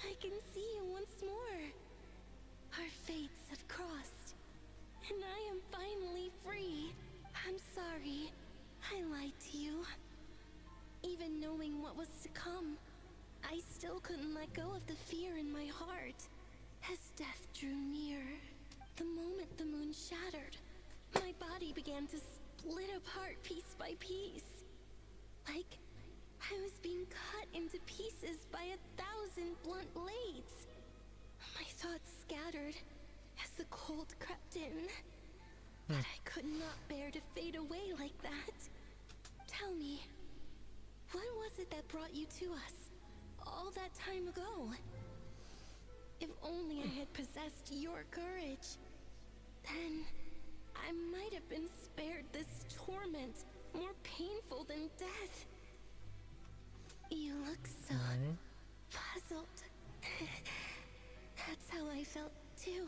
I can see you once more. Our fates have crossed, and I am finally free. I'm sorry, I lied to you. Even knowing what was to come, I still couldn't let go of the fear in my heart. As death drew near, the moment the moon shattered, my body began to split apart piece by piece. Like I was being cut into pieces by 1,000 blunt blades. My thoughts scattered as the cold crept in. But I could not bear to fade away like that. Tell me, what was it that brought you to us all that time ago? If only I had possessed your courage, then I might have been spared this torment more painful than death. You look so puzzled. That's how I felt too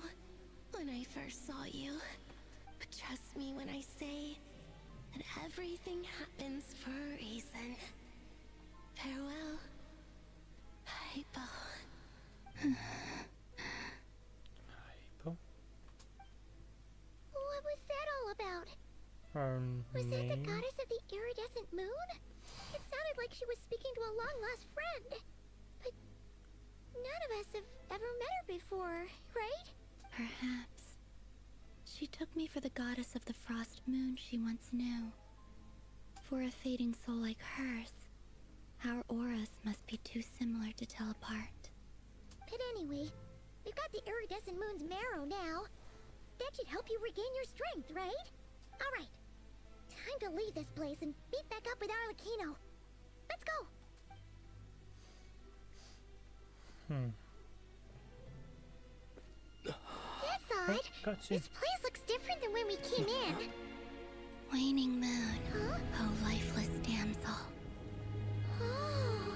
when I first saw you. But trust me when I say that everything happens for a reason. Farewell, Hypo. Hypo? What was that all about? Her Was that the name? goddess of the iridescent moon? It sounded like she was speaking to a long-lost friend. But none of us have ever met her before, right? Perhaps. She took me for the goddess of the frost moon she once knew. For a fading soul like hers, our auras must be too similar to tell apart. But anyway, we've got the iridescent moon's marrow now. That should help you regain your strength, right? Alright. Time to leave this place and meet back up with Arlecchino. Let's go! That's odd. This place looks different than when we came in. Waning moon, Huh? oh lifeless damsel. Oh.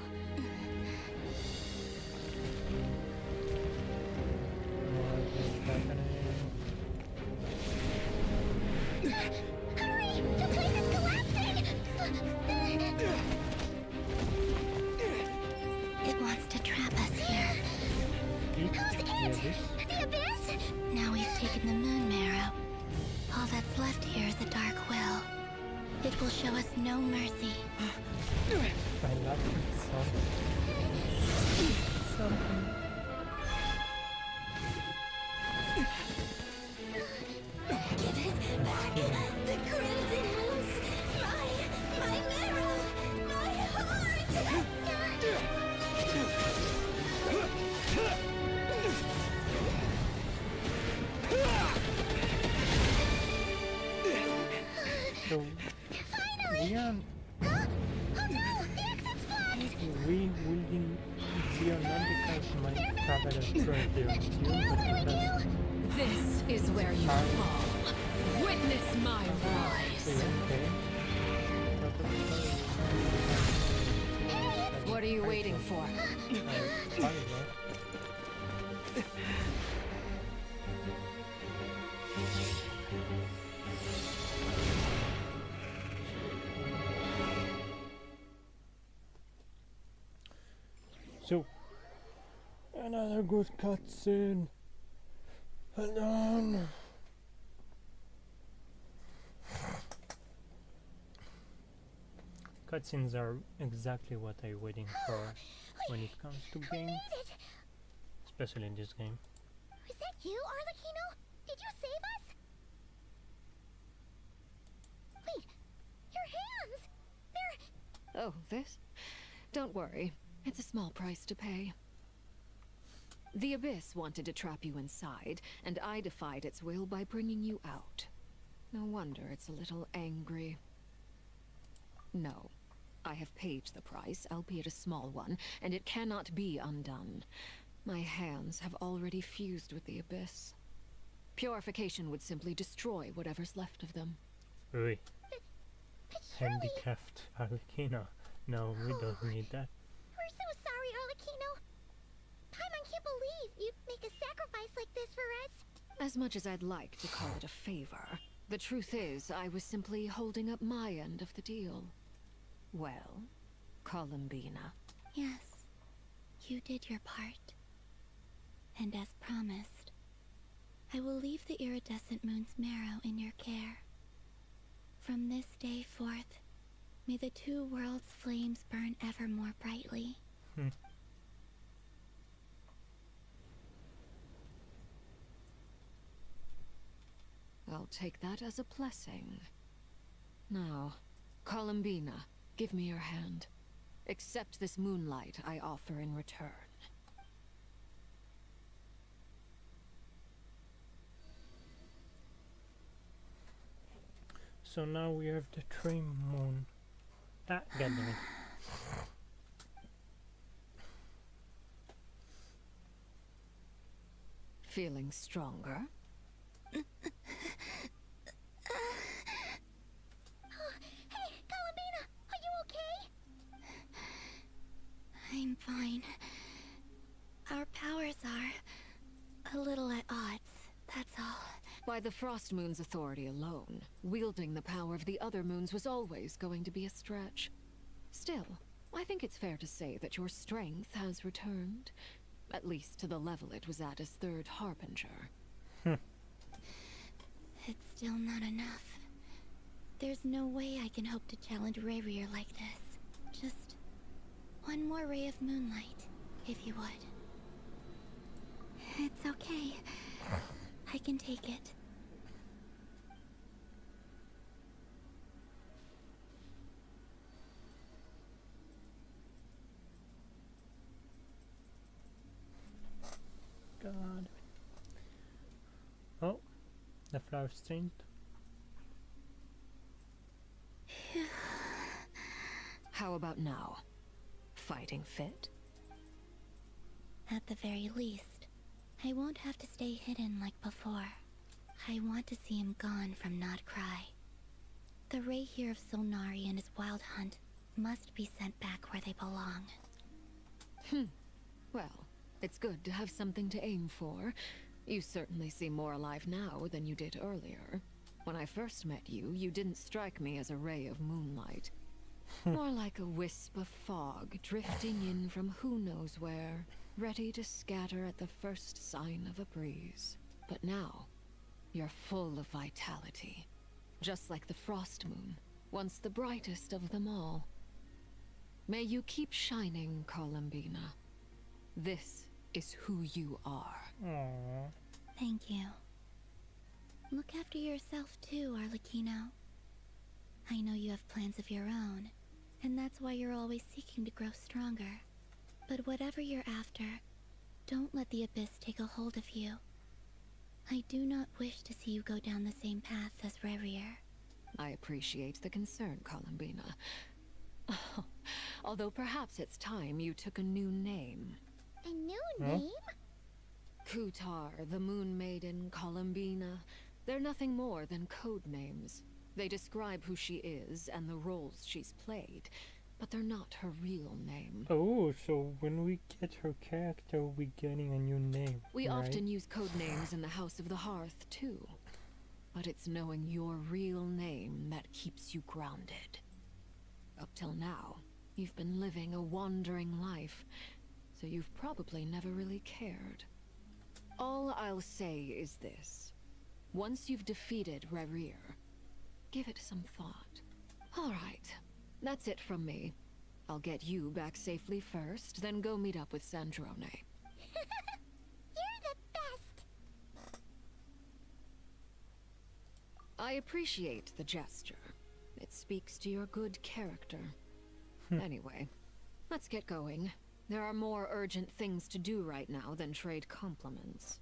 Hurry! The place is collapsing! It wants to trap us here. Who's it? The Abyss? Now we've taken the moon marrow. All that's left here is a dark will. It will show us no mercy. I love it so. Give it back! The crimson moons! My marrow! My heart! So we are. We didn't see or not because my traveler currently with you, but because This is where you fall. Witness my rise. What are you waiting for? So, another good cutscene. And on. Cutscenes are exactly what I'm waiting for when it comes to games, especially in this game. Is that you, Arlecchino? Did you save us? Wait, your hands! They're... Oh, this? Don't worry. It's a small price to pay. The Abyss wanted to trap you inside, and I defied its will by bringing you out. No wonder it's a little angry. No. I have paid the price, albeit a small one, and it cannot be undone. My hands have already fused with the Abyss. Purification would simply destroy whatever's left of them. Ui. Handicapped Arlecchino. No, we don't need that. We're so sorry, Arlecchino. Paimon can't believe you'd make a sacrifice like this for us. As much as I'd like to call it a favor, the truth is I was simply holding up my end of the deal. Well, Columbina. Yes, you did your part. And as promised, I will leave the iridescent moon's marrow in your care. From this day forth, may the two worlds' flames burn ever more brightly. I'll take that as a blessing. Now, Columbina, give me your hand. Accept this moonlight I offer in return. So now we have the Dream Moon. Ah, goddammit. Feeling stronger? Hey, Columbina, are you okay? By the Frost Moon's authority alone, wielding the power of the other moons was always going to be a stretch. Still, I think it's fair to say that your strength has returned, at least to the level it was at as Third Harbinger. It's still not enough. There's no way I can hope to challenge Rayrier like this. Just one more ray of moonlight, if you would. It's okay. I can take it. God. Oh, the flowers changed. How about now? Fighting fit? At the very least, I won't have to stay hidden like before. I want to see him gone from Nodcry. The Rayheer of Solnari and his wild hunt must be sent back where they belong. Well, it's good to have something to aim for. You certainly seem more alive now than you did earlier. When I first met you, you didn't strike me as a ray of moonlight. More like a wisp of fog drifting in from who knows where, ready to scatter at the first sign of a breeze. But now, you're full of vitality. Just like the Frost Moon, once the brightest of them all. May you keep shining, Columbina. This is who you are. Aww. Thank you. Look after yourself too, Arlecchino. I know you have plans of your own, and that's why you're always seeking to grow stronger. But whatever you're after, don't let the Abyss take a hold of you. I do not wish to see you go down the same path as Rayrier. I appreciate the concern, Columbina. Although perhaps it's time you took a new name. A new name? Kutar, the Moon Maiden, Columbina. They're nothing more than code names. They describe who she is and the roles she's played, but they're not her real name. Oh, so when we get her character, we're getting a new name. We right? often use code names in the House of the Hearth, too. But it's knowing your real name that keeps you grounded. Up till now, you've been living a wandering life, so you've probably never really cared. All I'll say is this. Once you've defeated Rayrier, give it some thought. All right, that's it from me. I'll get you back safely first, then go meet up with Sandrone. You're the best! I appreciate the gesture. It speaks to your good character. Anyway, let's get going. There are more urgent things to do right now than trade compliments.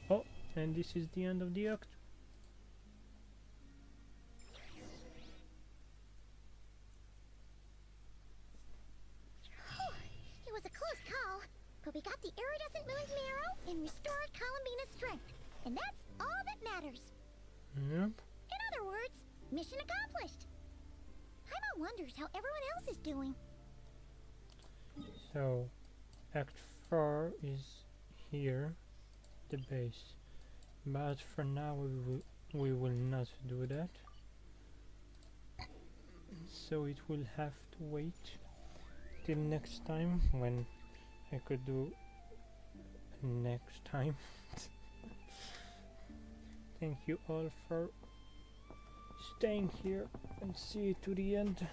Oh, and this is the end of the act. It was a close call, but we got the iridescent moon's marrow and restored Columbina's strength, and that's all that matters. Yep. In other words, mission accomplished. Paimon wonders how everyone else is doing. So, Act 4 is here, the base. But for now we will not do that. So it will have to wait till next time when I could do next time. Thank you all for staying here and see you to the end.